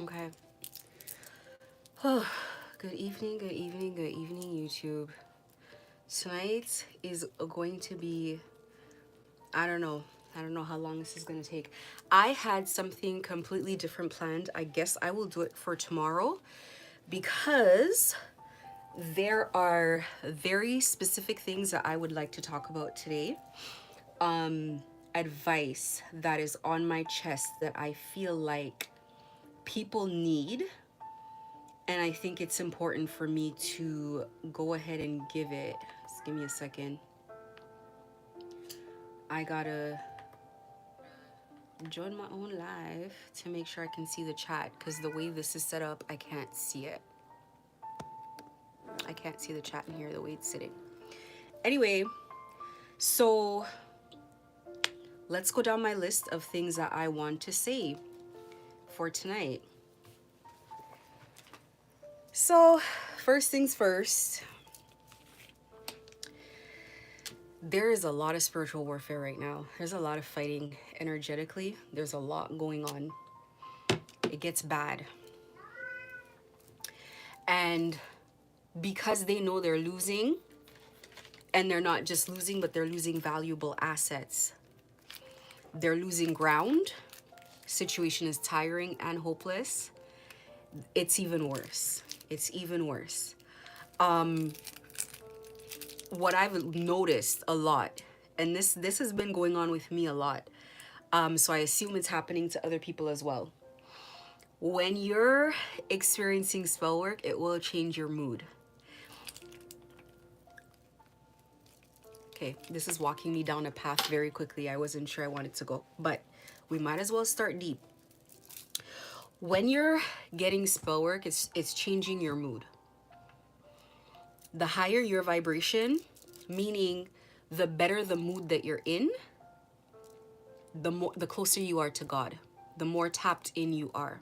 Okay. Good evening, good evening, good evening, YouTube. Tonight is going to be, I don't know. I don't know how long this is going to take. I had something completely different planned. I guess I will do it for tomorrow because there are very specific things that I would like to talk about today. Advice that is on my chest that I feel like people need, and I think it's important for me to go ahead and give it. Just give me a second. I gotta join my own live to make sure I can see the chat because the way this is set up, I can't see it. I can't see the chat in here the way it's sitting. Anyway, so let's go down my list of things that I want to say for tonight. So, first things first, there is a lot of spiritual warfare right now. There's a lot of fighting energetically. There's a lot going on. It gets bad. And because they know they're losing, and they're not just losing, but they're losing valuable assets. They're losing ground. Situation is tiring and hopeless. It's even worse. It's even worse. What I've noticed a lot, and this has been going on with me a lot, so I assume it's happening to other people as well. When you're experiencing spell work, it will change your mood. Okay, this is walking me down a path very quickly. I wasn't sure I wanted to go, but we might as well start deep. When you're getting spell work, it's changing your mood. The higher your vibration, meaning the better the mood that you're in, the closer you are to God, the more tapped in you are.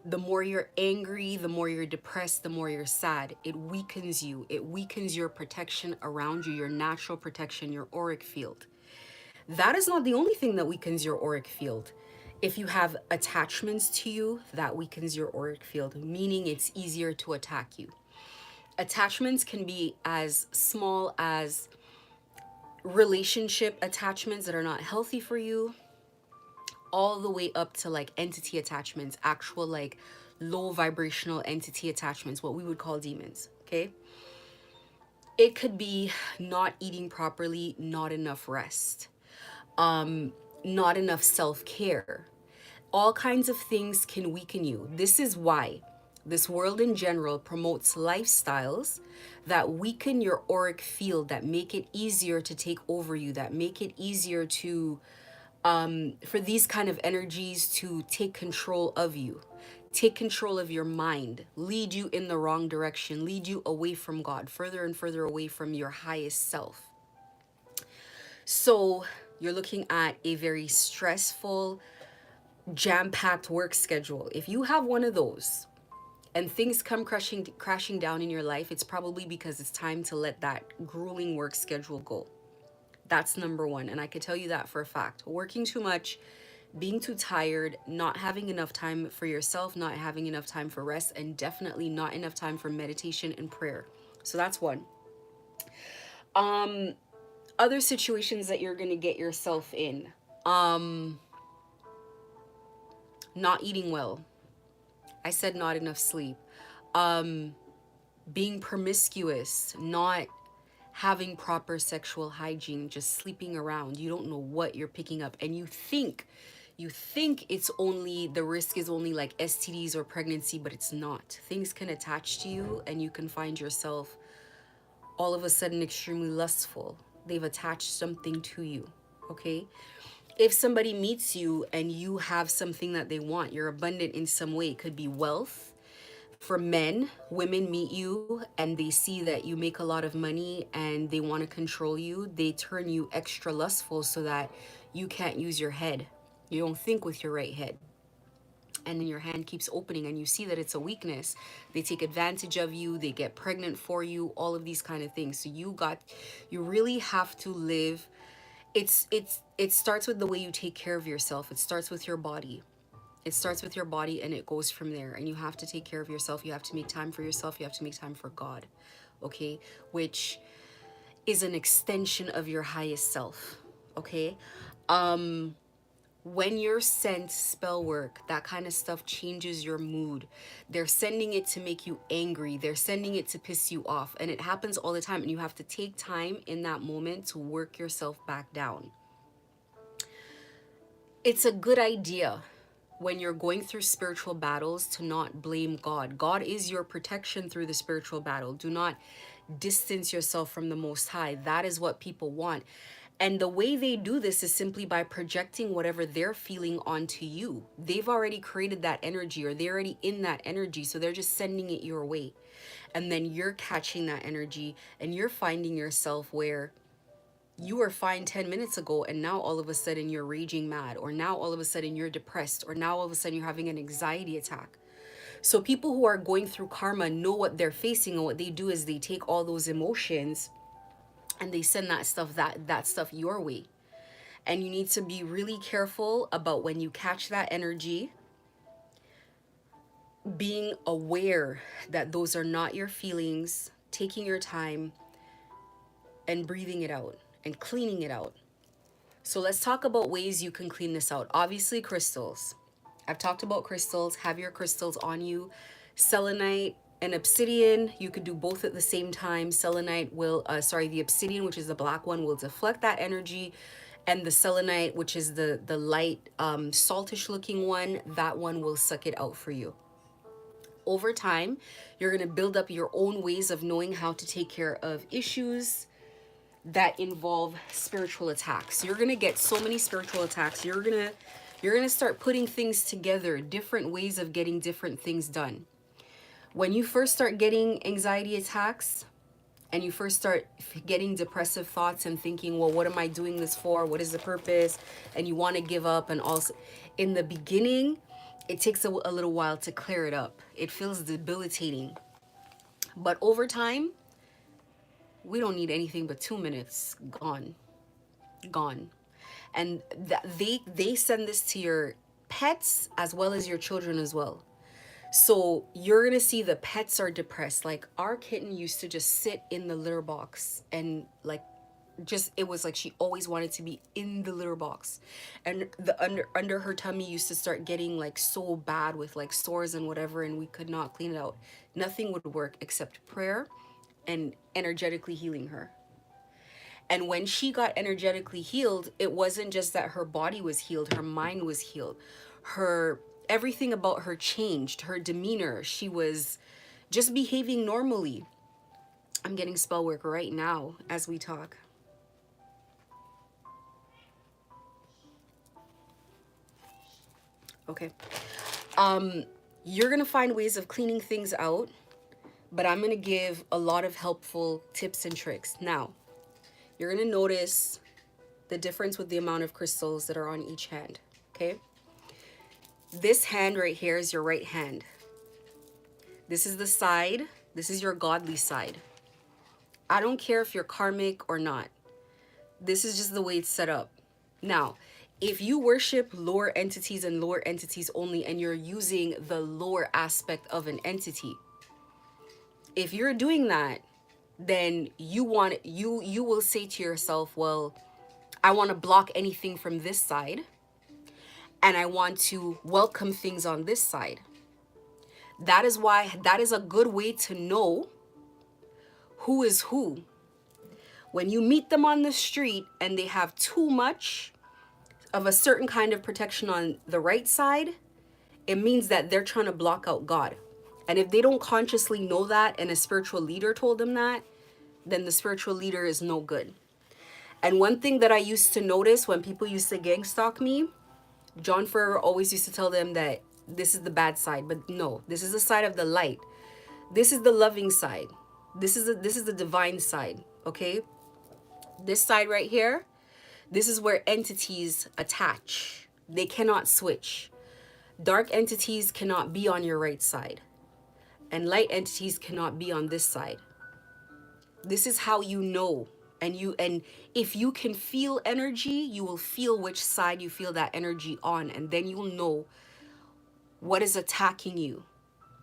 The more you're angry, the more you're depressed, the more you're sad. It weakens you. It weakens your protection around you, your natural protection, your auric field. That is not the only thing that weakens your auric field. If you have attachments to you, that weakens your auric field, meaning it's easier to attack you. Attachments can be as small as relationship attachments that are not healthy for you, all the way up to like entity attachments, actual like low vibrational entity attachments, what we would call demons. Okay. It could be not eating properly, not enough rest, not enough self-care. All kinds of things can weaken you. This is why this world in general promotes lifestyles that weaken your auric field, that make it easier to take over you, that make it easier to for these kind of energies to take control of you, take control of your mind, lead you in the wrong direction, lead you away from God, further and further away from your highest self. So you're looking at a very stressful, jam-packed work schedule. If you have one of those and things come crashing down in your life, it's probably because it's time to let that grueling work schedule go. That's number one. And I can tell you that for a fact. Working too much, being too tired, not having enough time for yourself, not having enough time for rest, and definitely not enough time for meditation and prayer. So that's one. Other situations that you're going to get yourself in. Not eating well. I said not enough sleep. Being promiscuous, not having proper sexual hygiene, just sleeping around. You don't know what you're picking up, and you think it's only, the risk is only like STDs or pregnancy, but it's not. Things can attach to you and you can find yourself all of a sudden extremely lustful. They've attached something to you. Okay. If somebody meets you and you have something that they want, you're abundant in some way. It could be wealth. For men, women meet you and they see that you make a lot of money and they want to control you. They turn you extra lustful so that you can't use your head. You don't think with your right head. And then your hand keeps opening and you see that it's a weakness. They take advantage of you, they get pregnant for you, all of these kind of things. So you really have to live. It starts with the way you take care of yourself. It starts with your body. It starts with your body and it goes from there. And you have to take care of yourself. You have to make time for yourself. You have to make time for God. Okay? Which is an extension of your highest self. Okay? When you're sent spell work, that kind of stuff changes your mood. They're sending it to make you angry. They're sending it to piss you off. And it happens all the time. And you have to take time in that moment to work yourself back down. It's a good idea when you're going through spiritual battles to not blame God. God is your protection through the spiritual battle. Do not distance yourself from the Most High. That is what people want. And the way they do this is simply by projecting whatever they're feeling onto you. They've already created that energy, or they're already in that energy. So they're just sending it your way. And then you're catching that energy and you're finding yourself where you were fine 10 minutes ago and now all of a sudden you're raging mad, or now all of a sudden you're depressed, or now all of a sudden you're having an anxiety attack. So people who are going through karma know what they're facing, and what they do is they take all those emotions and they send that stuff your way. And you need to be really careful about when you catch that energy, being aware that those are not your feelings, taking your time and breathing it out and cleaning it out. So let's talk about ways you can clean this out. Obviously, crystals. I've talked about crystals. Have your crystals on you. Selenite and obsidian, you could do both at the same time. Selenite will, the obsidian, which is the black one, will deflect that energy. And the selenite, which is the light, saltish looking one, that one will suck it out for you. Over time, you're going to build up your own ways of knowing how to take care of issues that involve spiritual attacks. You're going to get so many spiritual attacks. You're going to start putting things together, different ways of getting different things done. When you first start getting anxiety attacks and you first start getting depressive thoughts and thinking, well, what am I doing this for? What is the purpose? And you want to give up. And also in the beginning, it takes a little while to clear it up. It feels debilitating. But over time, we don't need anything but 2 minutes. Gone. And they send this to your pets as well as your children as well. So you're gonna see the pets are depressed. Like our kitten used to just sit in the litter box and like it was like she always wanted to be in the litter box, and the under her tummy used to start getting like so bad with like sores and whatever, and we could not clean it out. Nothing would work except prayer and energetically healing her. And when she got energetically healed, it wasn't just that her body was healed, her mind was healed. Her everything about her changed, her demeanor. She was just behaving normally. I'm getting spell work right now as we talk. Okay. You're going to find ways of cleaning things out, but I'm going to give a lot of helpful tips and tricks. Now, you're going to notice the difference with the amount of crystals that are on each hand, okay? This hand right here is your right hand. This is the side. This is your godly side. I don't care if you're karmic or not. This is just the way it's set up. Now, if you worship lower entities and lower entities only, and you're using the lower aspect of an entity, if you're doing that, then you will say to yourself, well, I want to block anything from this side, and I want to welcome things on this side. That is a good way to know who is who. When you meet them on the street and they have too much of a certain kind of protection on the right side, it means that they're trying to block out God. And if they don't consciously know that and a spiritual leader told them that, then the spiritual leader is no good. And one thing that I used to notice when people used to gang stalk me, John Ferrer always used to tell them that this is the bad side, but no, this is the side of the light. This is the loving side. This is the divine side, okay? This side right here, this is where entities attach. They cannot switch. Dark entities cannot be on your right side, and light entities cannot be on this side. This is how you know. And if you can feel energy, you will feel which side you feel that energy on, and then you'll know What is attacking you?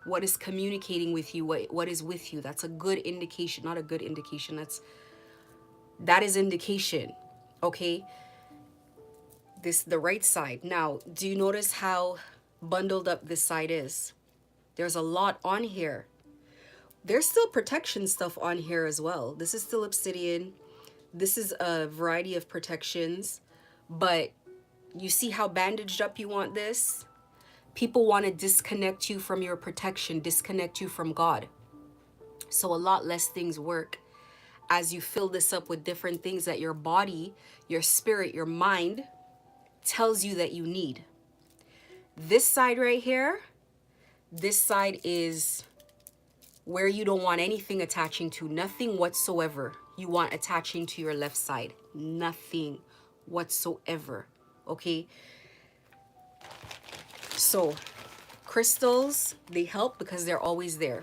What is communicating with you? What is with you? That's a good indication. Not a good indication. That is indication. Okay? This the right side. Now, do you notice how bundled up this side is? There's a lot on here. There's still protection stuff on here as well. This is still obsidian. This is a variety of protections, but you see how bandaged up you want this? People want to disconnect you from your protection, disconnect you from God. So a lot less things work as you fill this up with different things that your body, your spirit, your mind tells you that you need. This side right here, this side is where you don't want anything attaching to, nothing whatsoever. You want attaching to your left side, nothing whatsoever. Okay, so crystals, they help because they're always there.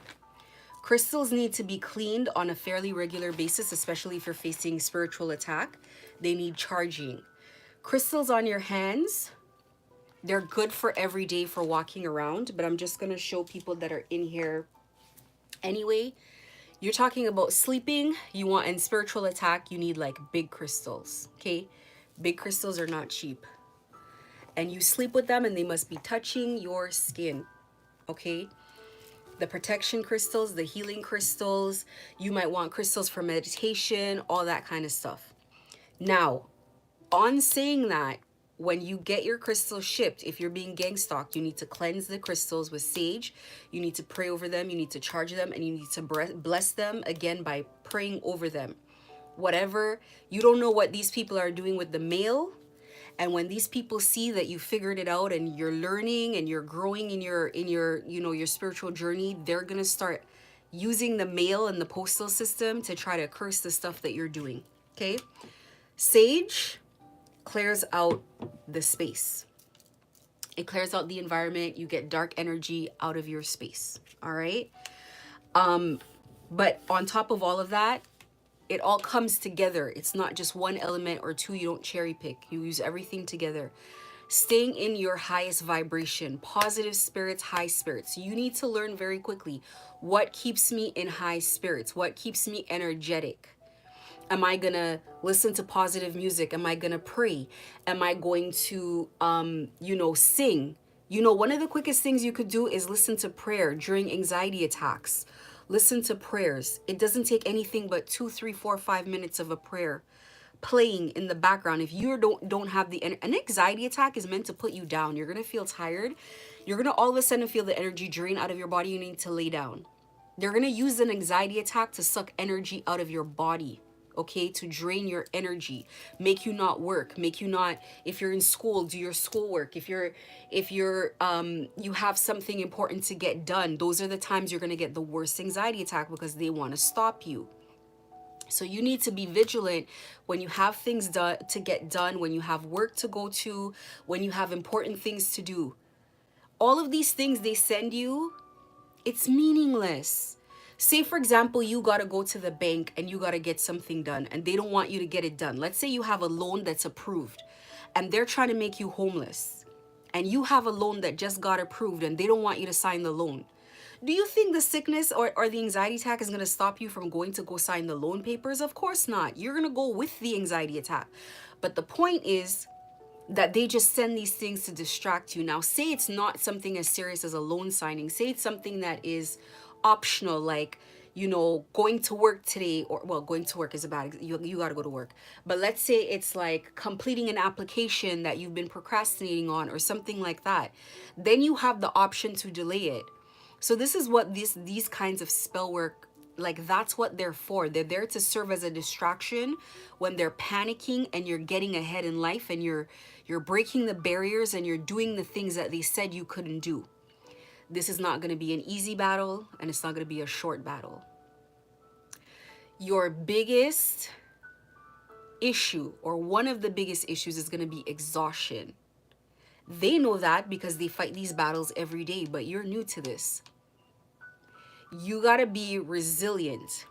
Crystals need to be cleaned on a fairly regular basis, especially if you're facing spiritual attack. They need charging. Crystals on your hands, they're good for every day for walking around, but I'm just going to show people that are in here anyway. You're talking about sleeping, you want in spiritual attack, you need like big crystals, okay? Big crystals are not cheap. And you sleep with them and they must be touching your skin, okay? The protection crystals, the healing crystals, you might want crystals for meditation, all that kind of stuff. Now, on saying that, when you get your crystals shipped, if you're being gang stalked, you need to cleanse the crystals with sage. You need to pray over them. You need to charge them, and you need to bless them again by praying over them. Whatever, you don't know what these people are doing with the mail. And when these people see that you figured it out and you're learning and you're growing in your your spiritual journey, they're going to start using the mail and the postal system to try to curse the stuff that you're doing. Okay? Sage clears out the space. It clears out the environment. You get dark energy out of your space. All right. But on top of all of that, it all comes together. It's not just one element or two. You don't cherry pick. You use everything together. Staying in your highest vibration, positive spirits, high spirits. You need to learn very quickly what keeps me in high spirits, what keeps me energetic. Am I gonna listen to positive music? Am I gonna pray? Am I going to, sing? One of the quickest things you could do is listen to prayer during anxiety attacks. Listen to prayers. It doesn't take anything but 2, 3, 4, 5 minutes of a prayer playing in the background. If you don't have an anxiety attack is meant to put you down. You're gonna feel tired. You're gonna all of a sudden feel the energy drain out of your body. You need to lay down. They're gonna use an anxiety attack to suck energy out of your body. Okay, to drain your energy, make you not work, make you not, if you're in school, do your schoolwork. If you're you have something important to get done, those are the times you're going to get the worst anxiety attack because they want to stop you. So you need to be vigilant when you have things to get done, when you have work to go to, when you have important things to do. All of these things they send you, it's meaningless. Say, for example, you got to go to the bank and you got to get something done and they don't want you to get it done. Let's say you have a loan that's approved and they're trying to make you homeless and you have a loan that just got approved and they don't want you to sign the loan. Do you think the sickness or the anxiety attack is going to stop you from going to go sign the loan papers? Of course not. You're going to go with the anxiety attack. But the point is that they just send these things to distract you. Now, say it's not something as serious as a loan signing. Say it's something that is optional, like going to work today, or well, going to work is a bad, you got to go to work, but let's say it's like completing an application that you've been procrastinating on or something like that. Then you have the option to delay it. So this is what these kinds of spell work, like, that's what they're for. They're there to serve as a distraction when they're panicking and you're getting ahead in life and you're breaking the barriers and you're doing the things that they said you couldn't do. This is not going to be an easy battle, and it's not going to be a short battle. Your biggest issue, or one of the biggest issues, is going to be exhaustion. They know that because they fight these battles every day, but you're new to this. You got to be resilient.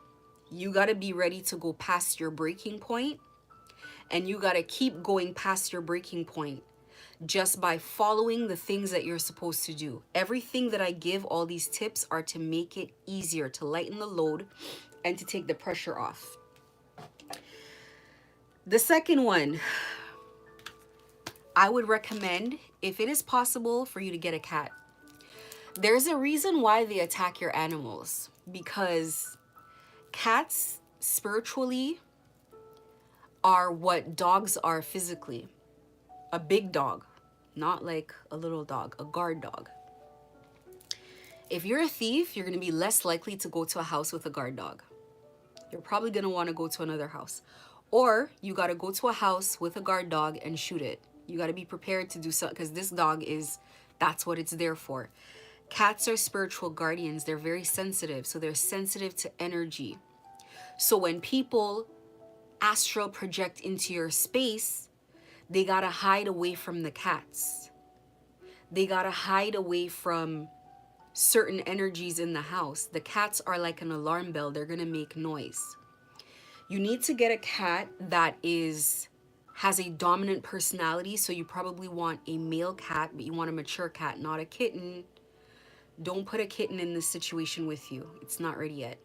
You got to be ready to go past your breaking point, and you got to keep going past your breaking point. just by following the things that you're supposed to do. Everything that I give, all these tips are to make it easier, to lighten the load and to take the pressure off. The second one, I would recommend, if it is possible, for you to get a cat. There's a reason why they attack your animals, because cats spiritually are what dogs are physically. A big dog, not like a little dog, a guard dog. If you're a thief, you're going to be less likely to go to a house with a guard dog. You're probably going to want to go to another house. Or you got to go to a house with a guard dog and shoot it. You got to be prepared to do something, because this dog is, that's what it's there for. Cats are spiritual guardians. They're very sensitive. So they're sensitive to energy. So when people astral project into your space, they got to hide away from the cats. They got to hide away from certain energies in the house. The cats are like an alarm bell. They're going to make noise. You need to get a cat that has a dominant personality. So you probably want a male cat, but you want a mature cat, not a kitten. Don't put a kitten in this situation with you. It's not ready yet.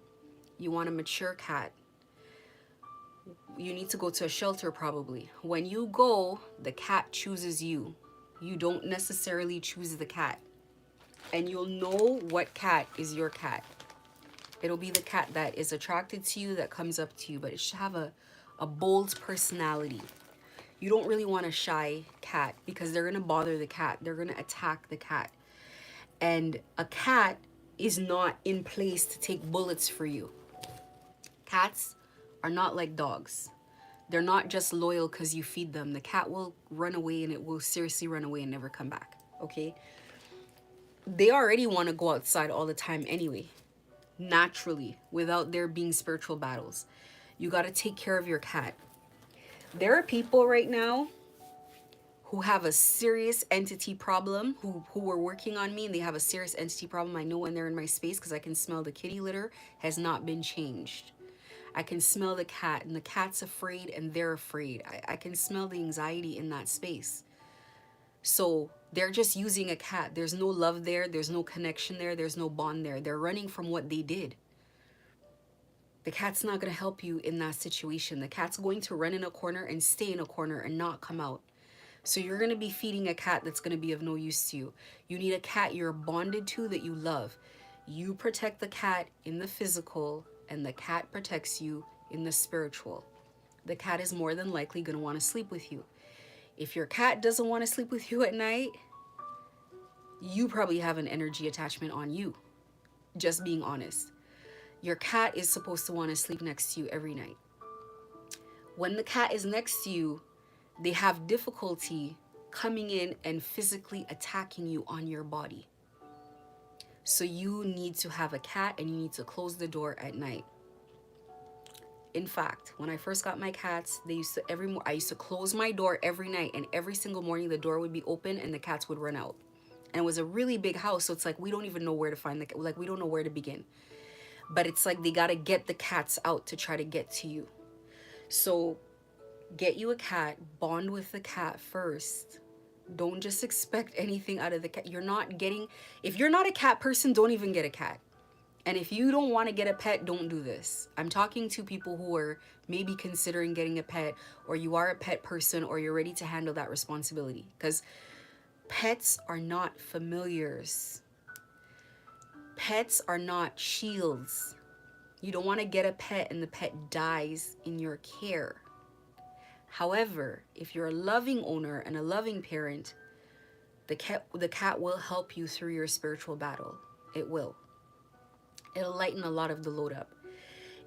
You want a mature cat. You need to go to a shelter probably. When you go, the cat chooses you. You don't necessarily choose the cat. And you'll know what cat is your cat. It'll be the cat that is attracted to you, that comes up to you, but it should have a bold personality. You don't really want a shy cat, because they're going to bother the cat. They're going to attack the cat. And a cat is not in place to take bullets for you. Cats are not like dogs. They're not just loyal because you feed them. The cat will run away, and it will seriously run away and never come back, okay? They already want to go outside all the time anyway, naturally, without there being spiritual battles. You got to take care of your cat. There are people right now who have a serious entity problem, who are working on me, and they have a serious entity problem. I know when they're in my space, because I can smell the kitty litter has not been changed. I can smell the cat, and the cat's afraid and they're afraid. I can smell the anxiety in that space. So they're just using a cat. There's no love there. There's no connection there. There's no bond there. They're running from what they did. The cat's not going to help you in that situation. The cat's going to run in a corner and stay in a corner and not come out. So you're going to be feeding a cat that's going to be of no use to you. You need a cat you're bonded to, that you love. You protect the cat in the physical, and the cat protects you in the spiritual. The cat is more than likely going to want to sleep with you. If your cat doesn't want to sleep with you at night, you probably have an energy attachment on you. Just being honest. Your cat is supposed to want to sleep next to you every night. When the cat is next to you, they have difficulty coming in and physically attacking you on your body. So you need to have a cat, and you need to close the door at night. In fact, when I first got my cats, I used to close my door every night, and every single morning the door would be open and the cats would run out. And it was a really big house, so it's like we don't even know where to find we don't know where to begin. But it's like they got to get the cats out to try to get to you. So get you a cat, bond with the cat first. Don't just expect anything out of the cat. If you're not a cat person, don't even get a cat. And if you don't want to get a pet, don't do this. I'm talking to people who are maybe considering getting a pet, or you are a pet person, or you're ready to handle that responsibility. Because pets are not familiars. Pets are not shields. You don't want to get a pet and the pet dies in your care. However, if you're a loving owner and a loving parent, the cat will help you through your spiritual battle. It will. It'll lighten a lot of the load up.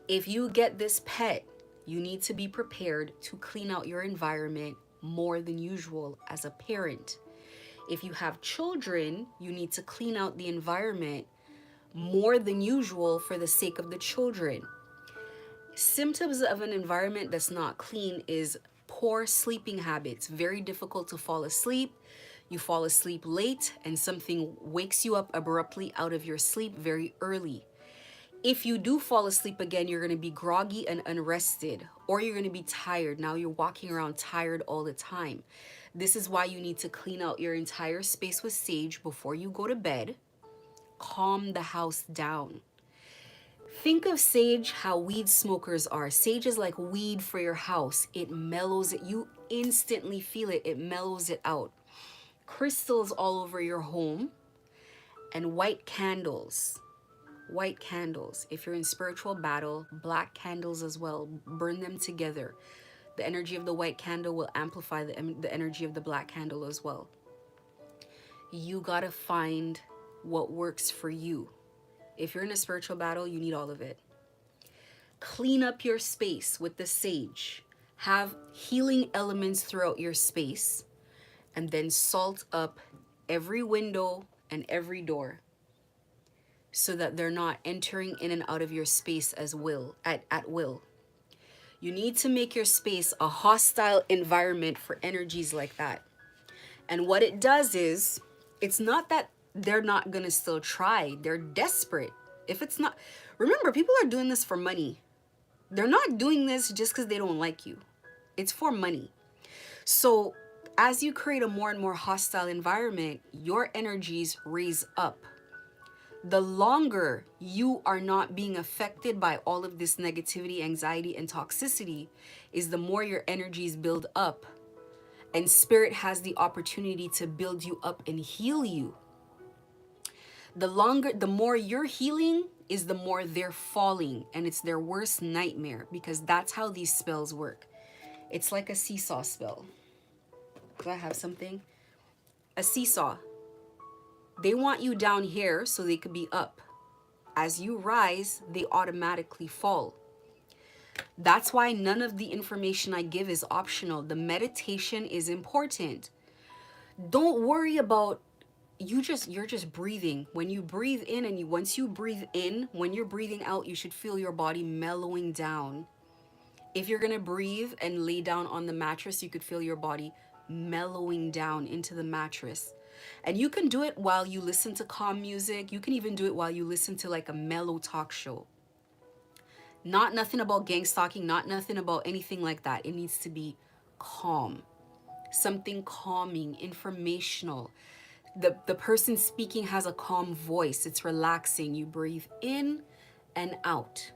If you get this pet, you need to be prepared to clean out your environment more than usual as a parent. If you have children, you need to clean out the environment more than usual for the sake of the children. Symptoms of an environment that's not clean is poor sleeping habits. Very difficult to fall asleep. You fall asleep late and something wakes you up abruptly out of your sleep very early. If you do fall asleep again, you're going to be groggy and unrested, or you're going to be tired. Now you're walking around tired all the time. This is why you need to clean out your entire space with sage before you go to bed. Calm the house down. Think of sage how weed smokers are. Sage is like weed for your house. It mellows it. You instantly feel it. It mellows it out. Crystals all over your home and white candles. White candles. If you're in spiritual battle, black candles as well. Burn them together. The energy of the white candle will amplify the energy of the black candle as well. You gotta find what works for you. If you're in a spiritual battle, you need all of it. Clean up your space with the sage. Have healing elements throughout your space. And then salt up every window and every door so that they're not entering in and out of your space at will. You need to make your space a hostile environment for energies like that. And what it does is, it's not that they're not gonna still try. They're desperate. If it's not, remember, people are doing this for money. They're not doing this just because they don't like you. It's for money. So as you create a more and more hostile environment, your energies raise up. The longer you are not being affected by all of this negativity, anxiety, and toxicity, is the more your energies build up. And spirit has the opportunity to build you up and heal you. The more you're healing is the more they're falling, and it's their worst nightmare, because that's how these spells work. It's like a seesaw spell. Do I have something? A seesaw. They want you down here so they could be up. As you rise, they automatically fall. That's why none of the information I give is optional. The meditation is important. Don't worry about you're just breathing. When you breathe in and once you breathe in, when you're breathing out, you should feel your body mellowing down. If you're gonna breathe and lay down on the mattress, you could feel your body mellowing down into the mattress. And you can do it while you listen to calm music. You can even do it while you listen to like a mellow talk show. Not nothing about gang stalking, not nothing about anything like that. It needs to be calm. Something calming, informational. The person speaking has a calm voice. It's relaxing. You breathe in and out.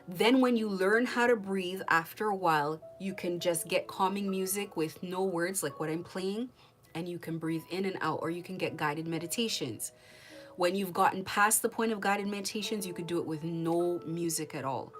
Then when you learn how to breathe after a while, you can just get calming music with no words like what I'm playing, and you can breathe in and out, or you can get guided meditations. When you've gotten past the point of guided meditations, you could do it with no music at all.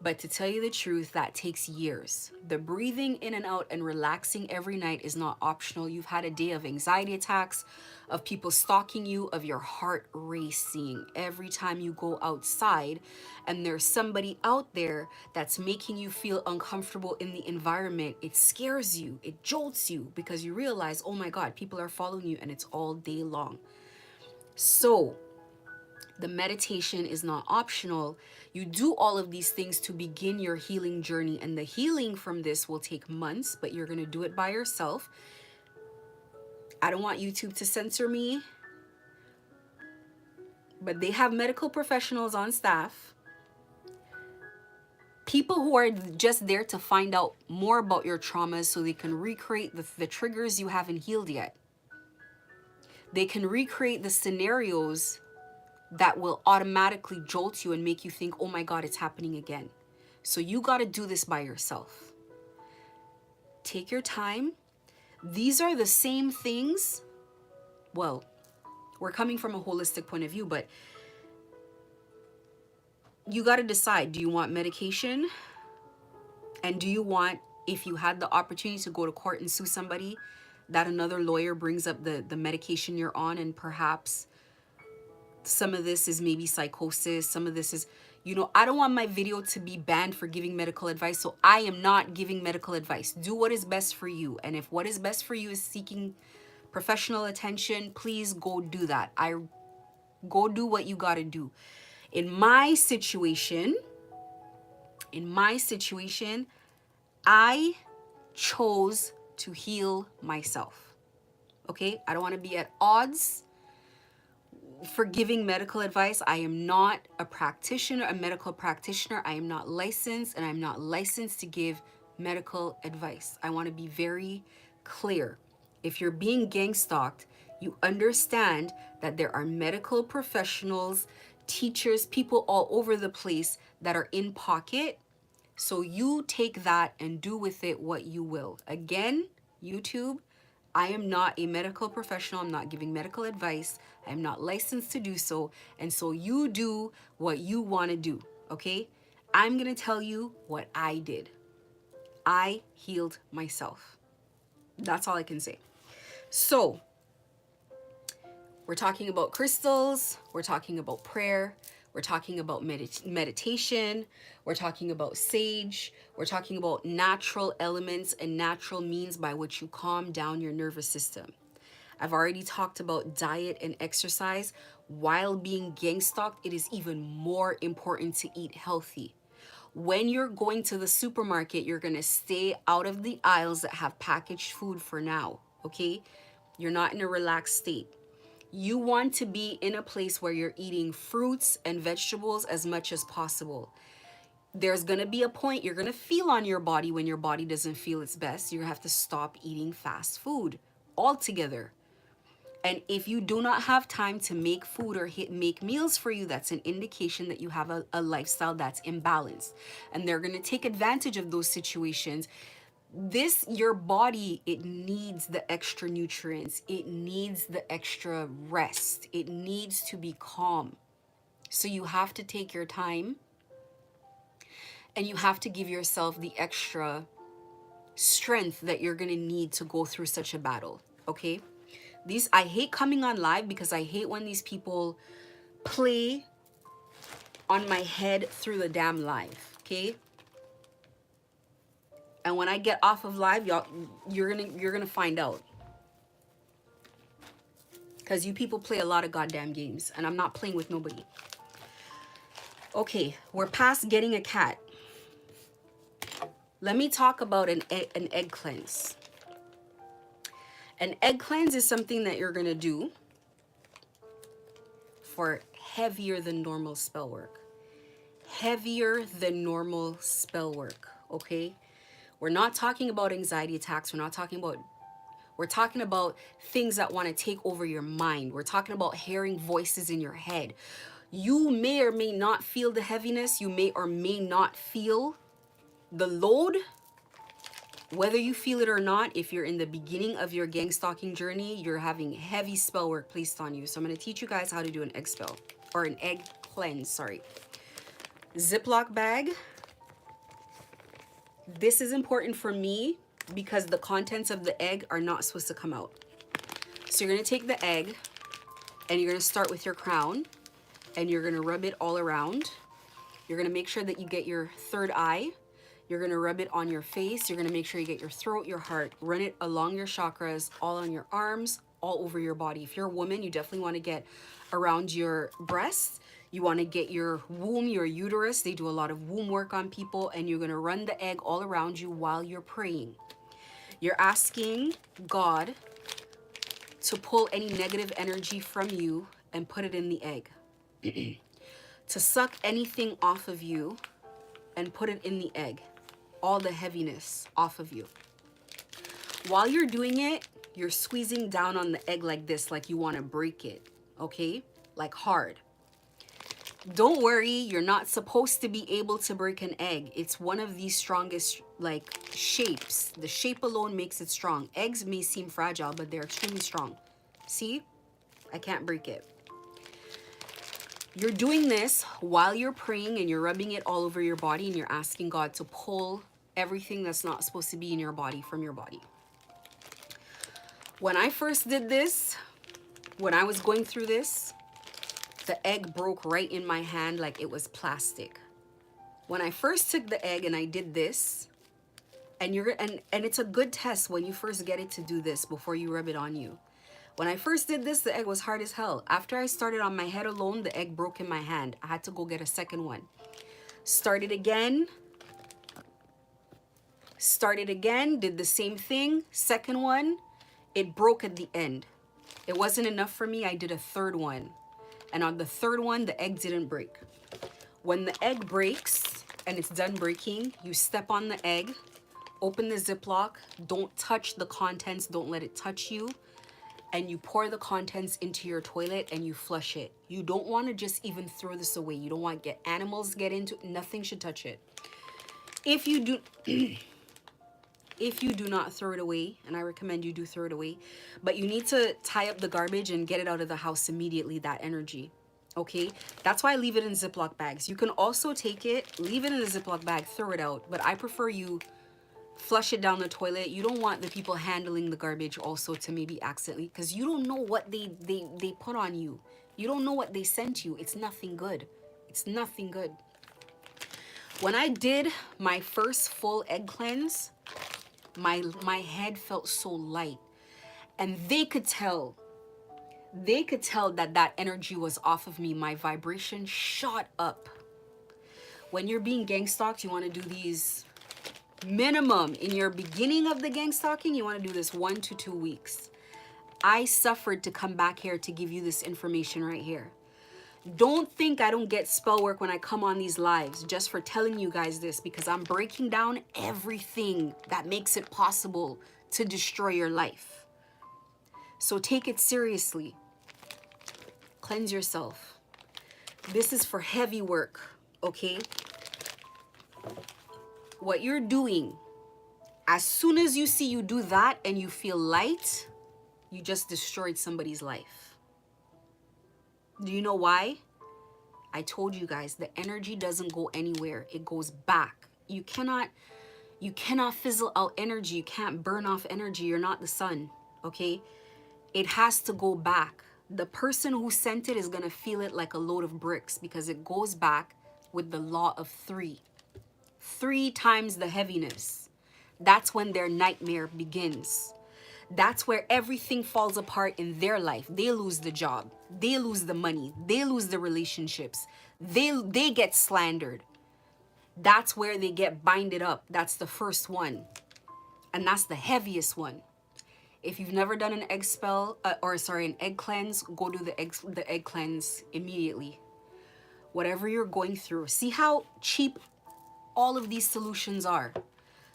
But to tell you the truth, that takes years. The breathing in and out and relaxing every night is not optional. You've had a day of anxiety attacks, of people stalking you, of your heart racing every time you go outside, and there's somebody out there that's making you feel uncomfortable in the environment. It scares you, it jolts you, because you realize, oh my God, people are following you, and it's all day long. So the meditation is not optional. You do all of these things to begin your healing journey, and the healing from this will take months, but you're going to do it by yourself. I don't want YouTube to censor me, but they have medical professionals on staff, people who are just there to find out more about your traumas so they can recreate the triggers you haven't healed yet. They can recreate the scenarios that will automatically jolt you and make you think, oh my God, it's happening again. So you got to do this by yourself. Take your time. These are the same things. Well, we're coming from a holistic point of view, but you got to decide, do you want medication? And do you want, if you had the opportunity to go to court and sue somebody, that another lawyer brings up the medication you're on, and perhaps some of this is maybe psychosis, some of this is, I don't want my video to be banned for giving medical advice, so I am not giving medical advice. Do what is best for you, and if what is best for you is seeking professional attention, please go do that. Go do what you gotta do. In my situation, I chose to heal myself. Okay? I don't want to be at odds for giving medical advice. I am not a medical practitioner. I am not licensed, and I'm not licensed to give medical advice. I want to be very clear. If you're being gang stalked, you understand that there are medical professionals, teachers, people all over the place that are in pocket. So you take that and do with it what you will. Again, YouTube, I am not a medical professional. I'm not giving medical advice. I'm not licensed to do so. And so you do what you want to do, okay? I'm going to tell you what I did. I healed myself. That's all I can say. So, we're talking about crystals, we're talking about prayer, we're talking about meditation, we're talking about sage, we're talking about natural elements and natural means by which you calm down your nervous system. I've already talked about diet and exercise. While being gang stalked, it is even more important to eat healthy. When you're going to the supermarket, you're gonna stay out of the aisles that have packaged food for now, okay? You're not in a relaxed state. You want to be in a place where you're eating fruits and vegetables as much as possible. There's gonna be a point you're gonna feel on your body when your body doesn't feel its best. You have to stop eating fast food altogether. And if you do not have time to make food or make meals for you, that's an indication that you have a lifestyle that's imbalanced. And they're gonna take advantage of those situations. Your body, it needs the extra nutrients. It needs the extra rest. It needs to be calm. So you have to take your time and you have to give yourself the extra strength that you're gonna need to go through such a battle, okay? I hate coming on live because I hate when these people play on my head through the damn live, okay? And when I get off of live, you're gonna find out. Because you people play a lot of goddamn games, and I'm not playing with nobody. Okay, we're past getting a cat. Let me talk about an egg cleanse. An egg cleanse is something that you're gonna do for heavier than normal spell work. Heavier than normal spell work, okay? We're not talking about anxiety attacks. We're talking about things that want to take over your mind. We're talking about hearing voices in your head. You may or may not feel the heaviness. You may or may not feel the load. Whether you feel it or not, if you're in the beginning of your gang stalking journey, you're having heavy spell work placed on you. So I'm going to teach you guys how to do an egg spell, or an egg cleanse, sorry. Ziploc bag. This is important for me because the contents of the egg are not supposed to come out. So you're gonna take the egg and you're gonna start with your crown and you're gonna rub it all around. You're gonna make sure that you get your third eye. You're gonna rub it on your face. You're gonna make sure you get your throat, your heart, run it along your chakras, all on your arms, all over your body. If you're a woman, you definitely wanna get around your breasts. You want to get your womb, your uterus. They do a lot of womb work on people, and you're going to run the egg all around you while you're praying. You're asking God to pull any negative energy from you and put it in the egg. To suck anything off of you and put it in the egg. All the heaviness off of you. While you're doing it, you're squeezing down on the egg like this, like you want to break it, okay? Like hard. Don't worry, you're not supposed to be able to break an egg. It's one of the strongest shapes. The shape alone makes it strong. Eggs may seem fragile, but they're extremely strong. See? I can't break it. You're doing this while you're praying and you're rubbing it all over your body and you're asking God to pull everything that's not supposed to be in your body from your body. When I first did this, when I was going through this, the egg broke right in my hand like it was plastic. When I first took the egg and I did this, and it's a good test when you first get it to do this before you rub it on you. When I first did this, the egg was hard as hell. After I started on my head alone, the egg broke in my hand. I had to go get a second one. Started again, did the same thing. Second one, it broke at the end. It wasn't enough for me. I did a third one. And on the third one, the egg didn't break. When the egg breaks and it's done breaking, you step on the egg, Open the Ziploc. Don't touch the contents. Don't let it touch you. And you pour the contents into your toilet and you flush it. You don't want to just even throw this away. You don't want animals get into it. Nothing should touch it. If you do if you do not throw it away, and I recommend you do throw it away, but you need to tie up the garbage and get it out of the house immediately, that energy. Okay, that's why I leave it in Ziploc bags. You can also take it, leave it in a Ziploc bag, throw it out, but I prefer you flush it down the toilet. You don't want the people handling the garbage also to maybe accidentally, because you don't know what they put on you. You don't know what they sent you. It's nothing good. It's nothing good. When I did my first full egg cleanse, my head felt so light, and they could tell that that energy was off of me. My vibration shot up. When you're being gang stalked, you want to do these minimum in your beginning of the gang stalking. You want to do this 1 to 2 weeks. I suffered to come back here to give you this information right here. Don't think I don't get spell work when I come on these lives just for telling you guys this, because I'm breaking down everything that makes it possible to destroy your life. So take it seriously. Cleanse yourself. This is for heavy work, okay? What you're doing, as soon as you see you do that and you feel light, you just destroyed somebody's life. Do you know why? I told you guys, the energy doesn't go anywhere. It goes back. You cannot fizzle out energy. You can't burn off energy. You're not the sun, okay? It has to go back. The person who sent it is going to feel it like a load of bricks, because it goes back with the law of 3. 3 times the heaviness. That's when their nightmare begins. That's where everything falls apart in their life. They lose the job. They lose the money. They lose the relationships. They get slandered. That's where they get binded up. That's the first one. And that's the heaviest one. If you've never done an egg an egg cleanse, go do the egg cleanse immediately. Whatever you're going through. See how cheap all of these solutions are.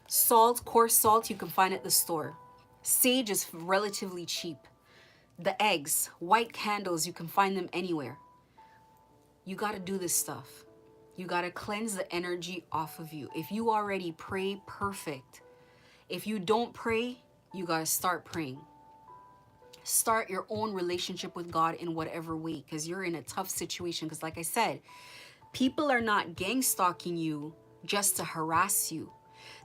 Salt, coarse salt, you can find at the store. Sage is relatively cheap. The eggs, white candles, you can find them anywhere. You got to do this stuff. You got to cleanse the energy off of you. If you already pray, perfect. If you don't pray, you got to start praying. Start your own relationship with God in whatever way, because you're in a tough situation. Because like I said, people are not gang stalking you just to harass you.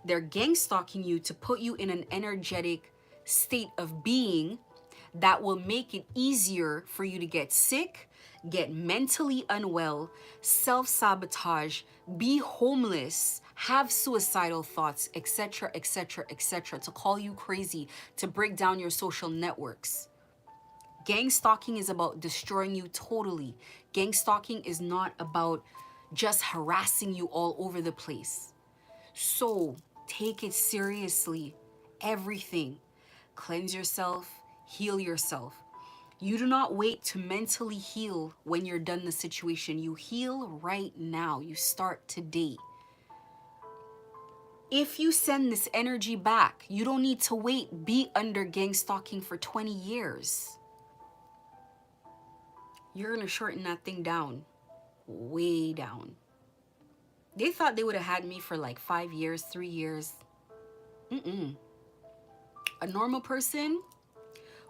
They're gang stalking you to put you in an energetic state of being that will make it easier for you to get sick, get mentally unwell, self-sabotage, be homeless, have suicidal thoughts, etc., etc., etc., to call you crazy, to break down your social networks. Gang stalking is about destroying you totally. Gang stalking is not about just harassing you all over the place. So take it seriously. Everything. Cleanse yourself, heal yourself. You do not wait to mentally heal when you're done the situation. You heal right now. You start today. If you send this energy back, you don't need to wait, be under gang stalking for 20 years. You're going to shorten that thing down, way down. They thought they would have had me for like 5 years, 3 years. A normal person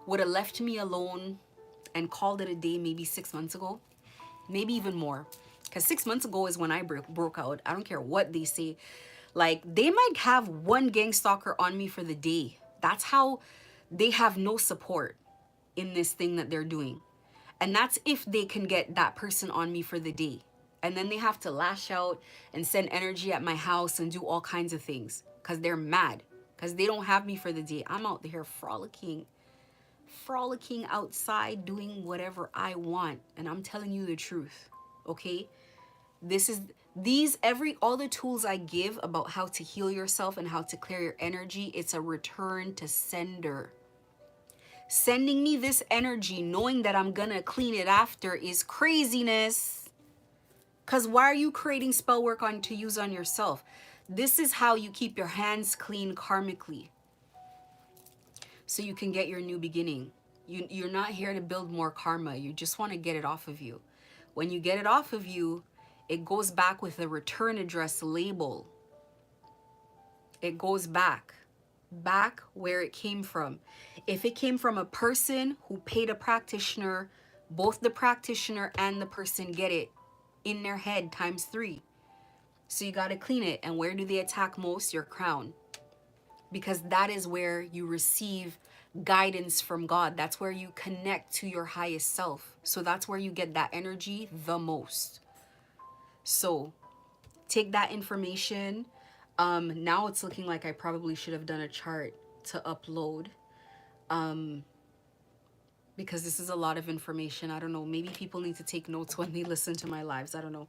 would have left me alone and called it a day maybe 6 months ago, maybe even more. Because 6 months ago is when I broke out. I don't care what they say. Like, they might have one gang stalker on me for the day. That's how they have no support in this thing that they're doing. And that's if they can get that person on me for the day. And then they have to lash out and send energy at my house and do all kinds of things because they're mad, because they don't have me for the day. I'm out there frolicking outside, doing whatever I want. And I'm telling you the truth, okay? All the tools I give about how to heal yourself and how to clear your energy, it's a return to sender. Sending me this energy knowing that I'm gonna clean it after is craziness. Because why are you creating spell work to use on yourself? This is how you keep your hands clean karmically, so you can get your new beginning. You're not here to build more karma. You just want to get it off of you. When you get it off of you, it goes back with a return address label. It goes back where it came from. If it came from a person who paid a practitioner, both the practitioner and the person get it in their head times 3. So you got to clean it. And where do they attack most? Your crown. Because that is where you receive guidance from God. That's where you connect to your highest self. So that's where you get that energy the most. So take that information. Now it's looking like I probably should have done a chart to upload, because this is a lot of information. I don't know, maybe people need to take notes when they listen to my lives. I don't know.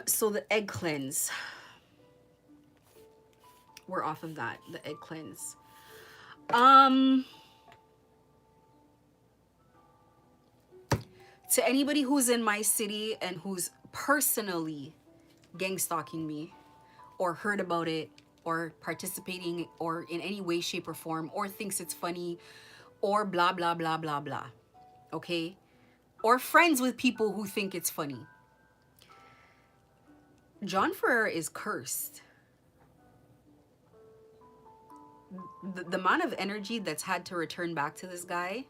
So the egg cleanse, we're off of that, the egg cleanse. To anybody who's in my city and who's personally gang stalking me, or heard about it, or participating, or in any way, shape, or form, or thinks it's funny, or blah, blah, blah, blah, blah, okay? Or friends with people who think it's funny. John Ferrer is cursed. The amount of energy that's had to return back to this guy,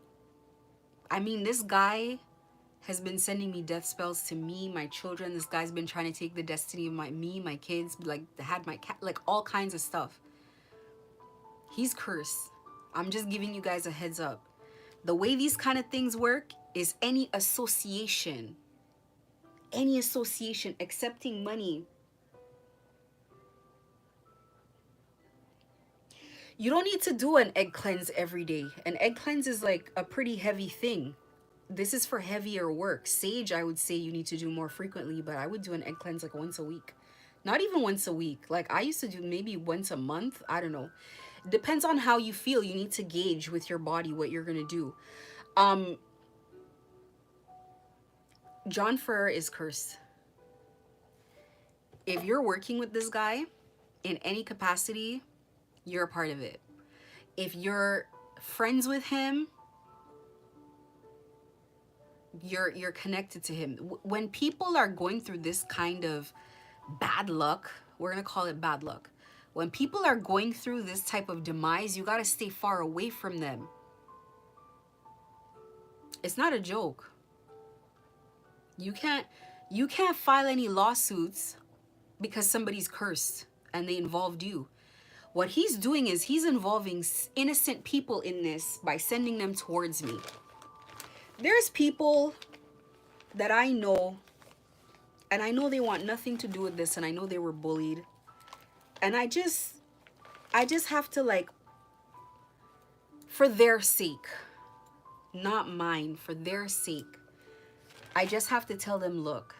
I mean, this guy has been sending me death spells to me, my children. This guy's been trying to take the destiny of my kids, like had my cat, like all kinds of stuff. He's cursed. I'm just giving you guys a heads up. The way these kind of things work is any association accepting money. You don't need to do an egg cleanse every day. An egg cleanse is like a pretty heavy thing. This is for heavier work. Sage, I would say you need to do more frequently, but I would do an egg cleanse like once a week. Not even once a week. Like I used to do maybe once a month. I don't know. Depends on how you feel. You need to gauge with your body what you're going to do. John Ferrer is cursed. If you're working with this guy in any capacity, you're a part of it. If you're friends with him, you're connected to him. When people are going through this kind of bad luck, we're gonna call it bad luck. When people are going through this type of demise, you gotta stay far away from them. It's not a joke. You can't file any lawsuits because somebody's cursed and they involved you. What he's doing is he's involving innocent people in this by sending them towards me. There's people that I know, and I know they want nothing to do with this, and I know they were bullied. And I just have to, like, for their sake, not mine, for their sake, I just have to tell them, look,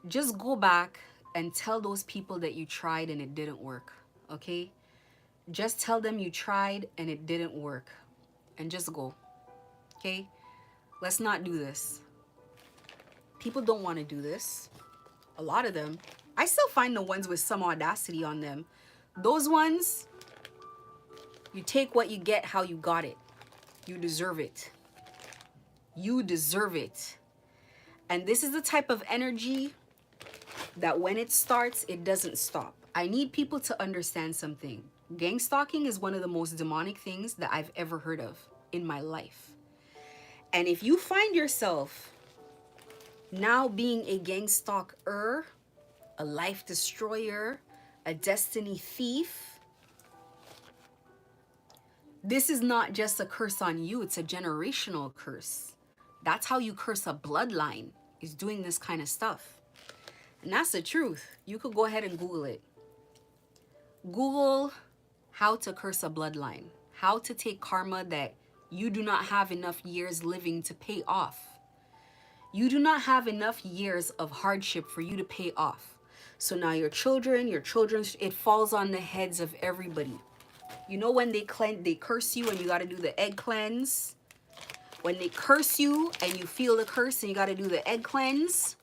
just go back and tell those people that you tried and it didn't work, okay? Just tell them you tried and it didn't work, and just go, okay? Let's not do this. People don't want to do this. A lot of them. I still find the ones with some audacity on them. Those ones, you take what you get how you got it. You deserve it. You deserve it. And this is the type of energy that when it starts, it doesn't stop. I need people to understand something. Gang stalking is one of the most demonic things that I've ever heard of in my life. And if you find yourself now being a gang stalker, a life destroyer, a destiny thief, this is not just a curse on you, it's a generational curse. That's how you curse a bloodline, is doing this kind of stuff. And that's the truth. You could go ahead and Google it. Google how to curse a bloodline, how to take karma that you do not have enough years living to pay off. You do not have enough years of hardship for you to pay off. So now your children, it falls on the heads of everybody. You know when they curse you and you got to do the egg cleanse? When they curse you and you feel the curse and you got to do the egg cleanse,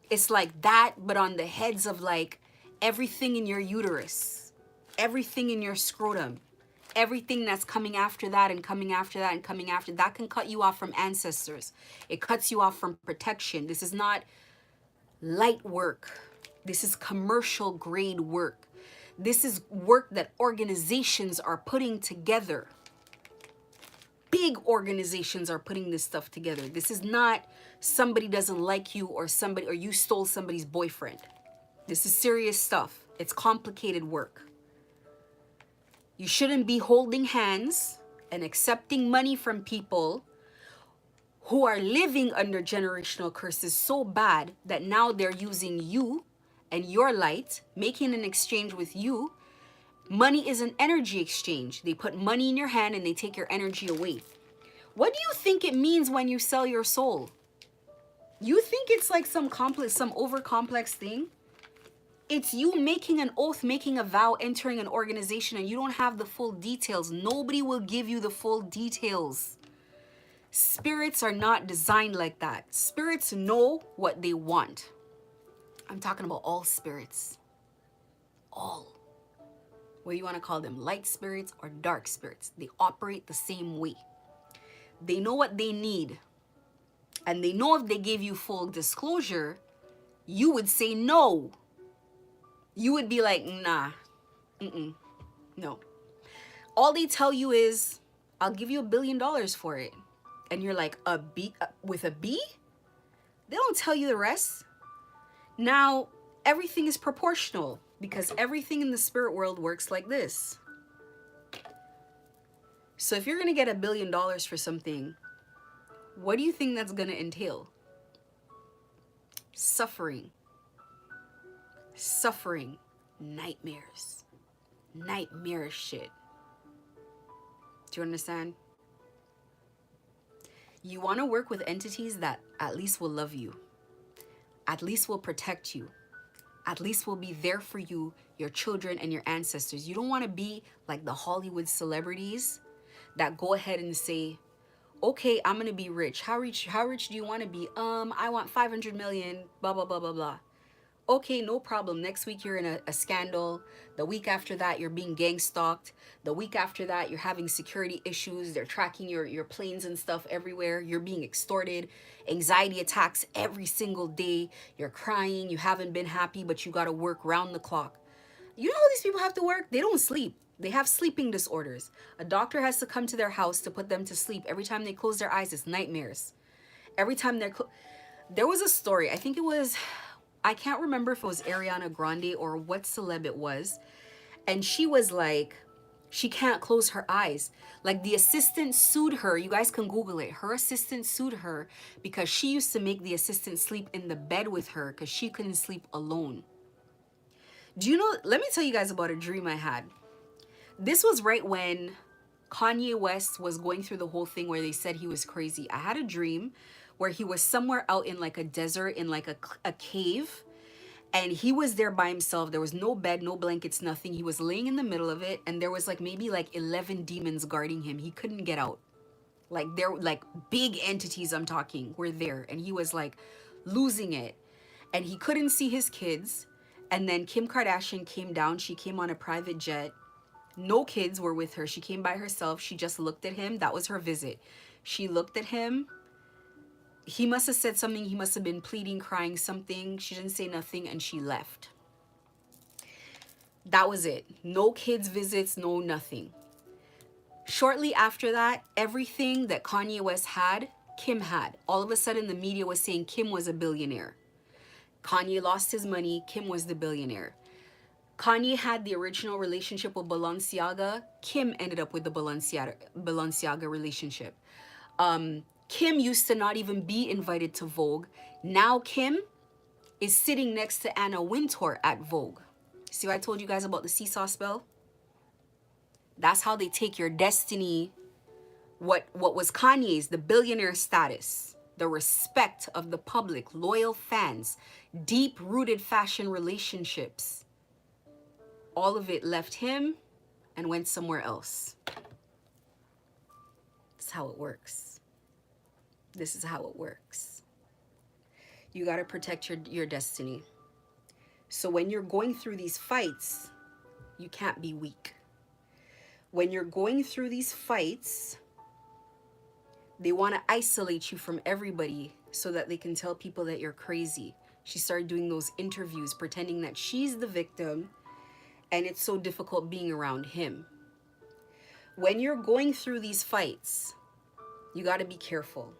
it's like that, but on the heads of like everything in your uterus, everything in your scrotum, everything that's coming after that and coming after that and coming after that can cut you off from ancestors. It cuts you off from protection. This is not light work. This is commercial grade work. This is work that organizations are putting together. Big organizations are putting this stuff together. This is not somebody doesn't like you or somebody, or you stole somebody's boyfriend. This is serious stuff. It's complicated work. You shouldn't be holding hands and accepting money from people who are living under generational curses so bad that now they're using you and your light, making an exchange with you. Money is an energy exchange. They put money in your hand and they take your energy away. What do you think it means when you sell your soul? You think it's like some complex, some over complex thing? It's you making an oath, making a vow, entering an organization, and you don't have the full details. Nobody will give you the full details. Spirits are not designed like that. Spirits know what they want. I'm talking about all spirits. All. Whether you want to call them light spirits or dark spirits, they operate the same way. They know what they need. And they know if they gave you full disclosure, you would say no. You would be like, nah, no. All they tell you is, I'll give you $1 billion for it. And you're like, a B, with a B? They don't tell you the rest. Now, everything is proportional because everything in the spirit world works like this. So if you're going to get $1 billion for something, what do you think that's going to entail? Suffering. Suffering. Nightmares. Nightmarish shit. Do you understand? You want to work with entities that at least will love you, at least will protect you, at least will be there for you, your children, and your ancestors. You don't want to be like the Hollywood celebrities that go ahead and say, okay, I'm going to be rich. How rich do you want to be? I want 500 million, blah, blah, blah, blah, blah. Okay, no problem. Next week you're in a scandal. The week after that you're being gang stalked. The week after that you're having security issues. They're tracking your planes and stuff everywhere. You're being extorted. Anxiety attacks every single day. You're crying. You haven't been happy, but you got to work round the clock. You know how these people have to work? They don't sleep. They have sleeping disorders. A doctor has to come to their house to put them to sleep. Every time they close their eyes, it's nightmares. Every time there was a story. I think it was, I can't remember if it was Ariana Grande or what celeb it was. And she was like, she can't close her eyes. Like the assistant sued her. You guys can Google it. Her assistant sued her because she used to make the assistant sleep in the bed with her because she couldn't sleep alone. Do you know, let me tell you guys about a dream I had. This was right when Kanye West was going through the whole thing where they said he was crazy. I had a dream where he was somewhere out in like a desert, in like a cave, and he was there by himself. There was no bed, no blankets, nothing. He was laying in the middle of it, and there was like maybe like 11 demons guarding him. He couldn't get out. Like they're like big entities, I'm talking, were there, and he was like losing it, and he couldn't see his kids. And then Kim Kardashian came down. She came on a private jet. No kids were with her. She came by herself. She just looked at him. That was her visit. She looked at him. He must have said something. He must have been pleading, crying, something. She didn't say nothing, and she left. That was it. No kids visits, no nothing. Shortly after that, everything that Kanye West had, Kim had. All of a sudden, the media was saying Kim was a billionaire. Kanye lost his money. Kim was the billionaire. Kanye had the original relationship with Balenciaga. Kim ended up with the Balenciaga relationship. Kim used to not even be invited to Vogue. Now Kim is sitting next to Anna Wintour at Vogue. See what I told you guys about the seesaw spell? That's how they take your destiny. What was Kanye's, the billionaire status, the respect of the public, loyal fans, deep-rooted fashion relationships. All of it left him and went somewhere else. That's how it works. This is how it works. You got to protect your destiny. So when you're going through these fights, you can't be weak. When you're going through these fights, they want to isolate you from everybody so that they can tell people that you're crazy. She started doing those interviews pretending that she's the victim, and it's so difficult being around him. When you're going through these fights, you got to be careful.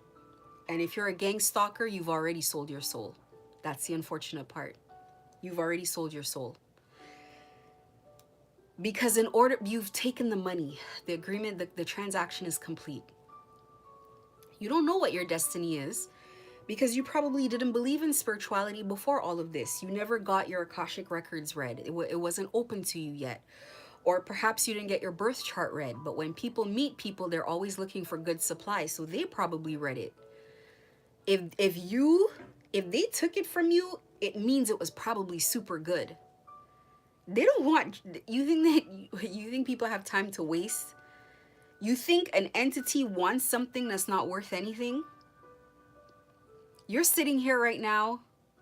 And if you're a gang stalker, you've already sold your soul. That's the unfortunate part. You've already sold your soul. Because in order, you've taken the money, the agreement, the transaction is complete. You don't know what your destiny is because you probably didn't believe in spirituality before all of this. You never got your Akashic records read. It wasn't open to you yet. Or perhaps you didn't get your birth chart read. But when people meet people, they're always looking for good supply. So they probably read it. If they took it from you, it means it was probably super good. They don't want, you think people have time to waste? You think an entity wants something that's not worth anything? You're sitting here right now.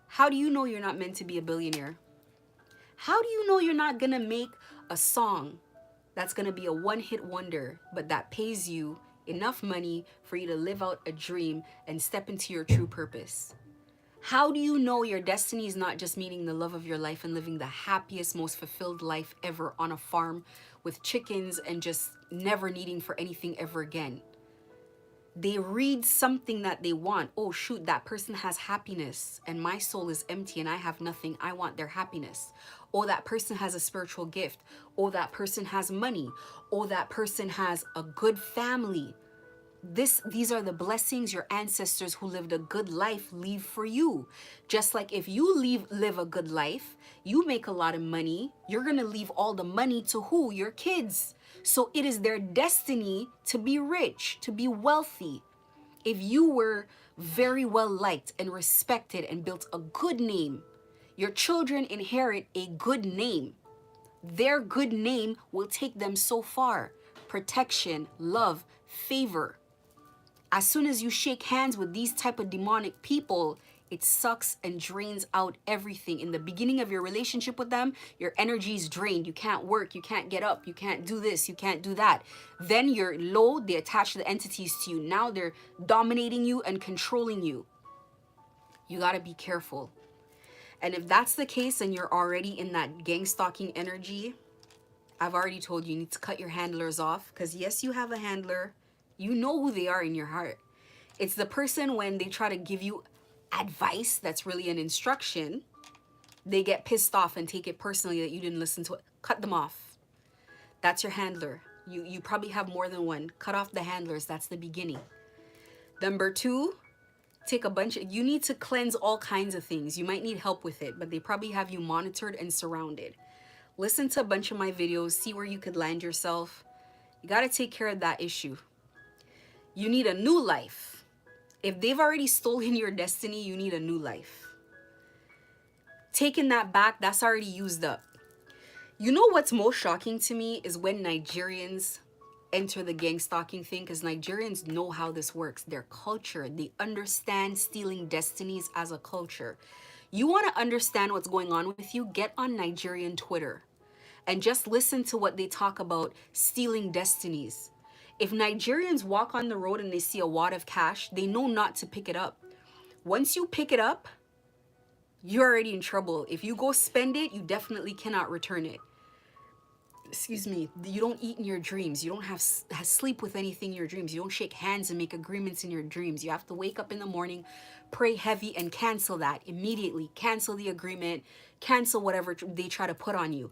How do you know you're not meant to be a billionaire? How do you know you're not gonna make a song that's gonna be a one-hit wonder, but that pays you enough money for you to live out a dream and step into your true purpose? How do you know your destiny is not just meeting the love of your life and living the happiest, most fulfilled life ever on a farm with chickens and just never needing for anything ever again? They read something that they want. Oh, shoot, that person has happiness and my soul is empty and I have nothing. I want their happiness. Oh, that person has a spiritual gift. Oh, that person has money. Oh, that person has a good family. These are the blessings your ancestors who lived a good life leave for you. Just like if you live a good life, you make a lot of money, you're going to leave all the money to who? Your kids. So it is their destiny to be rich, to be wealthy. If you were very well liked and respected and built a good name, your children inherit a good name. Their good name will take them so far. Protection, love, favor. As soon as you shake hands with these type of demonic people, it sucks and drains out everything. In the beginning of your relationship with them, your energy is drained. You can't work, you can't get up, you can't do this, you can't do that. Then you're low, they attach the entities to you. Now they're dominating you and controlling you. You gotta be careful. And if that's the case and you're already in that gang stalking energy, I've already told you, you need to cut your handlers off. Because yes, you have a handler. You know who they are in your heart. It's the person when they try to give you advice that's really an instruction, they get pissed off and take it personally that you didn't listen to it. Cut them off. That's your handler. You probably have more than one. Cut off the handlers. That's the beginning. Number 2, take a bunch of, you need to cleanse all kinds of things. You might need help with it, but they probably have you monitored and surrounded. Listen to a bunch of my videos. See where you could land yourself. You got to take care of that issue. You need a new life. If they've already stolen your destiny, you need a new life. Taking that back, that's already used up. You know what's most shocking to me is when Nigerians enter the gang stalking thing, because Nigerians know how this works. Their culture, they understand stealing destinies as a culture. You want to understand what's going on with you? Get on Nigerian Twitter and just listen to what they talk about stealing destinies. If Nigerians walk on the road and they see a wad of cash, they know not to pick it up. Once you pick it up, you're already in trouble. If you go spend it, you definitely cannot return it. Excuse me. You don't eat in your dreams. You don't have sleep with anything in your dreams. You don't shake hands and make agreements in your dreams. You have to wake up in the morning, pray heavy, and cancel that immediately. Cancel the agreement. Cancel whatever they try to put on you.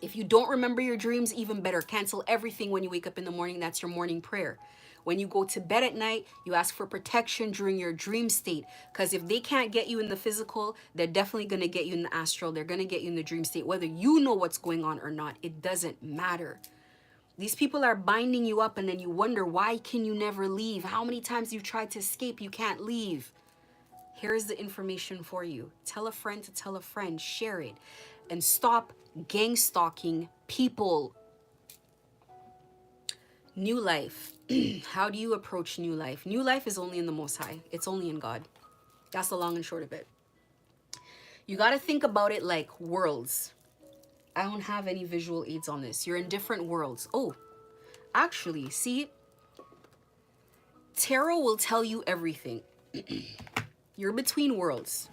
If you don't remember your dreams, even better. Cancel everything when you wake up in the morning. That's your morning prayer. When you go to bed at night, you ask for protection during your dream state. Because if they can't get you in the physical, they're definitely going to get you in the astral. They're going to get you in the dream state. Whether you know what's going on or not, it doesn't matter. These people are binding you up and then you wonder, why can you never leave? How many times you've tried to escape, you can't leave. Here's the information for you. Tell a friend to tell a friend. Share it. And stop gang stalking people. New life. How do you approach new life? New life is only in the Most High. It's only in God. That's the long and short of it. You got to think about it like worlds. I don't have any visual aids on this. You're in different worlds. Oh, actually, see, tarot will tell you everything. You're between worlds.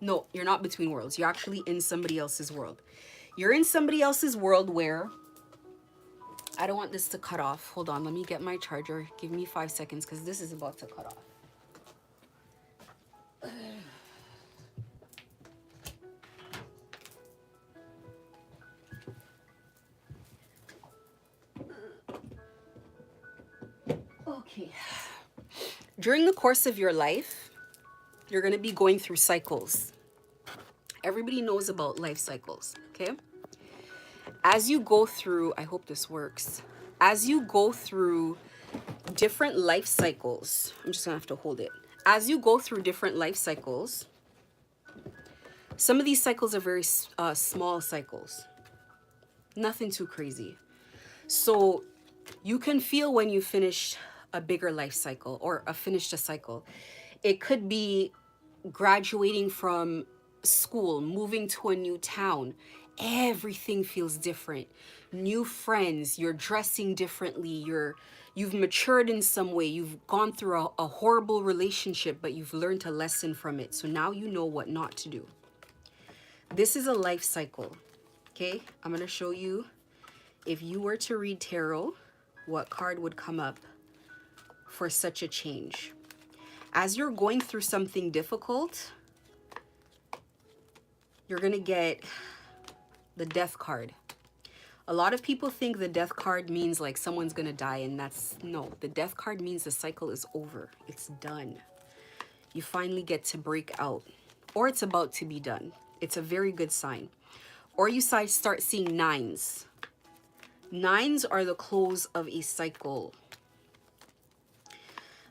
No, you're not between worlds. You're actually in somebody else's world. You're in somebody else's world where, I don't want this to cut off. Hold on, let me get my charger. Give me 5 seconds because this is about to cut off. Okay. During the course of your life, you're going to be going through cycles. Everybody knows about life cycles, okay? As you go through, I hope this works. As you go through different life cycles, I'm just gonna have to hold it. As you go through different life cycles, some of these cycles are very small cycles. Nothing too crazy. So you can feel when you finish a bigger life cycle or finished a cycle. It could be graduating from school, moving to a new town. Everything feels different. New friends, you're dressing differently, you've matured in some way, you've gone through a horrible relationship, but you've learned a lesson from it. So now you know what not to do. This is a life cycle. Okay, I'm going to show you, if you were to read tarot, what card would come up for such a change. As you're going through something difficult, you're going to get the death card. A lot of people think the death card means like someone's going to die, and no, the death card means the cycle is over. It's done. You finally get to break out, or it's about to be done. It's a very good sign. Or you start seeing nines. Nines are the close of a cycle.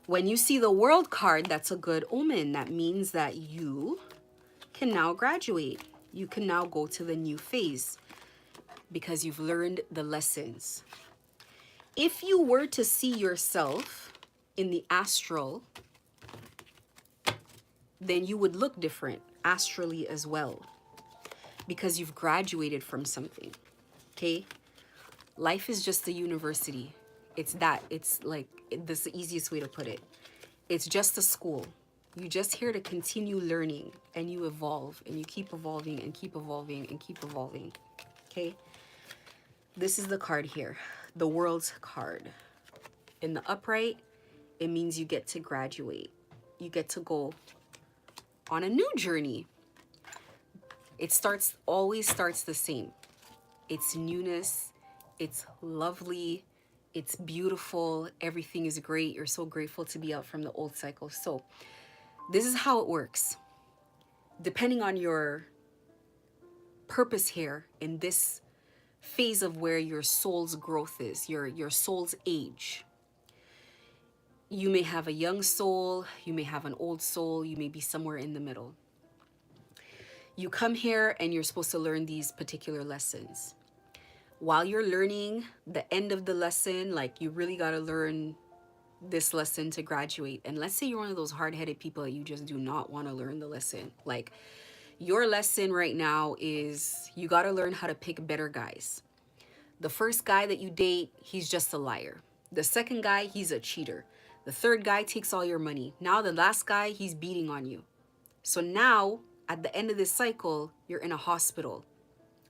When you see the world card, that's a good omen. That means that you can now graduate. You can now go to the new phase because you've learned the lessons. If you were to see yourself in the astral, then you would look different astrally as well because you've graduated from something, okay? Life is just a university. It's like, this is the easiest way to put it. It's just a school. You're just here to continue learning, and you evolve, and you keep evolving and keep evolving and keep evolving, okay? This is the card here, the World's card. In the upright, it means you get to graduate. You get to go on a new journey. It always starts the same. It's newness, it's lovely, it's beautiful, everything is great. You're so grateful to be out from the old cycle. So this is how it works. Depending on your purpose here in this phase of where your soul's growth is, your soul's age. You may have a young soul, you may have an old soul, you may be somewhere in the middle. You come here and you're supposed to learn these particular lessons. While you're learning the end of the lesson, like you really got to learn this lesson to graduate. And let's say you're one of those hard-headed people that you just do not want to learn the lesson. Like your lesson right now is you got to learn how to pick better guys. The first guy that you date, he's just a liar. The second guy, he's a cheater. The third guy takes all your money. Now the last guy, he's beating on you. So now, at the end of this cycle, you're in a hospital,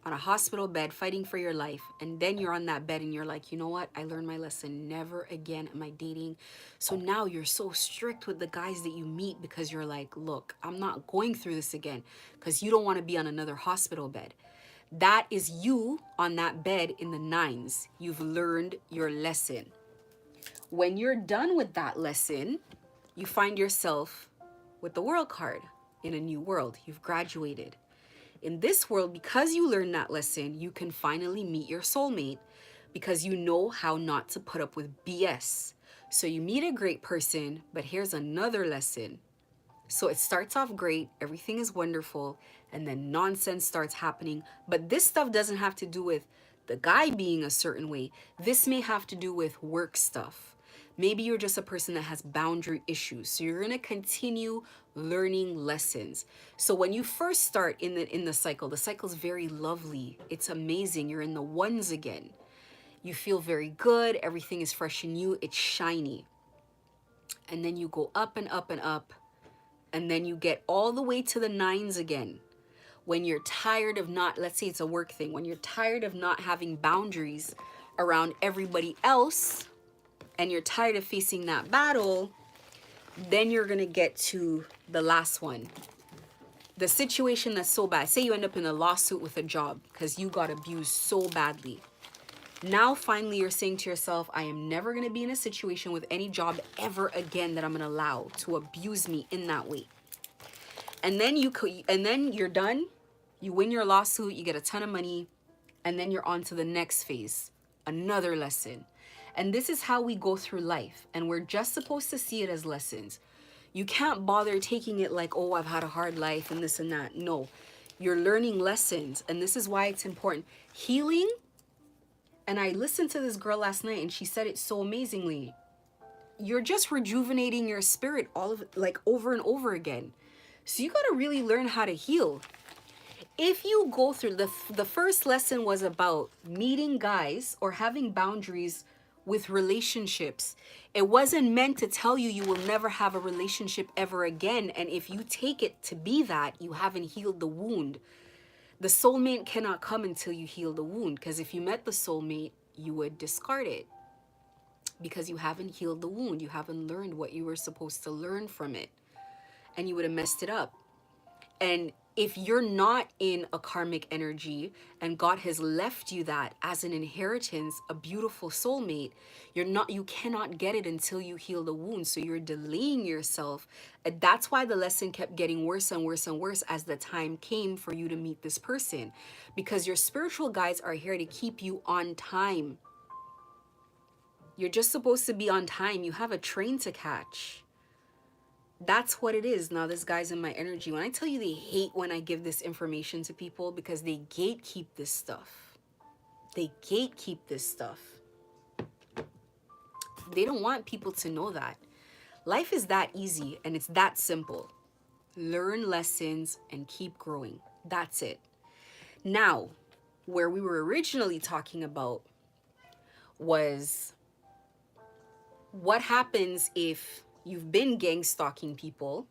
on a hospital bed, fighting for your life. And then you're on that bed and you're like, you know what? I learned my lesson. Never again am I dating. So now you're so strict with the guys that you meet because you're like, look, I'm not going through this again, because you don't want to be on another hospital bed. That is you on that bed in the nines. You've learned your lesson. When you're done with that lesson, you find yourself with the world card in a new world. You've graduated. In this world, because you learned that lesson, you can finally meet your soulmate because you know how not to put up with BS. So you meet a great person, but here's another lesson. So it starts off great, everything is wonderful, and then nonsense starts happening. But this stuff doesn't have to do with the guy being a certain way. This may have to do with work stuff. Maybe you're just a person that has boundary issues. So you're going to continue learning lessons. So when you first start in the cycle is very lovely. It's amazing. You're in the ones again. You feel very good. Everything is fresh and new. It's shiny. And then you go up and up and up. And then you get all the way to the nines again. When you're tired of not, let's say it's a work thing, when you're tired of not having boundaries around everybody else, and you're tired of facing that battle, then you're gonna get to the last one. The situation that's so bad. Say you end up in a lawsuit with a job because you got abused so badly. Now finally you're saying to yourself, I am never gonna be in a situation with any job ever again that I'm gonna allow to abuse me in that way. And then you're done. You win your lawsuit, you get a ton of money, and then you're on to the next phase, another lesson. And this is how we go through life. And we're just supposed to see it as lessons. You can't bother taking it like, oh, I've had a hard life and this and that. No, you're learning lessons. And this is why it's important. Healing, and I listened to this girl last night and she said it so amazingly. You're just rejuvenating your spirit over and over again. So you got to really learn how to heal. If you go through the first lesson was about meeting guys or having boundaries with relationships. It wasn't meant to tell you will never have a relationship ever again. And if you take it to be that, you haven't healed the wound. The soulmate cannot come until you heal the wound. Because if you met the soulmate, you would discard it. Because you haven't healed the wound. You haven't learned what you were supposed to learn from it. And you would have messed it up. And if you're not in a karmic energy and God has left you that as an inheritance, a beautiful soulmate, you cannot get it until you heal the wound. So you're delaying yourself. And that's why the lesson kept getting worse and worse and worse as the time came for you to meet this person. Because your spiritual guides are here to keep you on time. You're just supposed to be on time. You have a train to catch. That's what it is. Now, this guy's in my energy. When I tell you they hate when I give this information to people because they gatekeep this stuff. They gatekeep this stuff. They don't want people to know that. Life is that easy and it's that simple. Learn lessons and keep growing. That's it. Now, where we were originally talking about was what happens if you've been gang stalking people,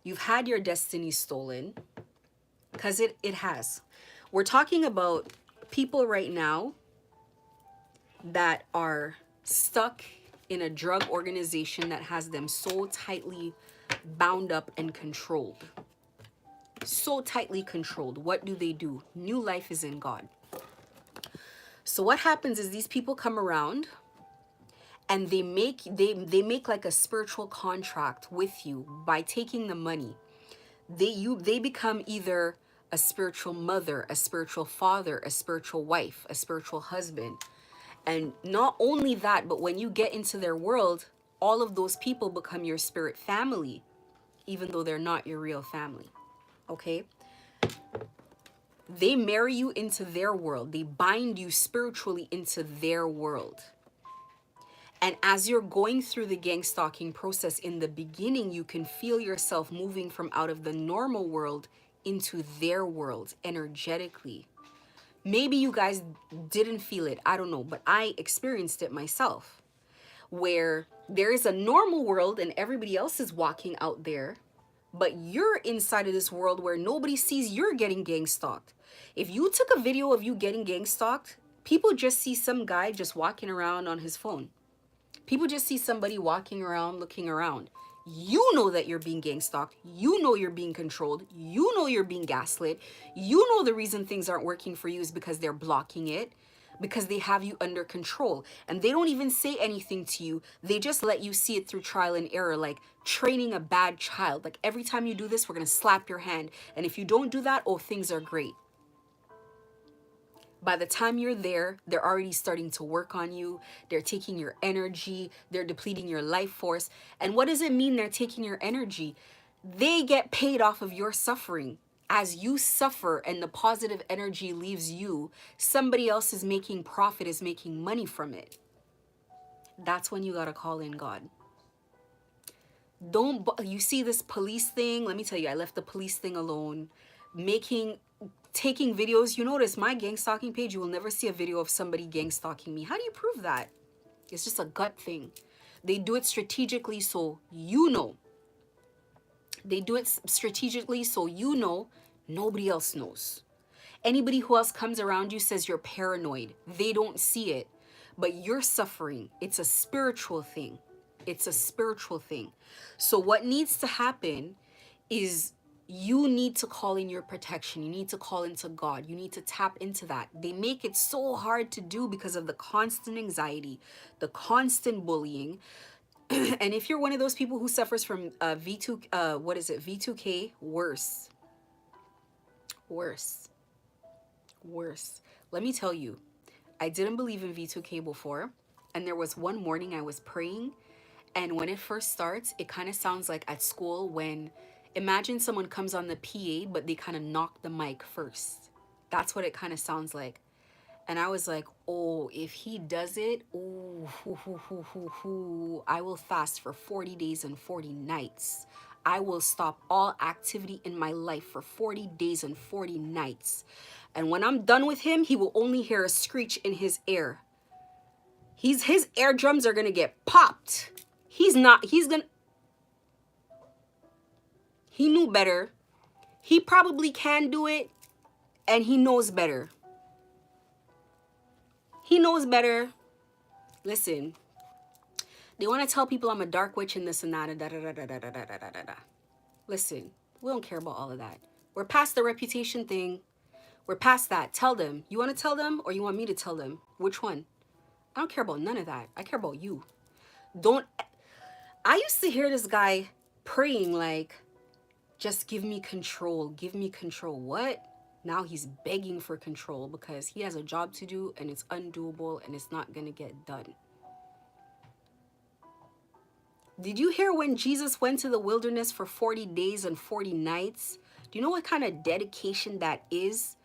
you've had your destiny stolen, because it has. We're talking about people right now that are stuck in a drug organization that has them so tightly bound up and controlled. So tightly controlled. What do? New life is in God. So what happens is these people come around and they make like a spiritual contract with you by taking the money. They become either a spiritual mother, a spiritual father, a spiritual wife, a spiritual husband. And not only that, but when you get into their world, all of those people become your spirit family, even though they're not your real family. Okay? They marry you into their world. They bind you spiritually into their world. And as you're going through the gang stalking process in the beginning, you can feel yourself moving from out of the normal world into their world energetically. Maybe you guys didn't feel it. I don't know. But I experienced it myself. Where there is a normal world and everybody else is walking out there. But you're inside of this world where nobody sees you're getting gang stalked. If you took a video of you getting gang stalked, people just see some guy just walking around on his phone. People just see somebody walking around, looking around. You know that you're being gang stalked. You know you're being controlled. You know you're being gaslit. You know the reason things aren't working for you is because they're blocking it, because they have you under control. And they don't even say anything to you. They just let you see it through trial and error, like training a bad child. Like every time you do this, we're going to slap your hand. And if you don't do that, oh, things are great. By the time you're there, they're already starting to work on you. They're taking your energy. They're depleting your life force. And what does it mean they're taking your energy? They get paid off of your suffering. As you suffer and the positive energy leaves you, somebody else is making profit, is making money from it. That's when you gotta call in God. Don't, you see this police thing? Let me tell you, I left the police thing alone. Taking videos. You notice my gang stalking page, you will never see a video of somebody gang stalking me. How do you prove that? It's just a gut thing. They do it strategically so you know. They do it strategically so you know, nobody else knows. Anybody who else comes around you says you're paranoid. They don't see it, but you're suffering. It's a spiritual thing. It's a spiritual thing. So what needs to happen is you need to call in your protection. You need to call into God. You need to tap into that. They make it so hard to do because of the constant anxiety, the constant bullying. And if you're one of those people who suffers from V2K, worse. Let me tell you, I didn't believe in V2K before. And there was one morning I was praying. And when it first starts, it kind of sounds like at school when, imagine someone comes on the PA, but they kind of knock the mic first. That's what it kind of sounds like. And I was like, oh, if he does it, I will fast for 40 days and 40 nights. I will stop all activity in my life for 40 days and 40 nights. And when I'm done with him, he will only hear a screech in his ear. His eardrums are going to get popped. He knew better. He probably can do it, and he knows better. He knows better. Listen, they want to tell people I'm a dark witch and this and that. Listen, we don't care about all of that. We're past the reputation thing. We're past that. Tell them. You want to tell them or you want me to tell them? Which one? I don't care about none of that. I care about you. I used to hear this guy praying like, just give me control. Give me control. What? Now he's begging for control because he has a job to do and it's undoable and it's not going to get done. Did you hear when Jesus went to the wilderness for 40 days and 40 nights? Do you know what kind of dedication that is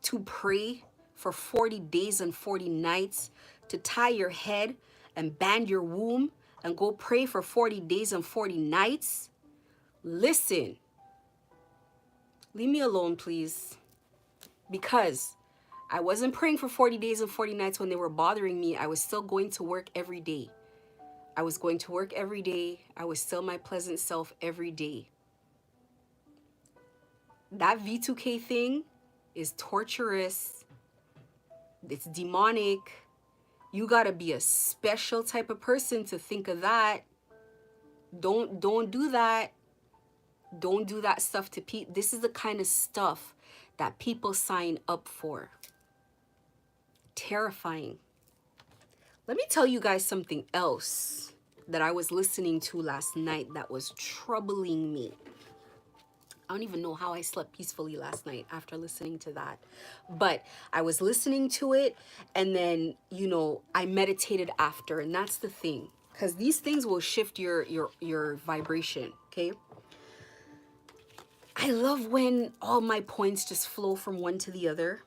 to pray for 40 days and 40 nights, to tie your head and band your womb and go pray for 40 days and 40 nights? Listen, leave me alone, please. Because I wasn't praying for 40 days and 40 nights when they were bothering me. I was still going to work every day. I was going to work every day. I was still my pleasant self every day. That V2K thing is torturous. It's demonic. You gotta be a special type of person to think of that. Don't do that. Don't do that stuff to people. This is the kind of stuff that people sign up for. Terrifying. Let me tell you guys something else that I was listening to last night that was troubling me. I don't even know how I slept peacefully last night after listening to that. But I was listening to it and then, I meditated after. And that's the thing. Because these things will shift your vibration, okay? I love when all my points just flow from one to the other.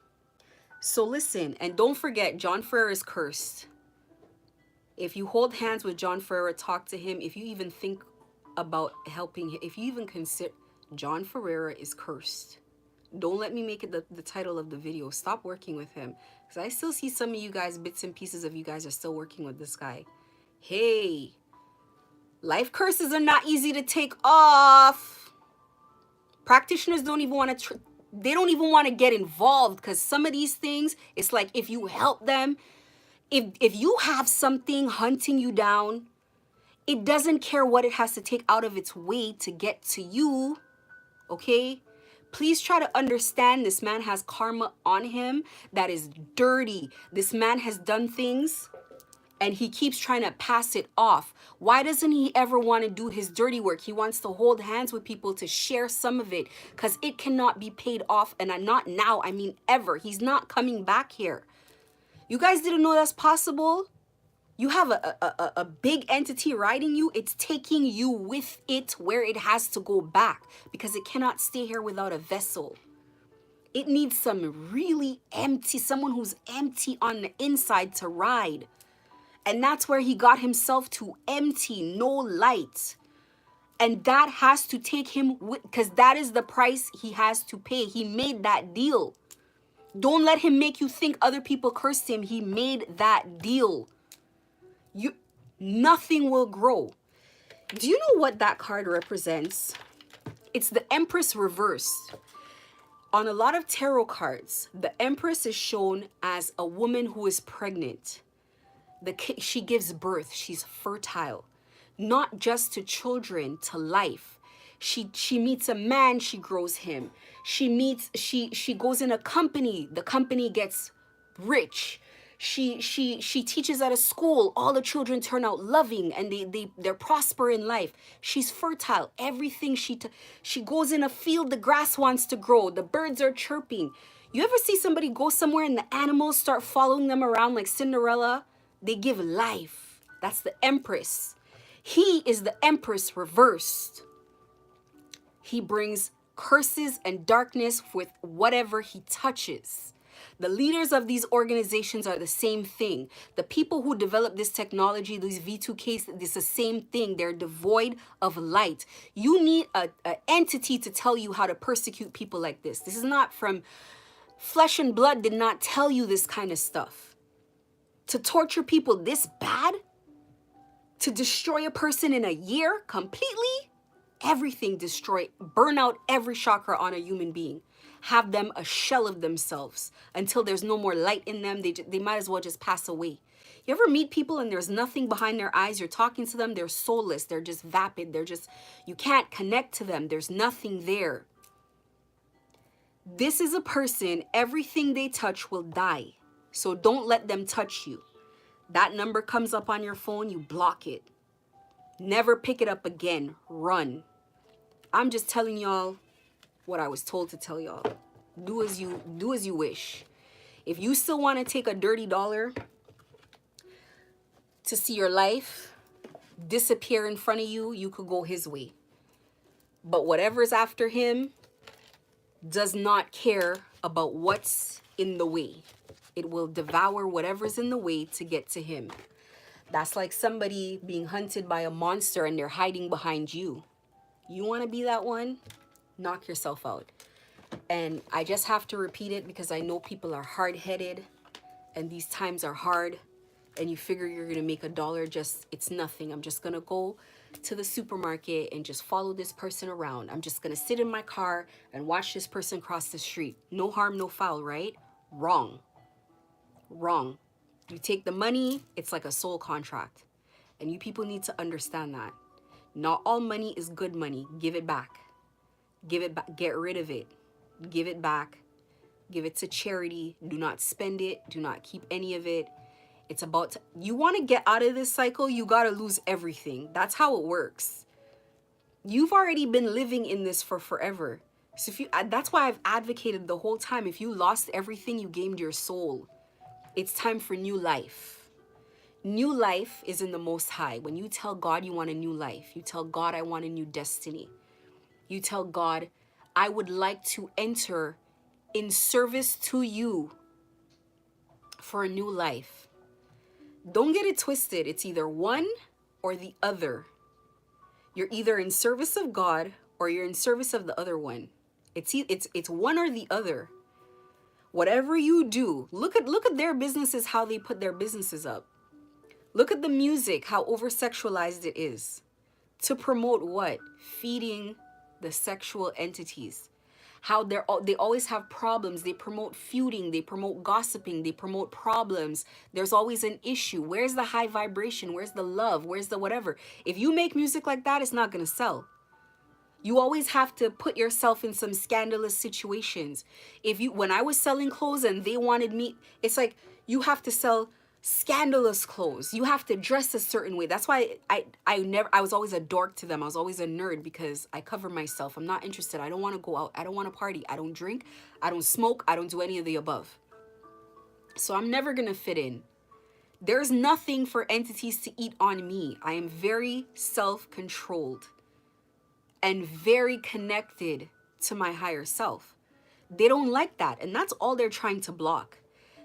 So listen, and don't forget, John Ferrer is cursed. If you hold hands with John Ferrer, talk to him, if you even think about helping him, if you even consider, John Ferrer is cursed. Don't let me make it the title of the video. Stop working with him. Because I still see some of you guys, bits and pieces of you guys are still working with this guy. Hey, life curses are not easy to take off. Practitioners don't even want to, they don't even want to get involved because some of these things, it's like if you help them, if you have something hunting you down, it doesn't care what it has to take out of its way to get to you, okay? Please try to understand this man has karma on him that is dirty. This man has done things and he keeps trying to pass it off. Why doesn't he ever want to do his dirty work? He wants to hold hands with people to share some of it because it cannot be paid off. And not now, I mean ever. He's not coming back here. You guys didn't know that's possible? You have a big entity riding you. It's taking you with it where it has to go back because it cannot stay here without a vessel. It needs some really empty, someone who's empty on the inside to ride. And that's where he got himself to empty, no light. And that has to take him, because that is the price he has to pay. He made that deal. Don't let him make you think other people cursed him. He made that deal. Nothing will grow. Do you know what that card represents? It's the Empress reversed. On a lot of tarot cards, the Empress is shown as a woman who is pregnant. She gives birth. She's fertile, not just to children, to life. She meets a man, she grows him. She goes in a company, the company gets rich. She teaches at a school, all the children turn out loving and they're prosper in life. She's fertile. Everything she goes in a field, the grass wants to grow, the birds are chirping. You ever see somebody go somewhere and the animals start following them around like Cinderella? They give life. That's the Empress. He is the Empress reversed. He brings curses and darkness with whatever he touches. The leaders of these organizations are the same thing. The people who develop this technology, these V2Ks, it's the same thing. They're devoid of light. You need an entity to tell you how to persecute people like this. This is not from flesh and blood, did not tell you this kind of stuff. To torture people this bad? To destroy a person in a year completely? Everything destroy, burn out every chakra on a human being. Have them a shell of themselves until there's no more light in them. They might as well just pass away. You ever meet people and there's nothing behind their eyes? You're talking to them, they're soulless, they're just vapid, you can't connect to them. There's nothing there. This is a person, everything they touch will die. So don't let them touch you. That number comes up on your phone, you block it. Never pick it up again. Run. I'm just telling y'all what I was told to tell y'all. Do as you wish. If you still want to take a dirty dollar to see your life disappear in front of you, you could go his way. But whatever's after him does not care about what's in the way. It will devour whatever's in the way to get to him. That's like somebody being hunted by a monster and they're hiding behind you. You want to be that one? Knock yourself out. And I just have to repeat it because I know people are hard-headed and these times are hard and you figure you're going to make $1. It's nothing. I'm just going to go to the supermarket and just follow this person around. I'm just going to sit in my car and watch this person cross the street. No harm, no foul, right? Wrong. Wrong. You take the money, it's like a soul contract. And you people need to understand that. Not all money is good money. Give it back. Give it back. Get rid of it. Give it back. Give it to charity. Do not spend it. Do not keep any of it. It's about you want to get out of this cycle, you got to lose everything. That's how it works. You've already been living in this for forever. So that's why I've advocated the whole time. If you lost everything, you gained your soul. It's time for new life. New life is in the Most High. When you tell God you want a new life, you tell God I want a new destiny. You tell God, I would like to enter in service to you for a new life. Don't get it twisted. It's either one or the other. You're either in service of God or you're in service of the other one. It's one or the other. Whatever you do, look at their businesses, how they put their businesses up. Look at the music, how over-sexualized it is. To promote what? Feeding the sexual entities. How they always have problems. They promote feuding, they promote gossiping, they promote problems. There's always an issue. Where's the high vibration? Where's the love? Where's the whatever? If you make music like that, it's not going to sell. You always have to put yourself in some scandalous situations. When I was selling clothes and they wanted me, it's like you have to sell scandalous clothes. You have to dress a certain way. That's why I was always a dork to them. I was always a nerd because I cover myself. I'm not interested. I don't want to go out. I don't want to party. I don't drink. I don't smoke. I don't do any of the above. So I'm never going to fit in. There's nothing for entities to eat on me. I am very self-controlled and very connected to my higher self. They don't like that. And that's all they're trying to block.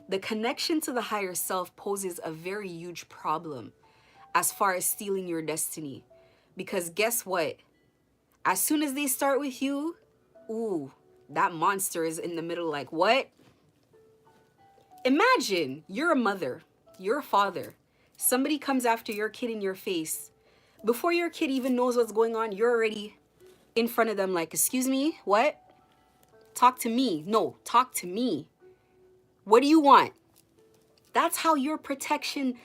The connection to the higher self poses a very huge problem as far as stealing your destiny. Because guess what? As soon as they start with you, ooh, that monster is in the middle like, what? Imagine you're a mother, you're a father. Somebody comes after your kid in your face. Before your kid even knows what's going on, you're already in front of them like, excuse me, what? Talk to me. No, talk to me. What do you want? That's how your protection,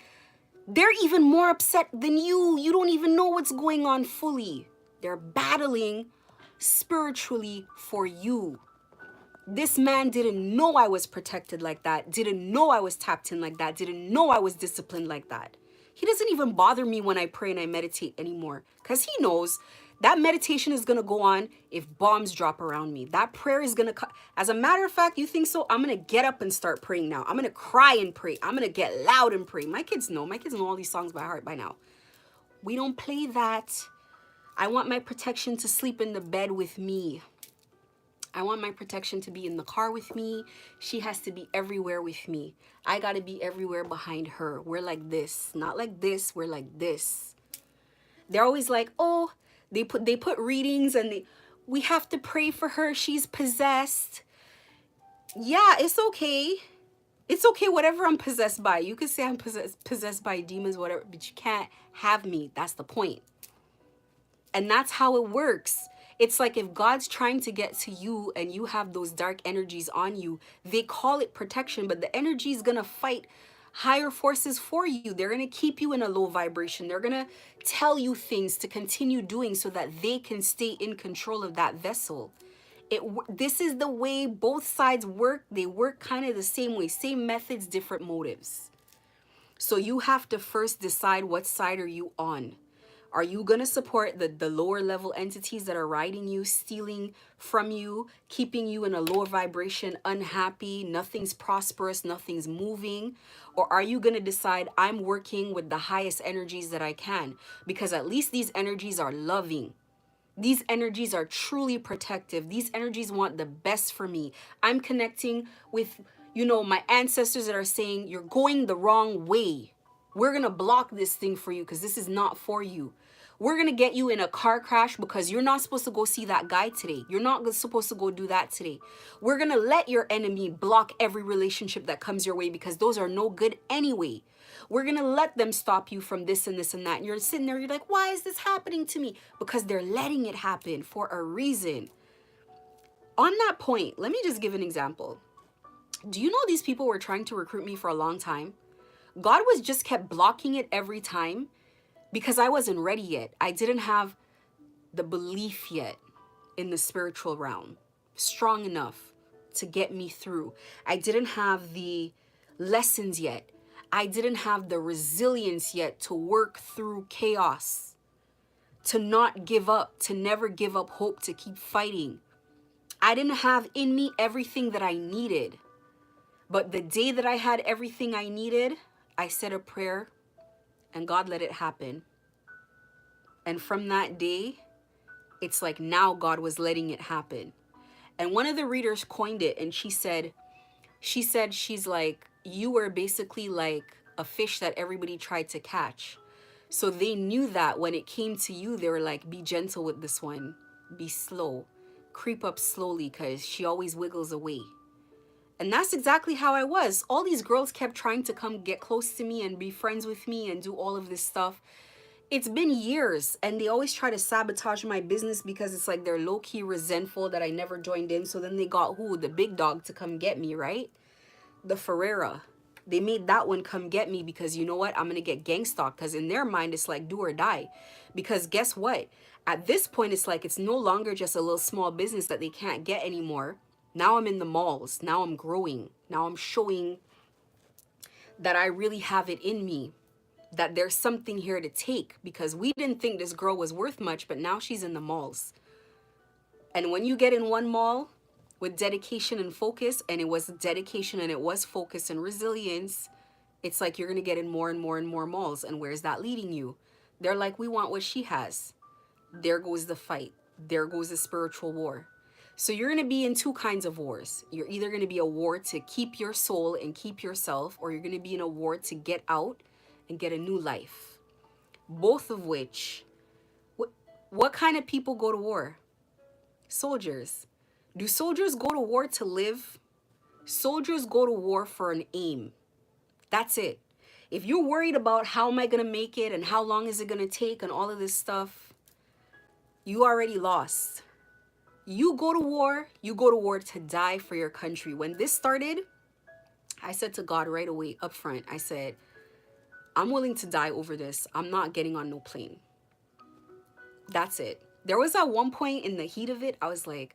they're even more upset than you. You don't even know what's going on fully. They're battling spiritually for you. This man didn't know I was protected like that, didn't know I was tapped in like that, didn't know I was disciplined like that. He doesn't even bother me when I pray and I meditate anymore because he knows that meditation is going to go on if bombs drop around me. That prayer is going to, as a matter of fact, you think so? I'm going to get up and start praying now. I'm going to cry and pray. I'm going to get loud and pray. My kids know all these songs by heart by now. We don't play that. I want my protection to sleep in the bed with me. I want my protection to be in the car with me. She has to be everywhere with me. I got to be everywhere behind her. We're like this, not like this. We're like this. They're always like, oh, they put readings and we have to pray for her. She's possessed. Yeah, it's okay. It's okay, whatever I'm possessed by. You could say I'm possessed by demons, whatever, but you can't have me. That's the point. And that's how it works. It's like if God's trying to get to you and you have those dark energies on you, they call it protection, but the energy is going to fight higher forces for you. They're going to keep you in a low vibration. They're going to tell you things to continue doing so that they can stay in control of that vessel. This is the way both sides work. They work kind of the same way, same methods, different motives. So you have to first decide what side are you on. Are you going to support the lower level entities that are riding you, stealing from you, keeping you in a lower vibration, unhappy, nothing's prosperous, nothing's moving? Or are you going to decide I'm working with the highest energies that I can? Because at least these energies are loving. These energies are truly protective. These energies want the best for me. I'm connecting with, my ancestors that are saying, you're going the wrong way. We're going to block this thing for you because this is not for you. We're going to get you in a car crash because you're not supposed to go see that guy today. You're not supposed to go do that today. We're going to let your enemy block every relationship that comes your way because those are no good anyway. We're going to let them stop you from this and this and that. And you're sitting there, you're like, why is this happening to me? Because they're letting it happen for a reason. On that point, let me just give an example. Do you know these people were trying to recruit me for a long time? God was just kept blocking it every time because I wasn't ready yet. I didn't have the belief yet in the spiritual realm strong enough to get me through. I didn't have the lessons yet. I didn't have the resilience yet to work through chaos, to not give up, to never give up hope, to keep fighting. I didn't have in me everything that I needed. But the day that I had everything I needed, I said a prayer and God let it happen. And from that day, it's like now God was letting it happen. And one of the readers coined it and she's like, you were basically like a fish that everybody tried to catch. So they knew that when it came to you, they were like, be gentle with this one, be slow, creep up slowly because she always wiggles away. And that's exactly how I was. All these girls kept trying to come get close to me and be friends with me and do all of this stuff. It's been years and they always try to sabotage my business because it's like they're low-key resentful that I never joined in. So then they got the big dog to come get me, right? The Ferreira. They made that one come get me because you know what? I'm going to get gang stalked because in their mind, it's like do or die. Because guess what? At this point, it's like it's no longer just a little small business that they can't get anymore. Now I'm in the malls. Now I'm growing. Now I'm showing that I really have it in me, that there's something here to take because we didn't think this girl was worth much, but now she's in the malls. And when you get in one mall with dedication and focus, and it was dedication and it was focus and resilience, it's like you're going to get in more and more and more malls. And where's that leading you? They're like, we want what she has. There goes the fight. There goes the spiritual war. So you're going to be in two kinds of wars. You're either going to be a war to keep your soul and keep yourself, or you're going to be in a war to get out and get a new life. Both of which, what kind of people go to war? Soldiers. Do soldiers go to war to live? Soldiers go to war for an aim. That's it. If you're worried about how am I going to make it and how long is it going to take and all of this stuff, you already lost. You go to war to die for your country. When this started, I said to God right away up front, I said, I'm willing to die over this. I'm not getting on no plane. That's it. There was at one point in the heat of it, I was like,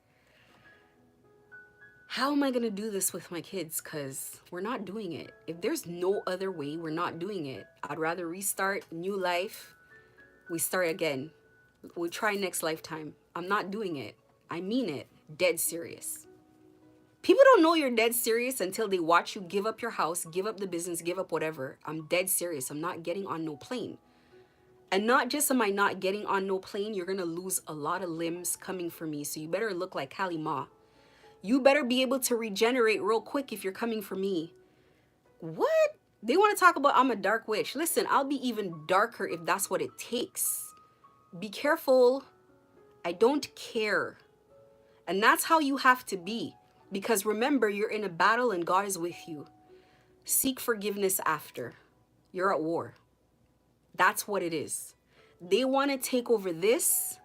how am I going to do this with my kids? Because we're not doing it. If there's no other way, we're not doing it. I'd rather restart, new life. We start again. We try next lifetime. I'm not doing it. I mean it. Dead serious. People don't know you're dead serious until they watch you give up your house, give up the business, give up whatever. I'm dead serious. I'm not getting on no plane. And not just am I not getting on no plane, you're going to lose a lot of limbs coming for me. So you better look like Kali Ma. You better be able to regenerate real quick if you're coming for me. What? They want to talk about I'm a dark witch. Listen, I'll be even darker if that's what it takes. Be careful. I don't care. And that's how you have to be. Because remember, you're in a battle and God is with you. Seek forgiveness after. You're at war. That's what it is. They want to take over this.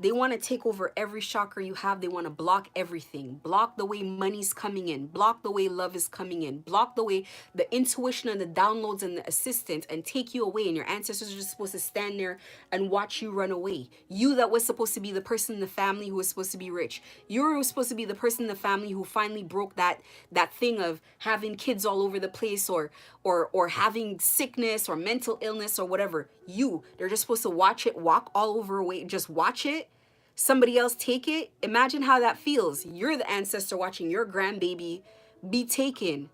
They want to take over every chakra you have. They want to block everything. Block the way money's coming in. Block the way love is coming in. Block the way the intuition and the downloads and the assistance and take you away. And your ancestors are just supposed to stand there and watch you run away. You that was supposed to be the person in the family who was supposed to be rich. You were supposed to be the person in the family who finally broke that thing of having kids all over the place or having sickness or mental illness or whatever. They're just supposed to watch it walk all over away. Just watch it. Somebody else take it. Imagine how that feels. You're the ancestor watching your grandbaby be taken.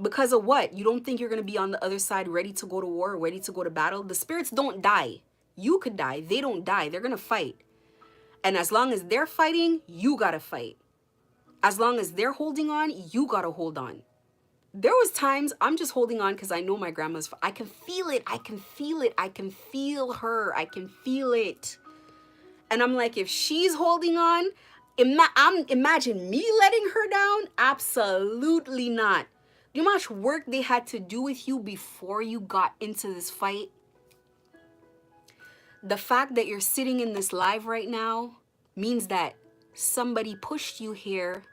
Because of what? You don't think you're going to be on the other side ready to go to war, ready to go to battle? The spirits don't die. You could die. They don't die. They're going to fight. And as long as they're fighting, you got to fight. As long as they're holding on, you got to hold on. There was times I'm just holding on because I know my grandma's. I can feel it. I can feel it. I can feel her. I can feel it. And I'm like, if she's holding on, imagine me letting her down? Absolutely not. Do you know how much work they had to do with you before you got into this fight? The fact that you're sitting in this live right now means that somebody pushed you here.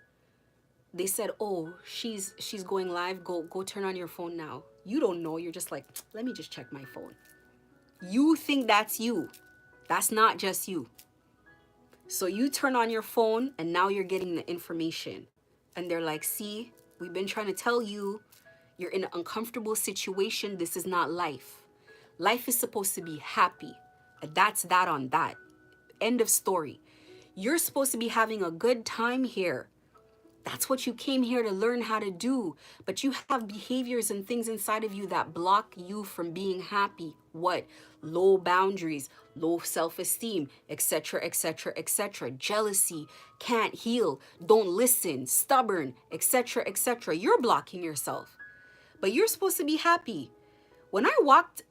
They said, oh, she's going live. Go turn on your phone now. You don't know. You're just like, let me just check my phone. You think that's you. That's not just you. So you turn on your phone and now you're getting the information. And they're like, see, we've been trying to tell you, you're in an uncomfortable situation. This is not life. Life is supposed to be happy. And that's that on that. End of story. You're supposed to be having a good time here. That's what you came here to learn how to do. But you have behaviors and things inside of you that block you from being happy. What? Low boundaries, low self-esteem, etc., etc., etc. Jealousy, can't heal, don't listen, stubborn, etc., etc. You're blocking yourself. But you're supposed to be happy. When I walked,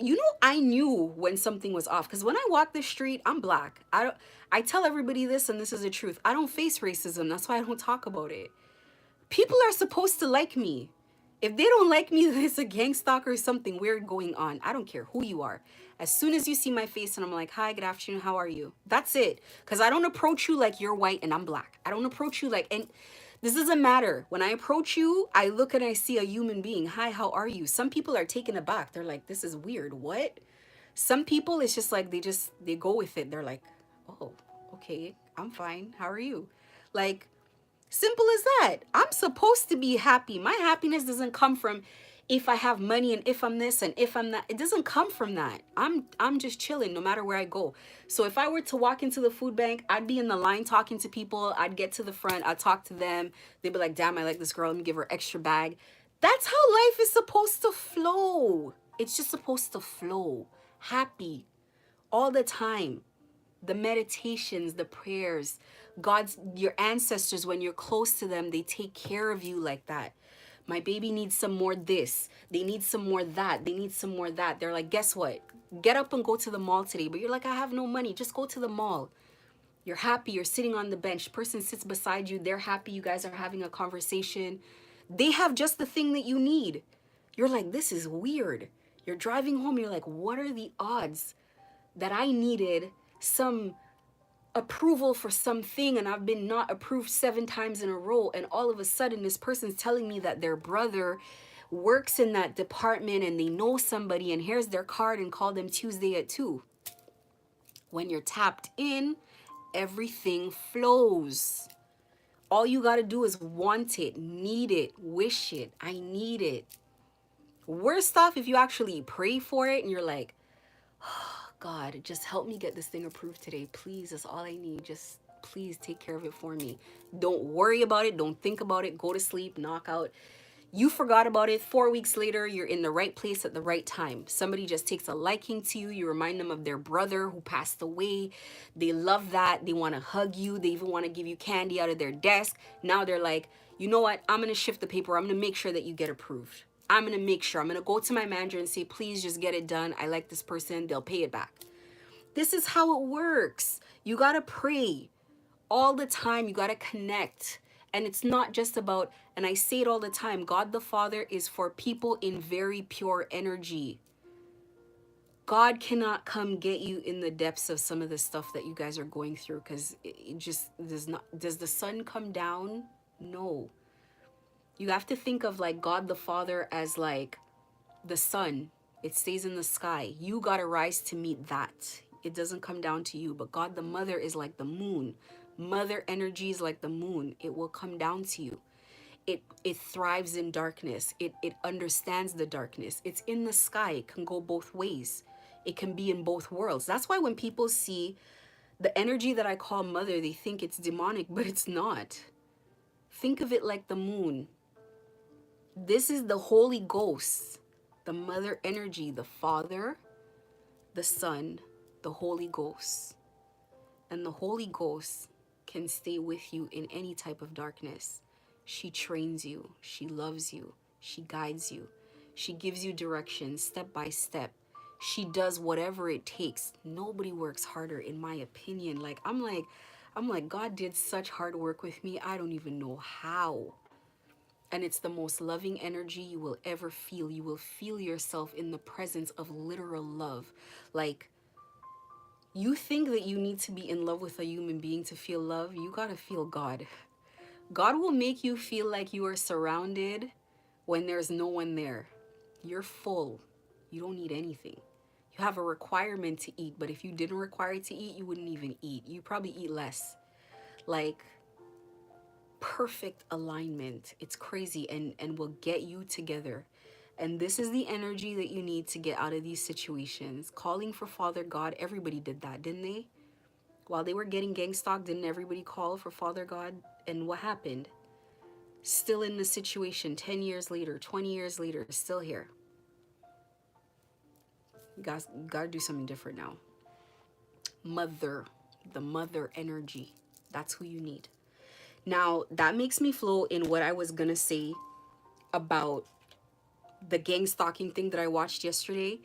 I knew when something was off. Because when I walk the street, I'm black. I tell everybody this, and this is the truth. I don't face racism. That's why I don't talk about it. People are supposed to like me. If they don't like me, there's a gang stalker or something weird going on. I don't care who you are. As soon as you see my face and I'm like, hi, good afternoon, how are you? That's it. Because I don't approach you like you're white and I'm black. I don't approach you like, and this doesn't matter. When I approach you, I look and I see a human being. Hi, how are you? Some people are taken aback. They're like, this is weird. What? Some people, it's just like, they go with it. They're like, oh, okay, I'm fine. How are you? Like, simple as that. I'm supposed to be happy. My happiness doesn't come from if I have money and if I'm this and if I'm that. It doesn't come from that. I'm just chilling no matter where I go. So if I were to walk into the food bank, I'd be in the line talking to people. I'd get to the front. I'd talk to them. They'd be like, damn, I like this girl. Let me give her extra bag. That's how life is supposed to flow. It's just supposed to flow. Happy all the time. The meditations, the prayers, your ancestors, when you're close to them, they take care of you like that. My baby needs some more this. They need some more that. They need some more that. They're like, guess what? Get up and go to the mall today. But you're like, I have no money. Just go to the mall. You're happy. You're sitting on the bench. Person sits beside you. They're happy. You guys are having a conversation. They have just the thing that you need. You're like, this is weird. You're driving home. You're like, what are the odds that I needed some approval for something and I've been not approved 7 times in a row, and all of a sudden this person's telling me that their brother works in that department and they know somebody, and here's their card and call them Tuesday at 2. When you're tapped in, everything flows. All you got to do is want it, need it, wish it. I need it. Worst off, if you actually pray for it and you're like, God, just help me get this thing approved today. Please, that's all I need. Just please take care of it for me. Don't worry about it. Don't think about it. Go to sleep, knock out. You forgot about it. 4 weeks later, you're in the right place at the right time. Somebody just takes a liking to you. You remind them of their brother who passed away. They love that. They want to hug you. They even want to give you candy out of their desk. Now they're like, you know what? I'm going to shift the paper. I'm going to make sure that you get approved. I'm going to make sure. I'm going to go to my manager and say, please just get it done. I like this person. They'll pay it back. This is how it works. You got to pray all the time. You got to connect. And it's not just about, and I say it all the time, God the Father is for people in very pure energy. God cannot come get you in the depths of some of the stuff that you guys are going through, because it just does not. Does the sun come down? No. You have to think of like God the Father as like the sun. It stays in the sky. You got to rise to meet that. It doesn't come down to you. But God the Mother is like the moon. Mother energy is like the moon. It will come down to you. It thrives in darkness. It understands the darkness. It's in the sky. It can go both ways. It can be in both worlds. That's why when people see the energy that I call mother, they think it's demonic, but it's not. Think of it like the moon. This is the Holy Ghost, the mother energy, the Father, the Son, the Holy Ghost. And the Holy Ghost can stay with you in any type of darkness. She trains you. She loves you. She guides you. She gives you direction step by step. She does whatever it takes. Nobody works harder, in my opinion. I'm like, God did such hard work with me. I don't even know how. And it's the most loving energy you will ever feel. You will feel yourself in the presence of literal love. Like, you think that you need to be in love with a human being to feel love. You gotta feel God. God will make you feel like you are surrounded when there's no one there. You're full. You don't need anything. You have a requirement to eat, but if you didn't require to eat, you wouldn't even eat. You probably eat less. Like, perfect alignment. It's crazy, and will get you together. And this is the energy that you need to get out of these situations. Calling for Father God, everybody did that, didn't they? While they were getting gang stalked, didn't everybody call for Father God? And what happened? Still in the situation 10 years later, 20 years later, still here. You guys got to do something different now. Mother, the mother energy. That's who you need. Now, that makes me flow in what I was going to say about the gang stalking thing that I watched yesterday.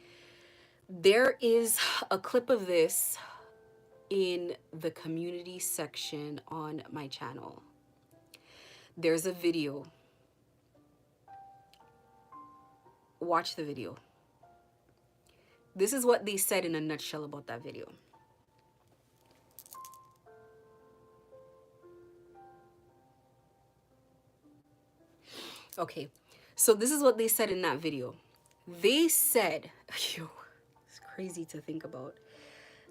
There is a clip of this in the community section on my channel. There's a video. Watch the video. This is what they said in a nutshell about that video. Okay, so this is what they said in that video. They said, yo, it's crazy to think about,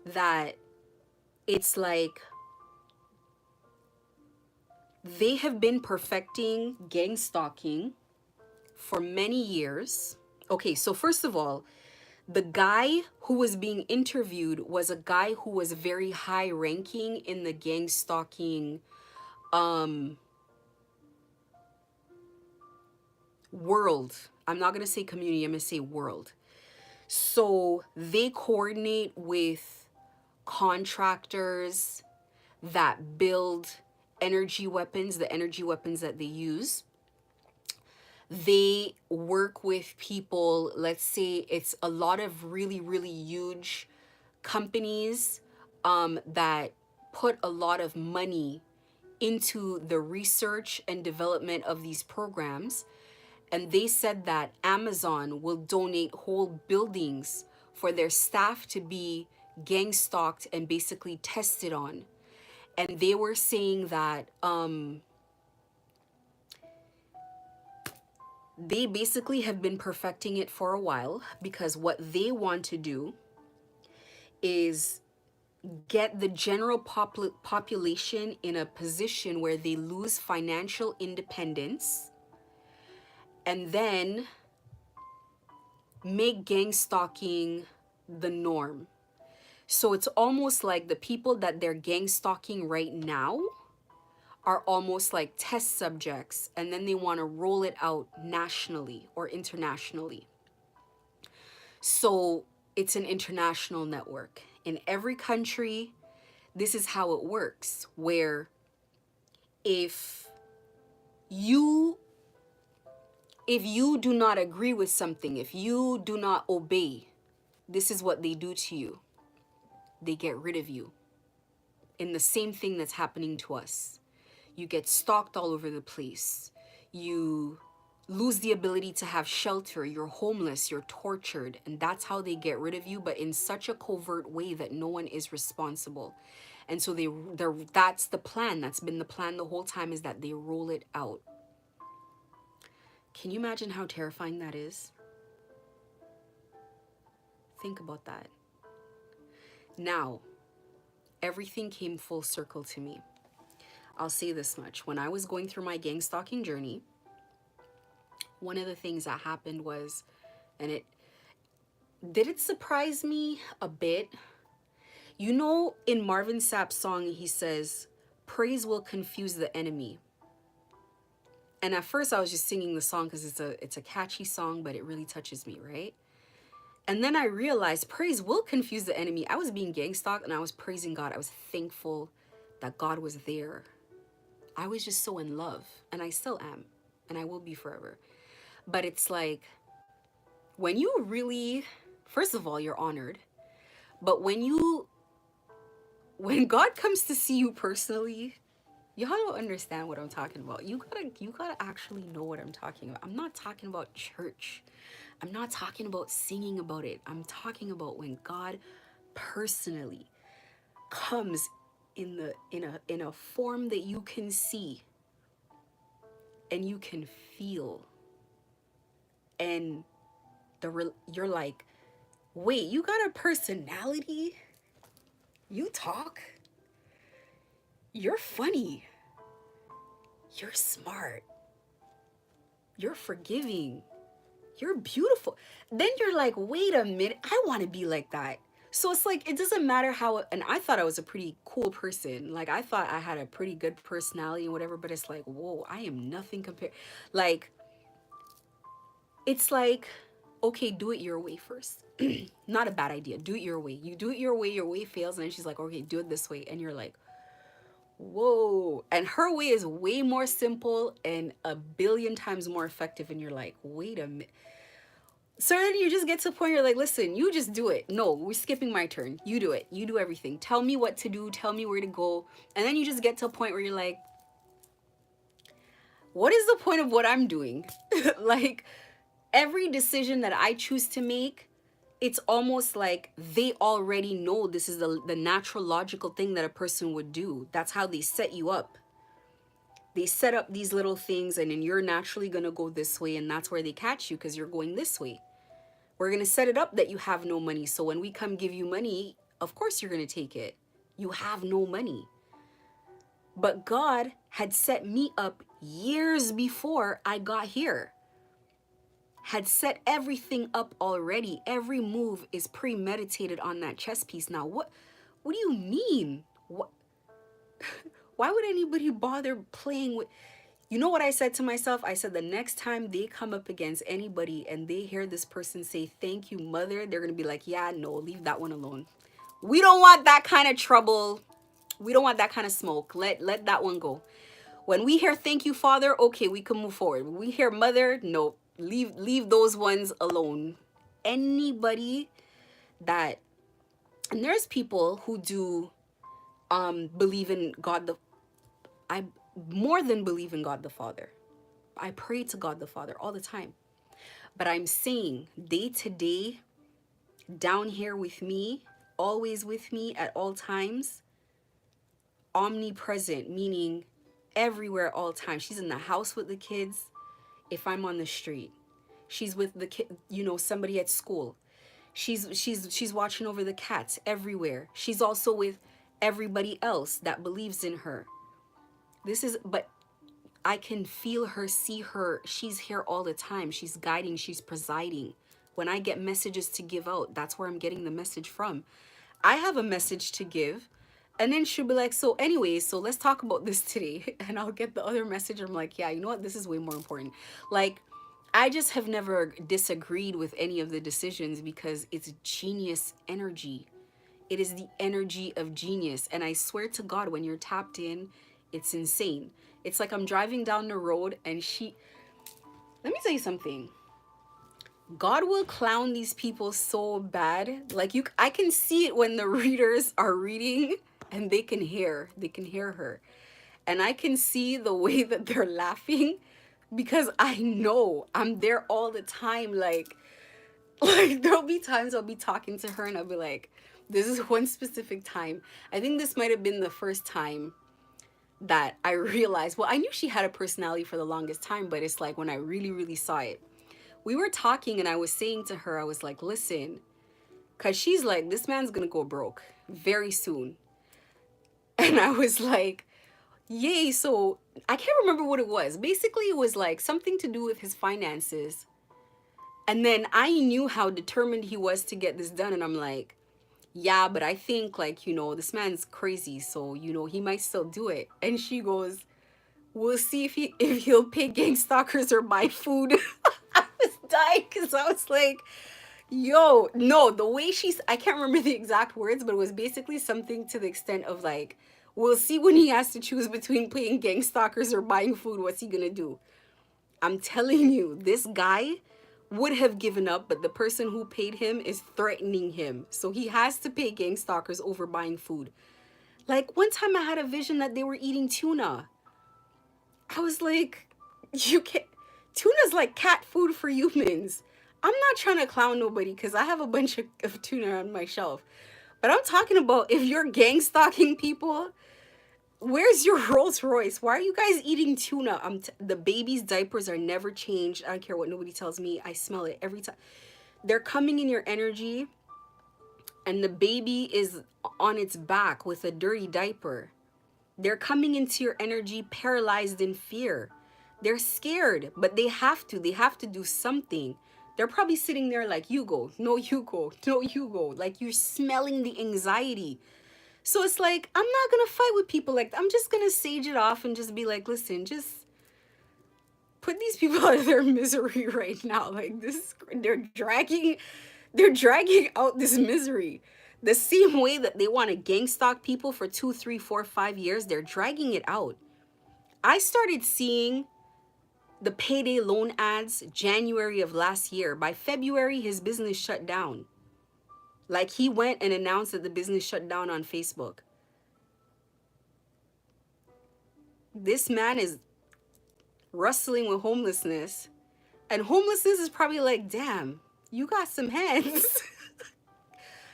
that it's like they have been perfecting gang stalking for many years. Okay, so first of all, the guy who was being interviewed was a guy who was very high ranking in the gang stalking world. I'm not going to say community, I'm going to say world. So they coordinate with contractors. that build energy weapons, the energy weapons that they use. They work with people, let's say it's a lot of really, really huge companies that put a lot of money into the research and development of these programs. And they said that Amazon will donate whole buildings for their staff to be gang stalked and basically tested on. And they were saying that they basically have been perfecting it for a while, because what they want to do is get the general population in a position where they lose financial independence, and then make gang stalking the norm. So it's almost like the people that they're gang stalking right now are almost like test subjects, and then they want to roll it out nationally or internationally. So it's an international network. In every country, this is how it works, where if you do not agree with something, if you do not obey, this is what they do to you. They get rid of you. In the same thing that's happening to us. You get stalked all over the place. You lose the ability to have shelter. You're homeless. You're tortured. And that's how they get rid of you, but in such a covert way that no one is responsible. And so that's the plan. That's been the plan the whole time, is that they roll it out. Can you imagine how terrifying that is? Think about that. Now, everything came full circle to me. I'll say this much. When I was going through my gang stalking journey, one of the things that happened was, and it surprise me a bit. You know, in Marvin Sapp's song, he says, praise will confuse the enemy. And at first I was just singing the song because it's a catchy song, but it really touches me, right? And then I realized praise will confuse the enemy. I was being gang stalked and I was praising God. I was thankful that God was there. I was just so in love, and I still am, and I will be forever. But it's like, when you really, first of all, you're honored. But when God comes to see you personally, y'all don't understand what I'm talking about. You gotta actually know what I'm talking about. I'm not talking about church. I'm not talking about singing about it. I'm talking about when God personally comes in a form that you can see and you can feel, and you're like, wait, you got a personality? You talk? You're funny. You're smart. You're forgiving. You're beautiful. Then you're like, wait a minute, I want to be like that. So it's like, it doesn't matter how, and I thought I was a pretty cool person. Like, I thought I had a pretty good personality and whatever, but it's like, whoa, I am nothing compared. Like, it's like, okay, do it your way first. Not a bad idea. Do it your way. You do it your way fails. And then she's like, okay, do it this way. And you're like, whoa. And her way is way more simple and a billion times more effective. And you're like, wait a minute. So then you just get to the point, you're like, listen, you just do it. No, we're skipping my turn. You do it. You do everything. Tell me what to do. Tell me where to go. And then you just get to a point where you're like, what is the point of what I'm doing? Like, every decision that I choose to make, it's almost like they already know this is the natural, logical thing that a person would do. That's how they set you up. They set up these little things, and then you're naturally going to go this way, and that's where they catch you because you're going this way. We're going to set it up that you have no money. So when we come give you money, of course you're going to take it. You have no money. But God had set me up years before I got here. Had set everything up already. Every move is premeditated on that chess piece. Now, what do you mean? What? Why would anybody bother playing with... You know what I said to myself? I said the next time they come up against anybody and they hear this person say, thank you, mother, they're going to be like, yeah, no, leave that one alone. We don't want that kind of trouble. We don't want that kind of smoke. Let that one go. When we hear thank you, Father, okay, we can move forward. When we hear mother, no, leave those ones alone. Anybody that, and there's people who do believe in God the, I more than believe in God the Father. I pray to God the Father all the time. But I'm saying day to day, down here with me, always with me at all times, omnipresent, meaning everywhere all times. She's in the house with the kids if I'm on the street. She's with the kid, somebody at school. She's watching over the cats everywhere. She's also with everybody else that believes in her. But I can feel her, see her. She's here all the time. She's guiding, she's presiding. When I get messages to give out, that's where I'm getting the message from. I have a message to give. And then she'll be like, so anyways, so let's talk about this today. And I'll get the other message. I'm like, yeah, you know what? This is way more important. Like, I just have never disagreed with any of the decisions because it's genius energy. It is the energy of genius. And I swear to God, when you're tapped in, it's insane. It's like I'm driving down the road and let me tell you something. God will clown these people so bad. Like I can see it when the readers are reading and they can hear her. And I can see the way that they're laughing because I know I'm there all the time. Like there'll be times I'll be talking to her and I'll be like, this is one specific time. I think this might have been the first time that I realized, well, I knew she had a personality for the longest time, but it's like when I really, really saw it. We were talking and I was saying to her, I was like, listen, because she's like, this man's going to go broke very soon. And I was like, yay. So I can't remember what it was. Basically, it was like something to do with his finances. And then I knew how determined he was to get this done. And I'm like, yeah, but I think like, this man's crazy. So, he might still do it. And she goes, we'll see if he'll pay gang stalkers or buy food. I was dying because I was like, yo, no, the way I can't remember the exact words, but it was basically something to the extent of like, we'll see when he has to choose between paying gang stalkers or buying food, what's he gonna do? I'm telling you, this guy would have given up, but the person who paid him is threatening him. So he has to pay gang stalkers over buying food. Like one time I had a vision that they were eating tuna. I was like, you can't, tuna's like cat food for humans. I'm not trying to clown nobody because I have a bunch of tuna on my shelf. But I'm talking about if you're gang stalking people, where's your Rolls Royce? Why are you guys eating tuna? The baby's diapers are never changed. I don't care what nobody tells me. I smell it every time. They're coming in your energy and the baby is on its back with a dirty diaper. They're coming into your energy paralyzed in fear. They're scared, but they have to do something. They're probably sitting there like, you go, no, you go, no, you go. Like you're smelling the anxiety. So it's like, I'm not going to fight with people like that. I'm just going to sage it off and just be like, listen, just put these people out of their misery right now. Like this, they're dragging out this misery. The same way that they want to gang stalk people for 2, 3, 4, 5 years, they're dragging it out. I started seeing the payday loan ads January of last year. By February, his business shut down. Like he went and announced that the business shut down on Facebook. This man is wrestling with homelessness. And homelessness is probably like, damn, you got some hands.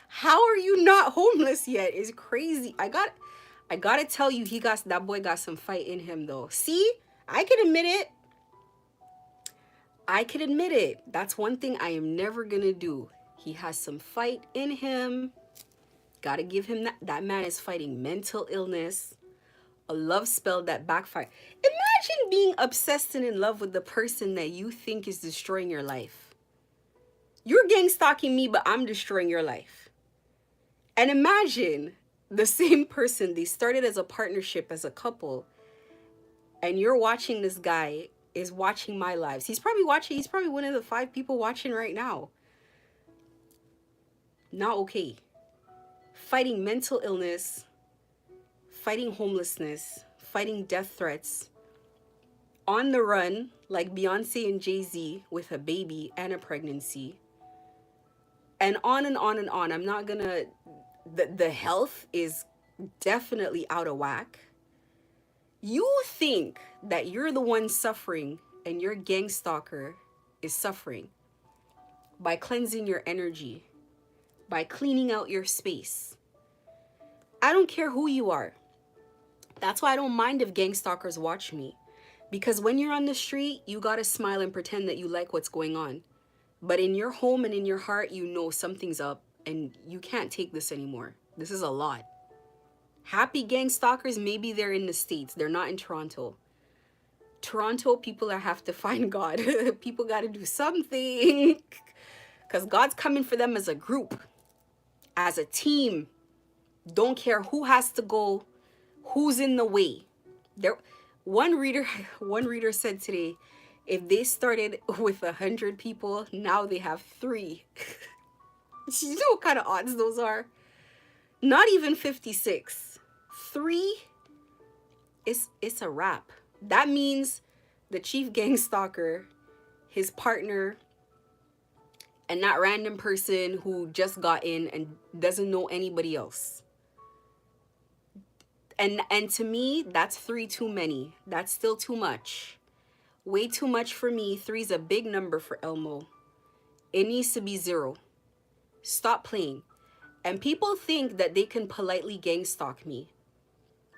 How are you not homeless yet? It's crazy. I gotta tell you, that boy got some fight in him though. See, I can admit it. That's one thing I am never gonna do. He has some fight in him. Gotta give him that. That man is fighting mental illness, a love spell that backfired. Imagine being obsessed and in love with the person that you think is destroying your life. You're gang stalking me, but I'm destroying your life. And imagine the same person, they started as a partnership, as a couple, and you're watching this guy is watching my lives. He's probably one of the 5 people watching right now. Not okay. Fighting mental illness, fighting homelessness, fighting death threats, on the run like Beyonce and Jay-Z with a baby and a pregnancy, and on and on and on. I'm not gonna, the health is definitely out of whack. You think that you're the one suffering and your gang stalker is suffering by cleansing your energy, by cleaning out your space. I don't care who you are. That's why I don't mind if gang stalkers watch me. Because when you're on the street, you gotta smile and pretend that you like what's going on. But in your home and in your heart, you know something's up and you can't take this anymore. This is a lot. Happy gang stalkers, maybe they're in the States. They're not in Toronto. Toronto, people have to find God. People gotta do something. Because God's coming for them as a group, as a team. Don't care who has to go, who's in the way. There, one reader said today, if they started with 100 people, now they have 3. You know what kind of odds those are? Not even 56. 3, it's a wrap. That means the chief gang stalker, his partner, and that random person who just got in and doesn't know anybody else. And to me, that's 3 too many. That's still too much. Way too much for me. 3 is a big number for Elmo. It needs to be 0. Stop playing. And people think that they can politely gang stalk me.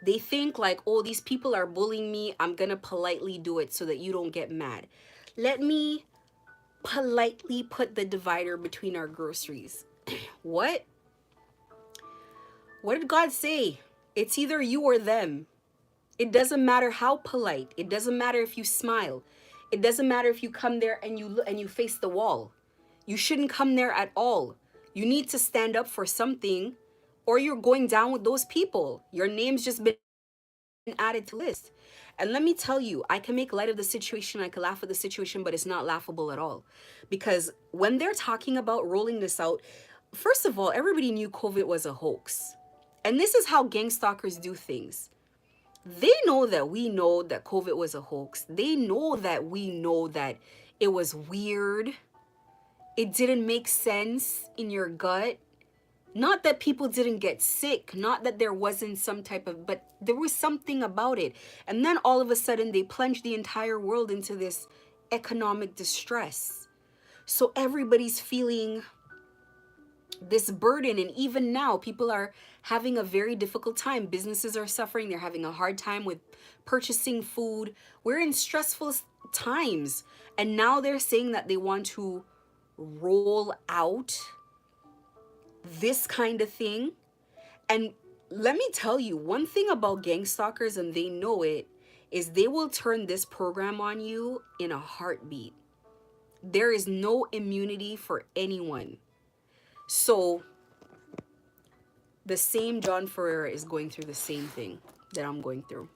They think like, oh, these people are bullying me. I'm going to politely do it so that you don't get mad. Let me politely put the divider between our groceries. What? What did God say? It's either you or them. It doesn't matter how polite. It doesn't matter if you smile. It doesn't matter if you come there and you face the wall. You shouldn't come there at all. You need to stand up for something, or you're going down with those people. Your name's just been added to the list. And let me tell you, I can make light of the situation, I can laugh at the situation, but it's not laughable at all. Because when they're talking about rolling this out, first of all, everybody knew COVID was a hoax. And this is how gang stalkers do things. They know that we know that COVID was a hoax. They know that we know that it was weird. It didn't make sense in your gut. Not that people didn't get sick, not that there wasn't some type of, but there was something about it. And then all of a sudden they plunged the entire world into this economic distress. So everybody's feeling this burden, and even now people are having a very difficult time. Businesses are suffering. They're having a hard time with purchasing food. We're in stressful times, and now they're saying that they want to roll out this kind of thing. And let me tell you, one thing about gang stalkers, and they know it, is they will turn this program on you in a heartbeat. There is no immunity for anyone. So the same John Ferrer is going through the same thing that I'm going through.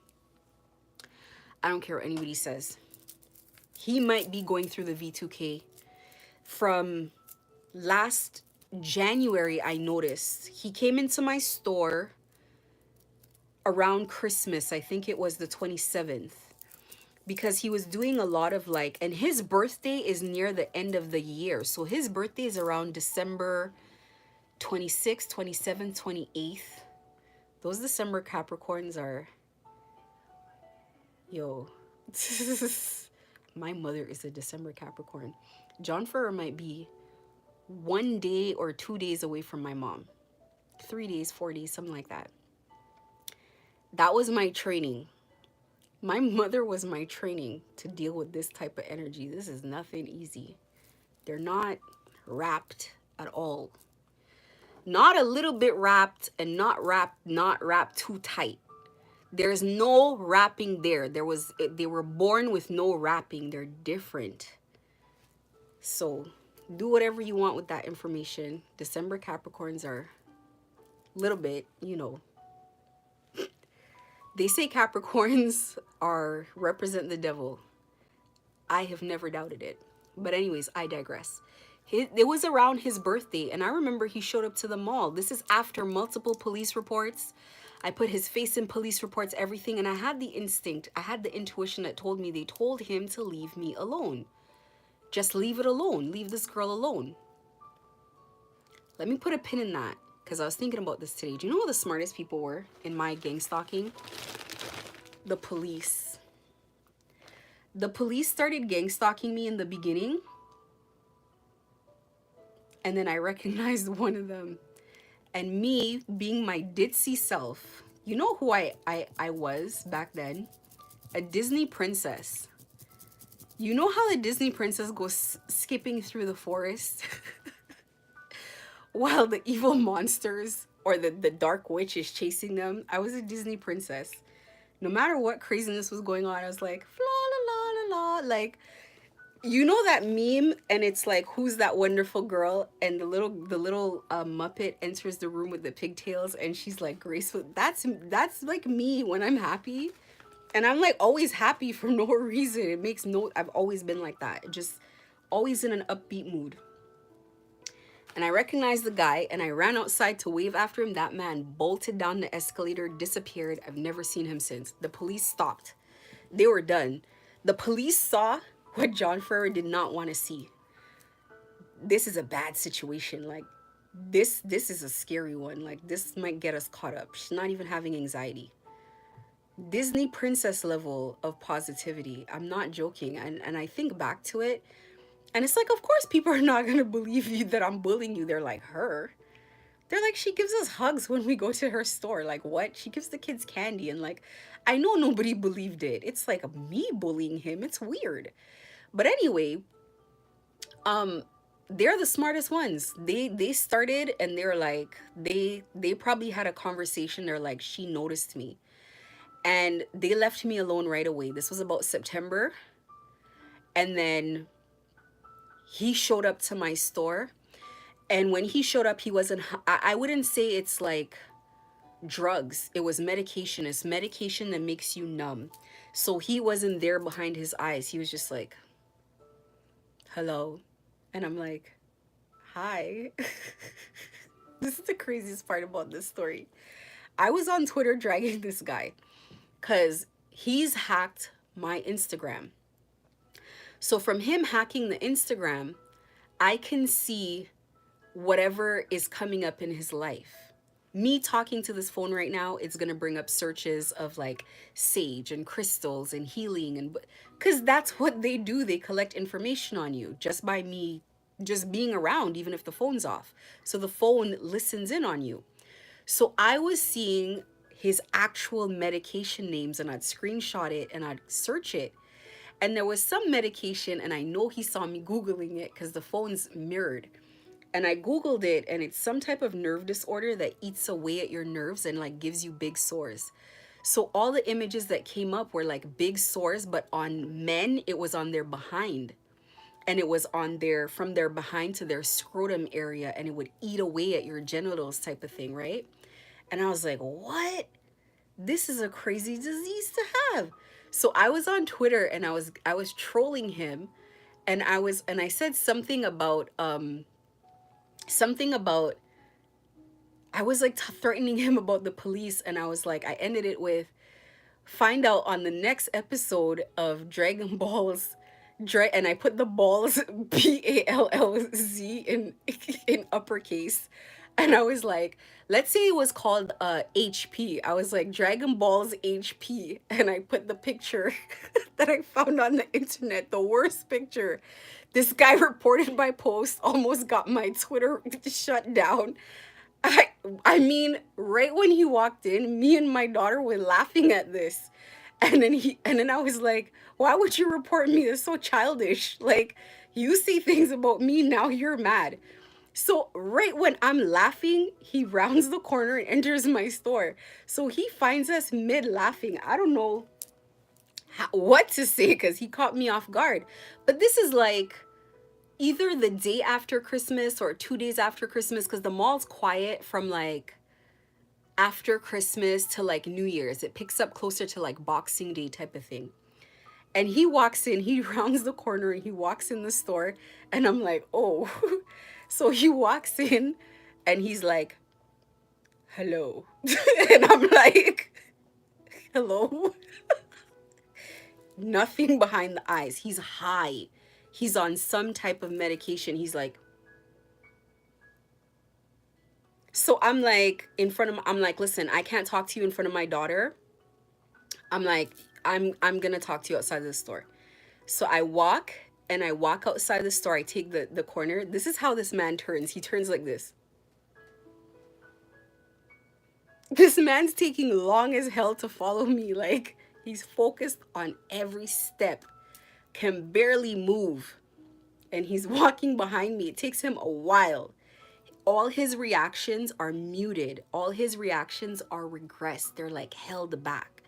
I don't care what anybody says. He might be going through the V2K. From last January, I noticed he came into my store around Christmas. I think it was the 27th. Because he was doing a lot of like, and his birthday is near the end of the year. So his birthday is around December 26th, 27th, 28th. Those December Capricorns are, yo, my mother is a December Capricorn. John Ferrer might be 1 day or 2 days away from my mom. 3 days, 4 days, something like that. That was my training. My mother was my training to deal with this type of energy. This is nothing easy. They're not wrapped at all. Not a little bit wrapped, and not wrapped too tight. There's no wrapping there. They were born with no wrapping. They're different. So do whatever you want with that information. December Capricorns are a little bit, they say Capricorns represent the devil. I have never doubted it. But anyways, I digress. It was around his birthday, and I remember he showed up to the mall. This is after multiple police reports, I put his face in police reports, everything, and I had the instinct, I had the intuition that told me they told him to leave me alone. Just leave it alone. Leave this girl alone. Let me put a pin in that, because I was thinking about this today. Do you know who the smartest people were in my gang stalking? The police. The police started gang stalking me in the beginning, and then I recognized one of them. And me, being my ditzy self, you know who I was back then? A Disney princess. You know how the Disney princess goes skipping through the forest while the evil monsters or the dark witch is chasing them? I was a Disney princess. No matter what craziness was going on, I was like, la la la la la. Like, you know that meme, and it's like, who's that wonderful girl? And the little Muppet enters the room with the pigtails, and she's like graceful. That's like me when I'm happy, and I'm like always happy for no reason. It makes no. I've always been like that, just always in an upbeat mood. And I recognized the guy, and I ran outside to wave after him. That man bolted down the escalator, disappeared. I've never seen him since. The police stopped. They were done. The police saw what John Ferrer did not want to see. This is a bad situation. Like, this is a scary one. Like, this might get us caught up. She's not even having anxiety. Disney princess level of positivity. I'm not joking. And I think back to it, and it's like, of course people are not going to believe you that I'm bullying you. They're like, her? They're like, she gives us hugs when we go to her store. Like, what? She gives the kids candy. And like, I know nobody believed it. It's like me bullying him. It's weird. But anyway, they're the smartest ones. They started, and they're like, they probably had a conversation. They're like, she noticed me. And they left me alone right away. This was about September. And then he showed up to my store. And when he showed up, he wasn't, I wouldn't say it's like drugs. It was medication. It's medication that makes you numb. So he wasn't there behind his eyes. He was just like, hello. And I'm like, hi. This is the craziest part about this story. I was on Twitter dragging this guy because he's hacked my Instagram. So from him hacking the Instagram, I can see whatever is coming up in his life. Me talking to this phone right now, it's going to bring up searches of like sage and crystals and healing, and because that's what they do. They collect information on you just by me just being around, even if the phone's off. So the phone listens in on you. So I was seeing his actual medication names, and I'd screenshot it and I'd search it. And there was some medication, and I know he saw me Googling it because the phone's mirrored. And I Googled it, and it's some type of nerve disorder that eats away at your nerves and like gives you big sores. So all the images that came up were like big sores, but on men, it was on their behind. And it was on their, from their behind to their scrotum area, and it would eat away at your genitals type of thing, right? And I was like, what? This is a crazy disease to have. So I was on Twitter, and I was trolling him, and I said something about I was like threatening him about the police, and I was like, I ended it with, find out on the next episode of Dragon Balls, and I put the balls BALLZ in uppercase. And I was like, let's say it was called HP. I was like, Dragon Balls HP. And I put the picture that I found on the internet, the worst picture. This guy reported my post, almost got my Twitter shut down. I mean, right when he walked in, me and my daughter were laughing at this. And then I was like, why would you report me? That's so childish. Like, you say things about me, now you're mad. So right when I'm laughing, he rounds the corner and enters my store. So he finds us mid laughing. I don't know what to say because he caught me off guard. But this is like either the day after Christmas or 2 days after Christmas, because the mall's quiet from like after Christmas to like New Year's. It picks up closer to like Boxing Day type of thing. And he walks in, he rounds the corner, and he walks in the store, and I'm like, oh. So he walks in, and he's like, hello. And I'm like, hello? Nothing behind the eyes. He's high. He's on some type of medication. He's like, so I'm like, in front of, I'm like, listen, I can't talk to you in front of my daughter. I'm like, I'm gonna talk to you outside of the store. So I walk and I walk outside the store. I take the corner. This is how this man turns. He turns like this. This man's taking long as hell to follow me. Like, he's focused on every step, can barely move. And he's walking behind me. It takes him a while. All his reactions are muted. All his reactions are regressed. They're like held back.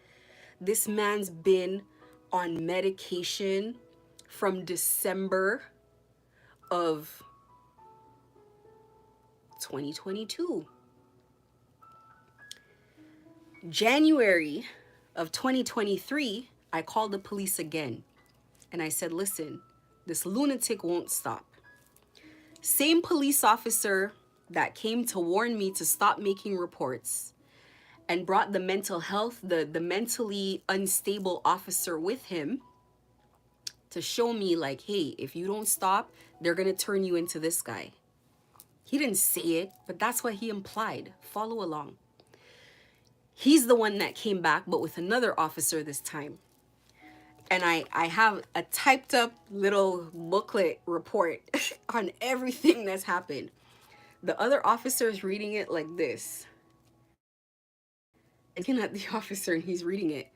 This man's been on medication from December of 2022. January of 2023, I called the police again. And I said, listen, this lunatic won't stop. Same police officer that came to warn me to stop making reports and brought the mental health, the mentally unstable officer with him to show me like, hey, if you don't stop, they're going to turn you into this guy. He didn't say it, but that's what he implied. Follow along. He's the one that came back, but with another officer this time. And I have a typed up little booklet report on everything that's happened. The other officer is reading it like this. Looking at the officer and he's reading it.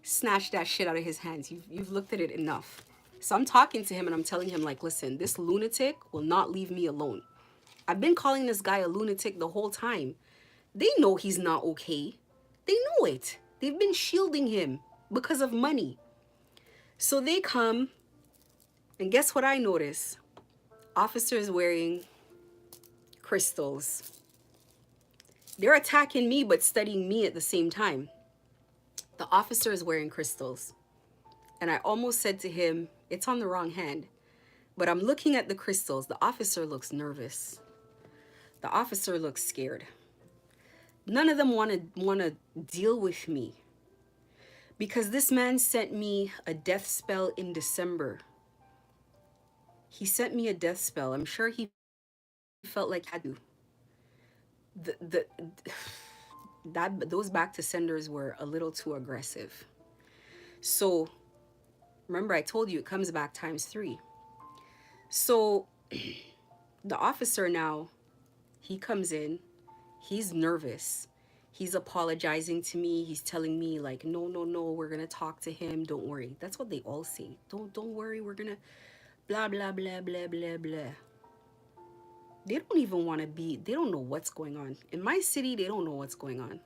Snatch that shit out of his hands. You've looked at it enough. So I'm talking to him and I'm telling him like, listen, this lunatic will not leave me alone. I've been calling this guy a lunatic the whole time. They know he's not okay. They know it. They've been shielding him because of money. So they come, and guess what I notice? Officers wearing crystals. They're attacking me, but studying me at the same time. The officer is wearing crystals. And I almost said to him, it's on the wrong hand. But I'm looking at the crystals. The officer looks nervous. The officer looks scared. None of them want to deal with me. Because this man sent me a death spell in December. He sent me a death spell. I'm sure he felt like I had to. Those back to senders were a little too aggressive. So remember I told you it comes back ×3. So the officer now, he comes in, he's nervous. He's apologizing to me. He's telling me like, no, we're going to talk to him. Don't worry. That's what they all say. Don't worry. We're going to blah, blah, blah, blah, blah, blah. They don't even want to be, they don't know what's going on. In my city, they don't know what's going on.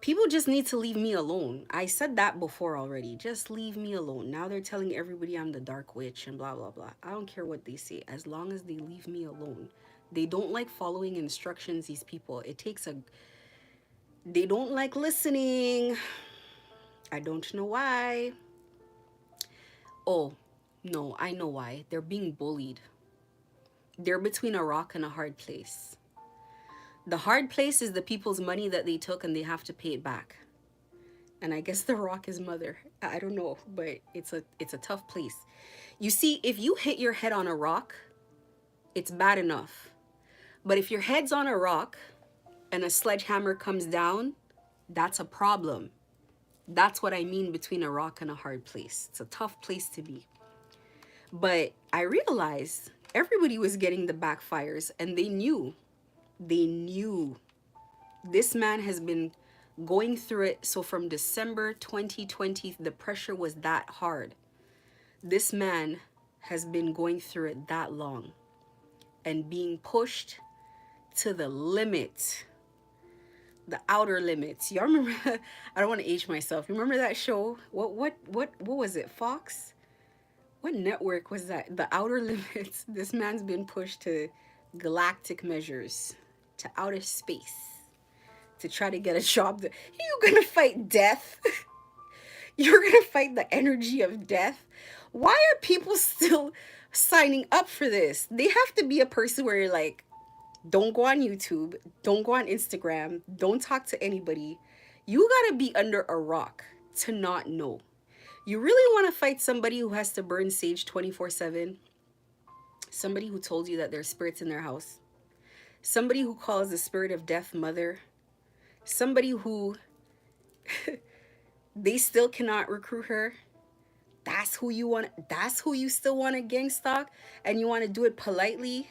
People just need to leave me alone. I said that before already. Just leave me alone. Now they're telling everybody I'm the dark witch and blah, blah, blah. I don't care what they say as long as they leave me alone. They don't like following instructions, these people. They don't like listening. I don't know why. Oh, no, I know why. They're being bullied. They're between a rock and a hard place. The hard place is the people's money that they took and they have to pay it back. And I guess the rock is mother. I don't know, but it's a tough place. You see, if you hit your head on a rock, it's bad enough. But if your head's on a rock and a sledgehammer comes down, that's a problem. That's what I mean between a rock and a hard place. It's a tough place to be. But I realized everybody was getting the backfires and they knew. They knew. This man has been going through it. So from December 2020, the pressure was that hard. This man has been going through it that long and being pushed to the limit, the outer limits. Y'all remember? I don't want to age myself. Remember that show? What was it? Fox? What network was that? The Outer Limits. This man's been pushed to galactic measures, to outer space, to try to get a job. You're gonna fight death. You're gonna fight the energy of death. Why are people still signing up for this? They have to be a person where you're like, Don't go on YouTube. Don't go on Instagram. Don't talk to anybody. You gotta be under a rock to not know. You really want to fight somebody who has to burn sage 24/7? Somebody who told you that there's spirits in their house? Somebody who calls the spirit of death mother? Somebody who they still cannot recruit her? That's who you still want to gang stalk, and you want to do it politely?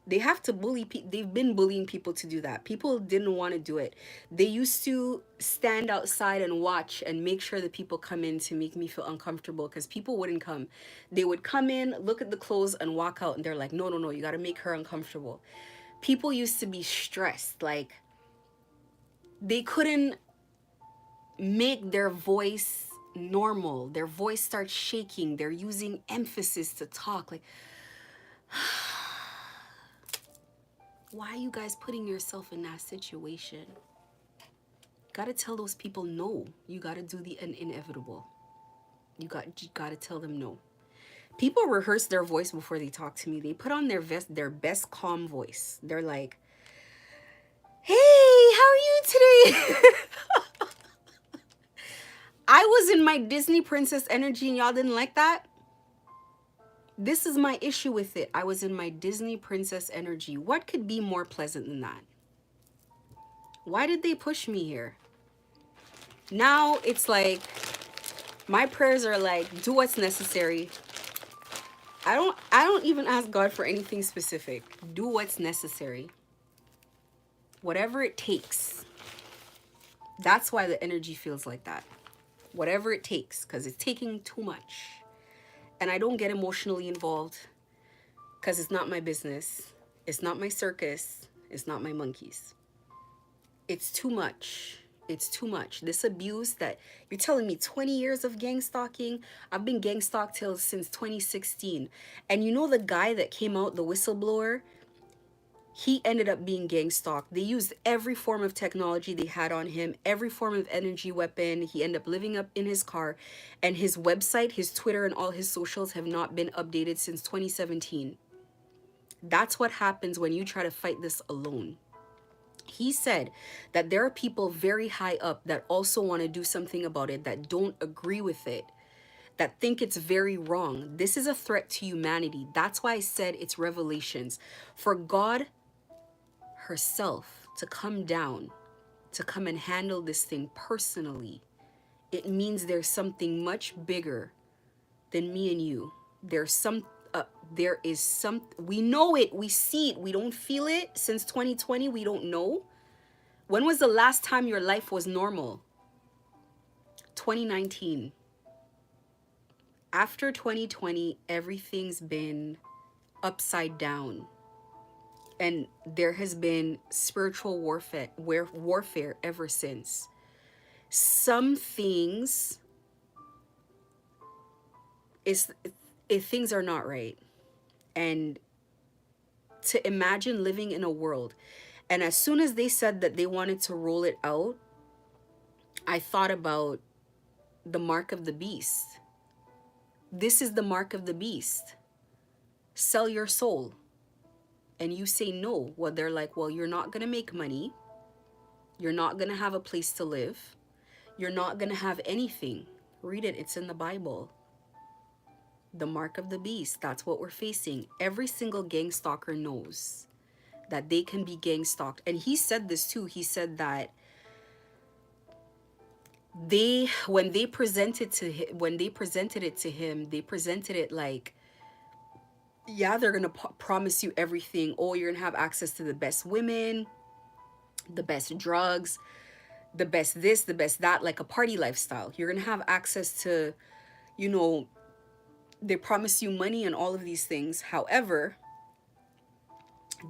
They have to bully people. They've been bullying people to do that. People didn't want to do it. They used to stand outside and watch and make sure that people come in to make me feel uncomfortable, because people wouldn't come. They would come in, look at the clothes, and walk out, and they're like, no, no, no, you got to make her uncomfortable. People used to be stressed. Like, they couldn't make their voice normal. Their voice starts shaking. They're using emphasis to talk. Like, why are you guys putting yourself in that situation? Gotta tell those people no. You gotta do the inevitable. You gotta tell them no. People rehearse their voice before they talk to me. They put on their best calm voice. They're like, hey, how are you today? I was in my Disney princess energy and y'all didn't like that? This is my issue with it. I was in my Disney princess energy. What could be more pleasant than that? Why did they push me here? Now it's like, my prayers are like, do what's necessary. I don't even ask God for anything specific. Do what's necessary. Whatever it takes. That's why the energy feels like that. Whatever it takes, because it's taking too much. And I don't get emotionally involved because it's not my business. It's not my circus. It's not my monkeys. It's too much. It's too much. This abuse that you're telling me 20 years of gang stalking. I've been gang stalked since 2016. And you know the guy that came out, the whistleblower, he ended up being gang stalked. They used every form of technology they had on him, every form of energy weapon. He ended up living up in his car, and his website, his Twitter, and all his socials have not been updated since 2017. That's what happens when you try to fight this alone. He said that there are people very high up that also want to do something about it, that don't agree with it, that think it's very wrong. This is a threat to humanity. That's why I said it's revelations. For God herself to come down, to come and handle this thing personally, it means there's something much bigger than me and you. There is some, we know it, we see it, we don't feel it. Since 2020, we don't know. When was the last time your life was normal? 2019. After 2020, everything's been upside down. And there has been spiritual warfare ever since. Some things if things are not right. And to imagine living in a world. And as soon as they said that they wanted to roll it out, I thought about the mark of the beast. This is the mark of the beast. Sell your soul. And you say no. Well, they're like, well, you're not going to make money. You're not going to have a place to live. You're not going to have anything. Read it. It's in the Bible. The mark of the beast. That's what we're facing. Every single gang stalker knows that they can be gang stalked. And he said this too. He said that when they presented it to him, they presented it like, yeah, they're going to promise you everything. Oh, you're going to have access to the best women, the best drugs, the best this, the best that, like a party lifestyle. You're going to have access to, they promise you money and all of these things. However,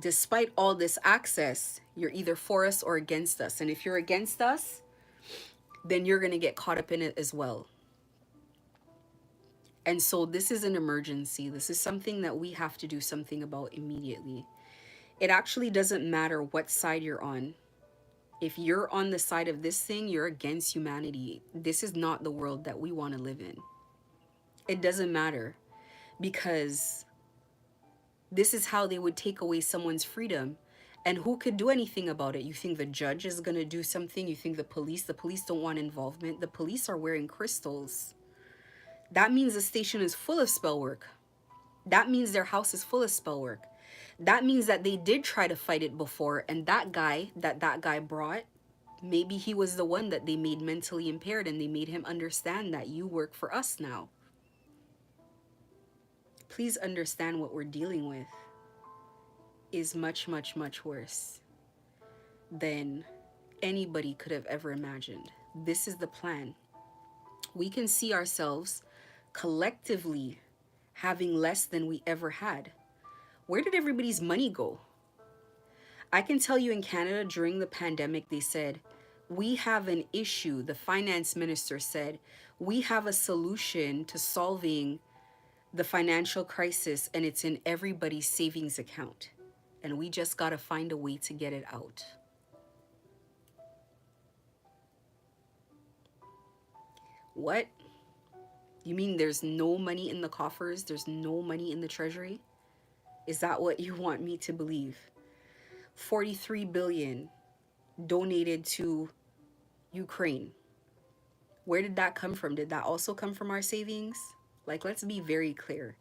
despite all this access, you're either for us or against us. And if you're against us, then you're going to get caught up in it as well. And so this is an emergency. This is something that we have to do something about immediately. It actually doesn't matter what side you're on. If you're on the side of this thing, you're against humanity. This is not the world that we want to live in. It doesn't matter, because this is how they would take away someone's freedom And who could do anything about it? You think the judge is going to do something? You think the police don't want involvement? The police are wearing crystals. That means the station is full of spell work. That means their house is full of spell work. That means that they did try to fight it before, and that guy brought, maybe he was the one that they made mentally impaired, and they made him understand that you work for us now. Please understand what we're dealing with is much, much, much worse than anybody could have ever imagined. This is the plan. We can see ourselves collectively having less than we ever had. Where did everybody's money go? I can tell you in Canada during the pandemic, they said, we have an issue. The finance minister said, we have a solution to solving the financial crisis, and it's in everybody's savings account. And we just got to find a way to get it out. What? You mean there's no money in the coffers? There's no money in the treasury? Is that what you want me to believe? 43 billion donated to Ukraine. Where did that come from? Did that also come from our savings? Like, let's be very clear.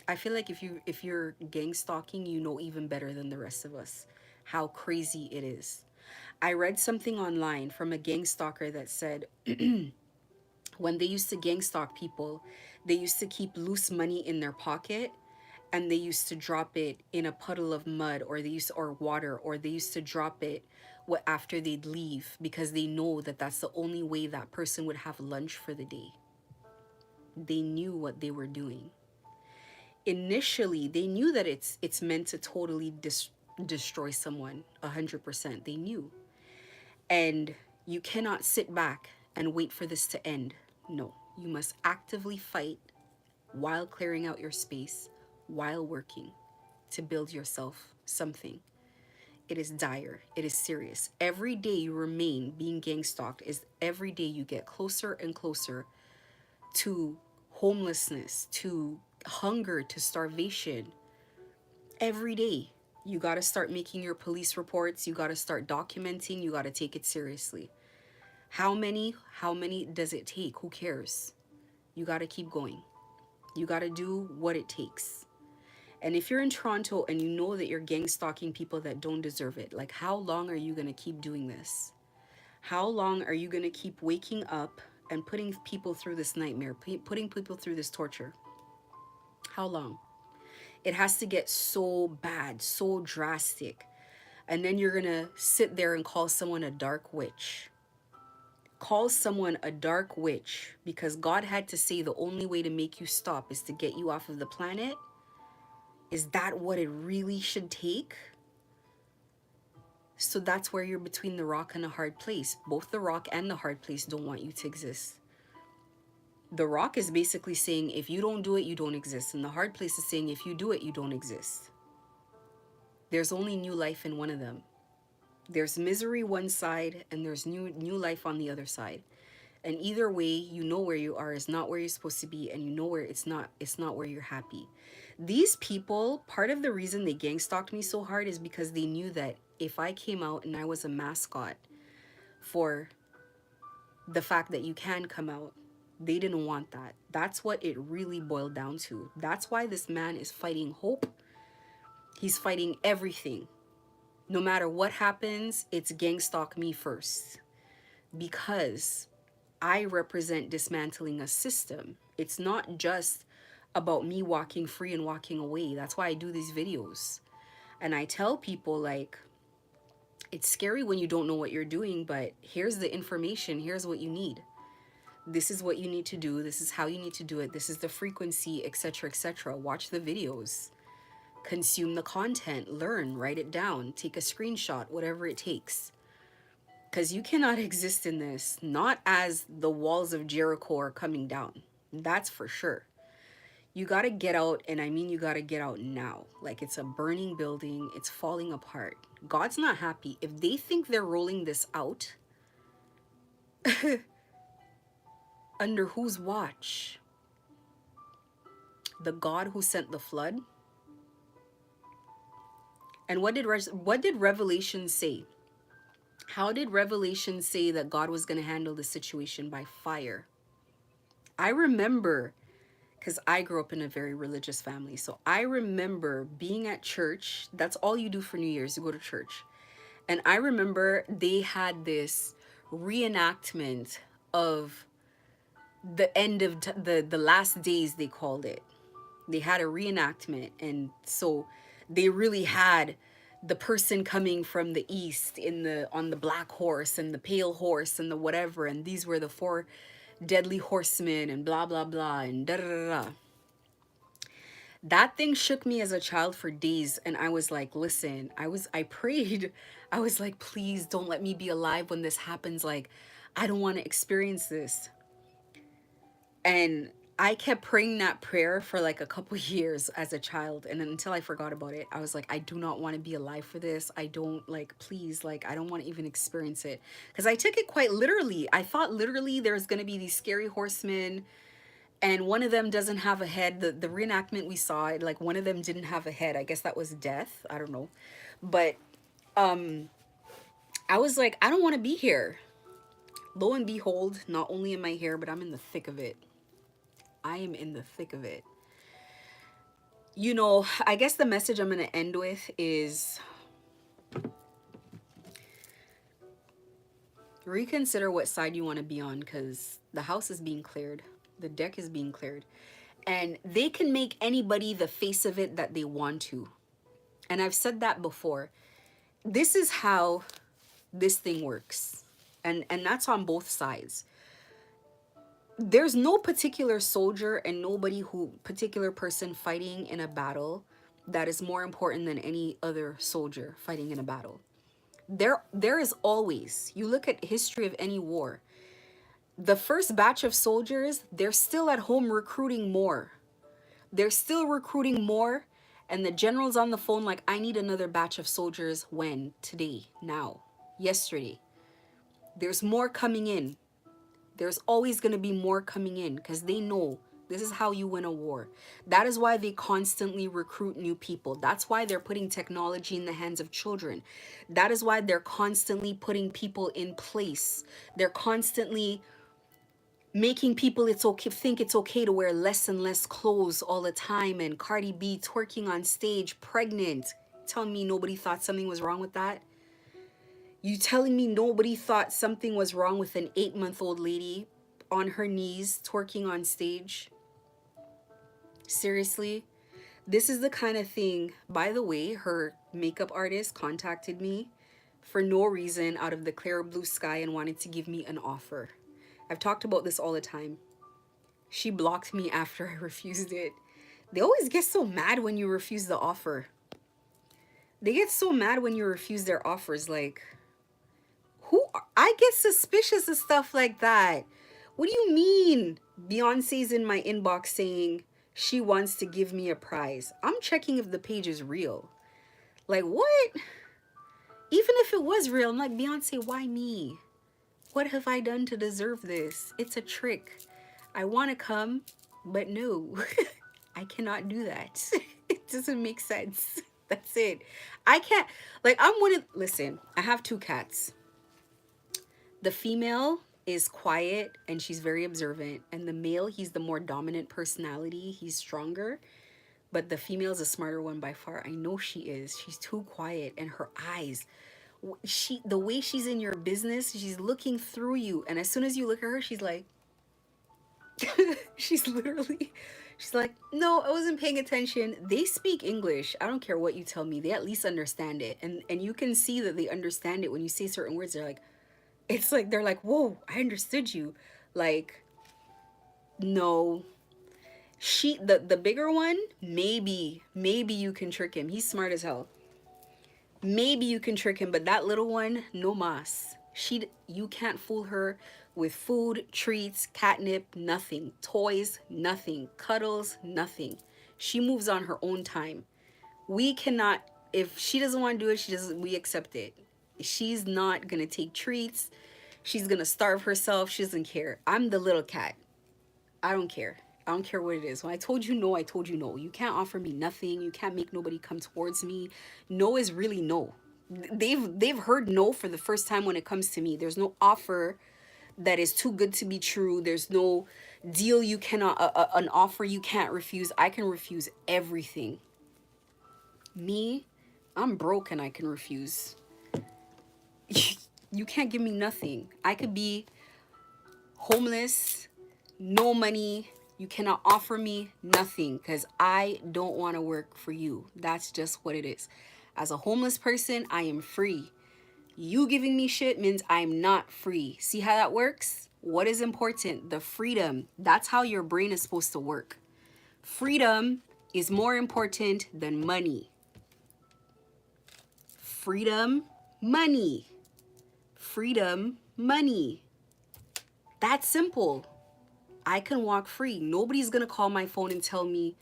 I feel like if you're gang stalking, you know even better than the rest of us how crazy it is. I read something online from a gang stalker that said when they used to gang stalk people, they used to keep loose money in their pocket, and they used to drop it in a puddle of mud, or water, or they used to drop it after they'd leave, because they know that that's the only way that person would have lunch for the day. They knew what they were doing. Initially, they knew that it's meant to totally destroy someone 100%. They knew. And you cannot sit back and wait for this to end. No, you must actively fight while clearing out your space, while working to build yourself something. It is dire. It is serious. Every day you remain being gang stalked is every day you get closer and closer to homelessness, to hunger, to starvation. Every day you got to start making your police reports. You got to start documenting. You got to take it seriously. How many does it take? Who cares? You got to keep going. You got to do what it takes. And if you're in Toronto and you know that you're gang stalking people that don't deserve it, like, how long are you going to keep doing this? How long are you going to keep waking up and putting people through this nightmare, putting people through this torture? How long? It has to get so bad, so drastic. And then you're going to sit there and call someone a dark witch. Call someone a dark witch because God had to say the only way to make you stop is to get you off of the planet? Is that what it really should take? So that's where you're between the rock and a hard place. Both the rock and the hard place don't want you to exist. The rock is basically saying, if you don't do it, you don't exist. And the hard place is saying, if you do it, you don't exist. There's only new life in one of them. There's misery one side, and there's new life on the other side. And either way, you know where you are is not where you're supposed to be, and you know where it's not where you're happy. These people, part of the reason they gang stalked me so hard is because they knew that if I came out and I was a mascot for the fact that you can come out, they didn't want that. That's what it really boiled down to. That's why this man is fighting hope. He's fighting everything. No matter what happens, it's gang stalk me first. Because I represent dismantling a system. It's not just about me walking free and walking away. That's why I do these videos. And I tell people, like, it's scary when you don't know what you're doing, but here's the information. Here's what you need. This is what you need to do. This is how you need to do it. This is the frequency, etc., etc. Watch the videos. Consume the content. Learn. Write it down. Take a screenshot. Whatever it takes. Because you cannot exist in this, not as the walls of Jericho are coming down. That's for sure. You got to get out, and I mean you got to get out now. Like, it's a burning building. It's falling apart. God's not happy. If they think they're rolling this out, under whose watch? The God who sent the flood? And what did Revelation say? How did Revelation say that God was going to handle the situation? By fire. I remember, because I grew up in a very religious family, so I remember being at church. That's all you do for New Year's, you go to church. And I remember they had this reenactment of the end of the last days, they called it. They had a reenactment, and so they really had the person coming from the east in the on the black horse and the pale horse and the whatever, and these were the four deadly horsemen and blah blah blah and da da da da. That thing shook me as a child for days, and I was like, listen, I prayed. I was like, please don't let me be alive when this happens. Like, I don't want to experience this. And I kept praying that prayer for like a couple years as a child, and until I forgot about it. I was like, I do not want to be alive for this. I don't, like, please, like, I don't want to even experience it, because I took it quite literally. I thought literally there's going to be these scary horsemen, and one of them doesn't have a head. The reenactment we saw, like, one of them didn't have a head. I guess that was death. I don't know. But I was like, I don't want to be here. Lo and behold, not only am I here, but I'm in the thick of it. I am in the thick of it. You know, I guess the message I'm going to end with is reconsider what side you want to be on, because the house is being cleared. The deck is being cleared. And they can make anybody the face of it that they want to. And I've said that before. This is how this thing works. And that's on both sides. There's no particular soldier and nobody who particular person fighting in a battle that is more important than any other soldier fighting in a battle. There is always, you look at history of any war, the first batch of soldiers, they're still at home recruiting more. They're still recruiting more, and the general's on the phone like, I need another batch of soldiers. When? Today, now, yesterday. There's more coming in. There's always going to be more coming in, because they know this is how you win a war. That is why they constantly recruit new people. That's why they're putting technology in the hands of children. That is why they're constantly putting people in place. They're constantly making people think it's okay to wear less and less clothes all the time, and Cardi B twerking on stage pregnant. Telling me nobody thought something was wrong with that? You telling me nobody thought something was wrong with an 8-month-old lady on her knees twerking on stage? Seriously? This is the kind of thing, by the way, her makeup artist contacted me for no reason out of the clear blue sky and wanted to give me an offer. I've talked about this all the time. She blocked me after I refused it. They always get so mad when you refuse the offer. They get so mad when you refuse their offers. Like, I get suspicious of stuff like that. What do you mean? Beyonce's in my inbox saying she wants to give me a prize. I'm checking if the page is real. Like, what? Even if it was real, I'm like, Beyonce, why me? What have I done to deserve this? It's a trick. I want to come, but no, I cannot do that. It doesn't make sense. That's it. I can't, like, listen, I have 2 cats. The female is quiet and she's very observant. And the male, he's the more dominant personality. He's stronger. But the female's a smarter one by far. I know she is. She's too quiet, and her eyes, the way she's in your business, she's looking through you, and as soon as you look at her, she's like she's like, no, I wasn't paying attention. They speak English. I don't care what you tell me, they at least understand it, and you can see that they understand it when you say certain words. They're like, it's like they're like, whoa, I understood you. Like, no. The bigger one, maybe you can trick him. He's smart as hell. Maybe you can trick him, but that little one, no mas. You can't fool her with food, treats, catnip, nothing. Toys, nothing. Cuddles, nothing. She moves on her own time. We cannot, if she doesn't want to do it, we accept it. She's not going to take treats. She's going to starve herself. She doesn't care. I'm the little cat. I don't care. I don't care what it is. When I told you no, I told you no. You can't offer me nothing. You can't make nobody come towards me. No is really no. They've heard no for the first time when it comes to me. There's no offer that is too good to be true. There's no deal you cannot, an offer you can't refuse. I can refuse everything. Me, I'm broke and I can refuse. You can't give me nothing. I could be homeless, no money. You cannot offer me nothing because I don't want to work for you. That's just what it is. As a homeless person, I am free. You giving me shit means I'm not free. See how that works? What is important? The freedom. That's how your brain is supposed to work. Freedom is more important than money. Freedom, money. Freedom, money. That's simple. I can walk free. Nobody's gonna call my phone and tell me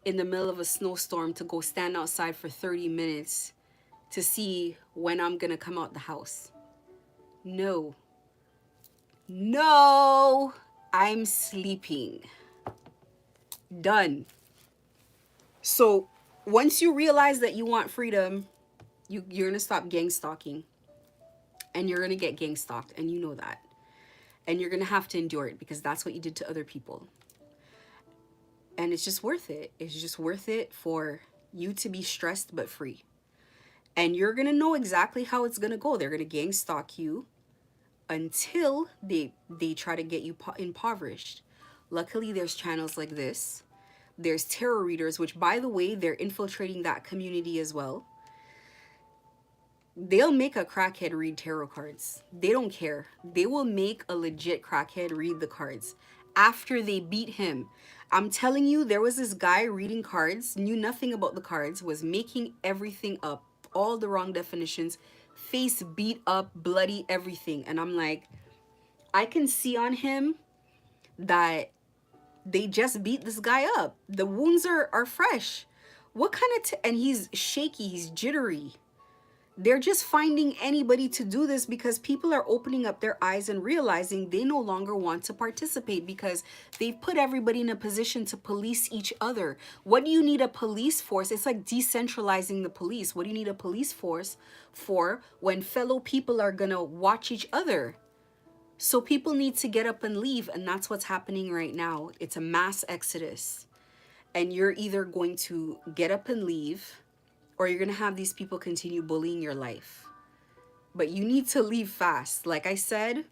in the middle of a snowstorm to go stand outside for 30 minutes to see when I'm gonna come out the house. No. No, I'm sleeping. Done. So once you realize that you want freedom, you're gonna stop gang stalking. And you're gonna get gang stalked, and you know that. And you're gonna have to endure it because that's what you did to other people. And it's just worth it. It's just worth it for you to be stressed but free. And you're gonna know exactly how it's gonna go. They're gonna gang stalk you until they try to get you impoverished. Luckily, there's channels like this. There's tarot readers, which, by the way, they're infiltrating that community as well. They'll make a crackhead read tarot cards. They don't care. They will make a legit crackhead read the cards after they beat him. I'm telling you, there was this guy reading cards, knew nothing about the cards, was making everything up, all the wrong definitions, face beat up, bloody, everything. And I'm like, I can see on him that they just beat this guy up. The wounds are fresh. What kind of, and he's shaky, he's jittery. They're just finding anybody to do this because people are opening up their eyes and realizing they no longer want to participate because they've put everybody in a position to police each other. What do you need a police force? It's like decentralizing the police. What do you need a police force for when fellow people are gonna watch each other? So people need to get up and leave, and that's what's happening right now. It's a mass exodus. And you're either going to get up and leave, or you're going to have these people continue bullying your life. But you need to leave fast. Like I said,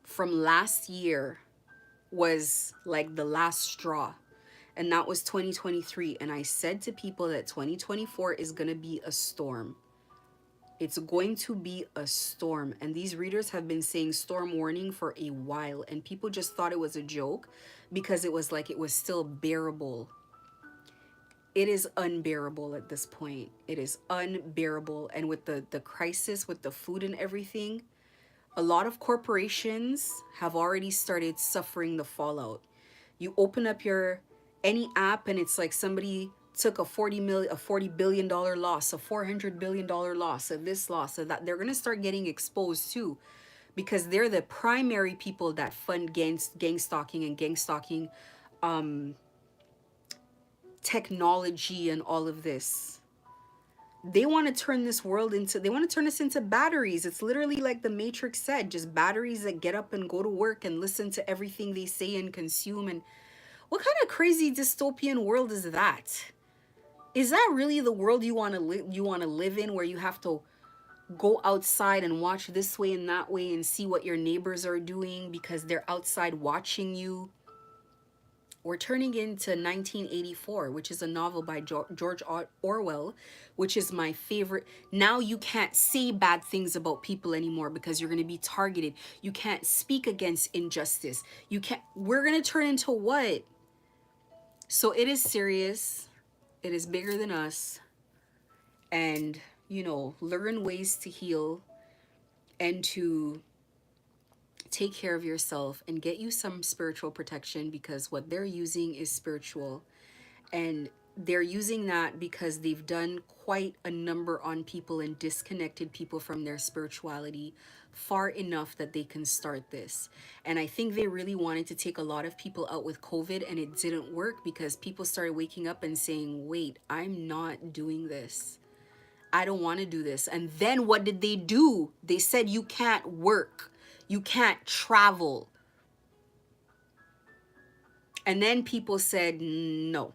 from last year was like the last straw. And that was 2023. And I said to people that 2024 is going to be a storm. It's going to be a storm. And these readers have been saying storm warning for a while. And people just thought it was a joke because it was like it was still bearable. It is unbearable at this point. It is unbearable. And with the crisis, with the food and everything, a lot of corporations have already started suffering the fallout. You open up any app and it's like somebody took a $40 billion loss, a $400 billion loss, of this loss, of that. They're going to start getting exposed too, because they're the primary people that fund gang stalking and gang stalking technology and all of this. They want to turn this world into, they want to turn us into batteries. It's literally like the Matrix said, just batteries that get up and go to work and listen to everything they say and consume. And what kind of crazy dystopian world is that? Is that really the world you want to live in, where you have to go outside and watch this way and that way and see what your neighbors are doing because they're outside watching you? We're turning into 1984, which is a novel by George Orwell, which is my favorite. Now you can't say bad things about people anymore because you're going to be targeted. You can't speak against injustice. We're going to turn into what? So it is serious. It is bigger than us. And, learn ways to heal and to take care of yourself and get you some spiritual protection, because what they're using is spiritual. And they're using that because they've done quite a number on people and disconnected people from their spirituality far enough that they can start this. And I think they really wanted to take a lot of people out with COVID, and it didn't work because people started waking up and saying, wait, I'm not doing this. I don't want to do this. And then what did they do? They said, you can't work, you can't travel. And then people said, no.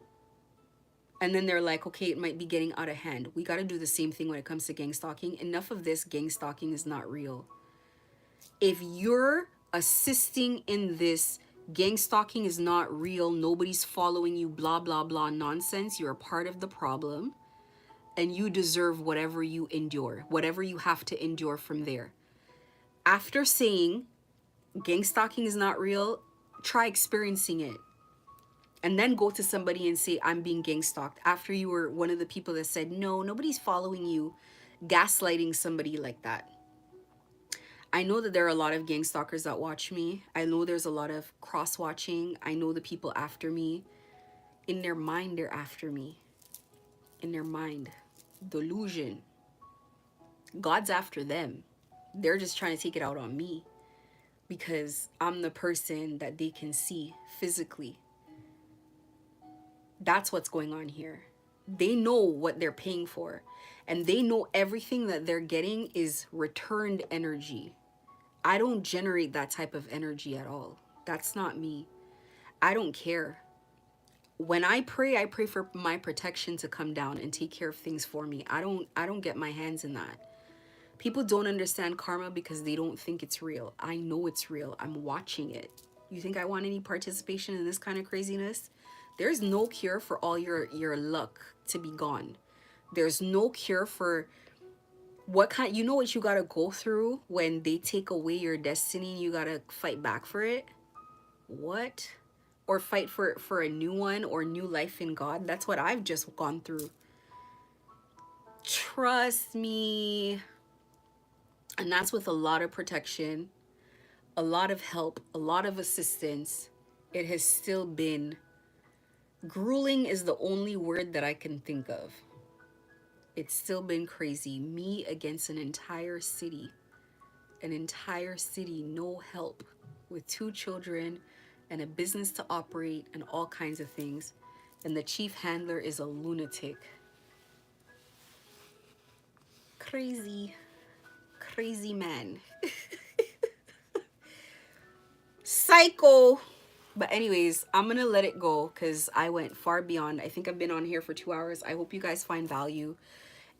And then they're like, okay, it might be getting out of hand. We got to do the same thing when it comes to gang stalking. Enough of this. Gang stalking is not real. If you're assisting in this, gang stalking is not real, nobody's following you, blah, blah, blah nonsense, you're a part of the problem, and you deserve whatever you endure, whatever you have to endure from there. After saying gang stalking is not real, try experiencing it. And then go to somebody and say, I'm being gang stalked. After you were one of the people that said, no, nobody's following you, gaslighting somebody like that. I know that there are a lot of gang stalkers that watch me. I know there's a lot of cross-watching. I know the people after me. In their mind, they're after me. In their mind. Delusion. God's after them. They're just trying to take it out on me because I'm the person that they can see physically. That's what's going on here. They know what they're paying for, and they know everything that they're getting is returned energy. I don't generate that type of energy at all. That's not me. I don't care. When I pray for my protection to come down and take care of things for me. I don't get my hands in that. People don't understand karma because they don't think it's real. I know it's real. I'm watching it. You think I want any participation in this kind of craziness? There's no cure for all your luck to be gone. There's no cure for what kind, you know what you gotta go through when they take away your destiny and you gotta fight back for it? What? Or fight for a new one or new life in God? That's what I've just gone through. Trust me. And that's with a lot of protection, a lot of help, a lot of assistance. It has still been grueling is the only word that I can think of. It's still been crazy. Me against an entire city. An entire city, no help, with 2 children and a business to operate and all kinds of things. And the chief handler is a lunatic. Crazy, crazy man. Psycho. But anyways, I'm gonna let it go because I went far beyond. I think I've been on here for 2 hours. I hope you guys find value.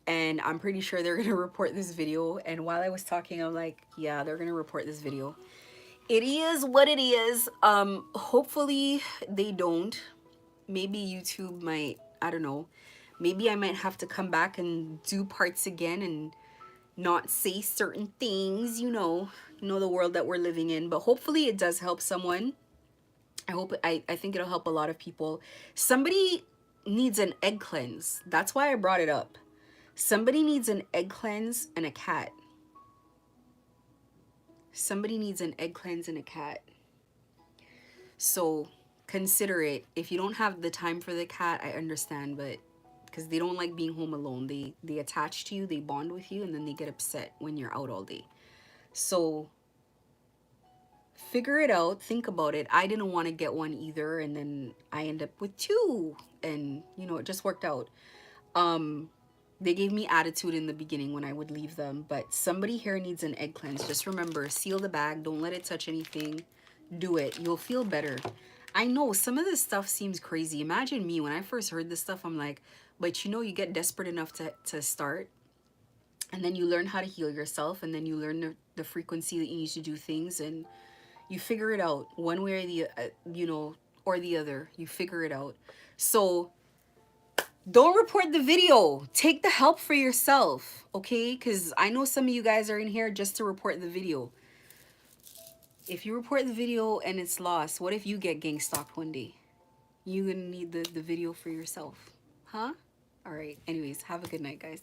And I'm pretty sure they're gonna report this video. And while I was talking, I'm like, yeah, they're gonna report this video. It is what it is. Hopefully they don't. Maybe YouTube might, I don't know. Maybe I might have to come back and do parts again and not say certain things, you know the world that we're living in. But hopefully it does help someone. I think it'll help a lot of people. Somebody needs an egg cleanse. That's why I brought it up. Somebody needs an egg cleanse and a cat. Somebody needs an egg cleanse and a cat. So consider it. If you don't have the time for the cat, I understand, but because they don't like being home alone. They attach to you, they bond with you, and then they get upset when you're out all day. So figure it out, think about it. I didn't want to get one either, and then I end up with 2, and it just worked out. They gave me attitude in the beginning when I would leave them, but somebody here needs an egg cleanse. Just remember, seal the bag, don't let it touch anything. Do it, you'll feel better. I know some of this stuff seems crazy. Imagine me when I first heard this stuff, I'm like, but you get desperate enough to start, and then you learn how to heal yourself, and then you learn the frequency that you need to do things, and you figure it out one way or the other. You figure it out. So don't report the video. Take the help for yourself, okay? Because I know some of you guys are in here just to report the video. If you report the video and it's lost, what if you get gang stalked one day? You're gonna need the video for yourself, huh? All right. Anyways, have a good night, guys.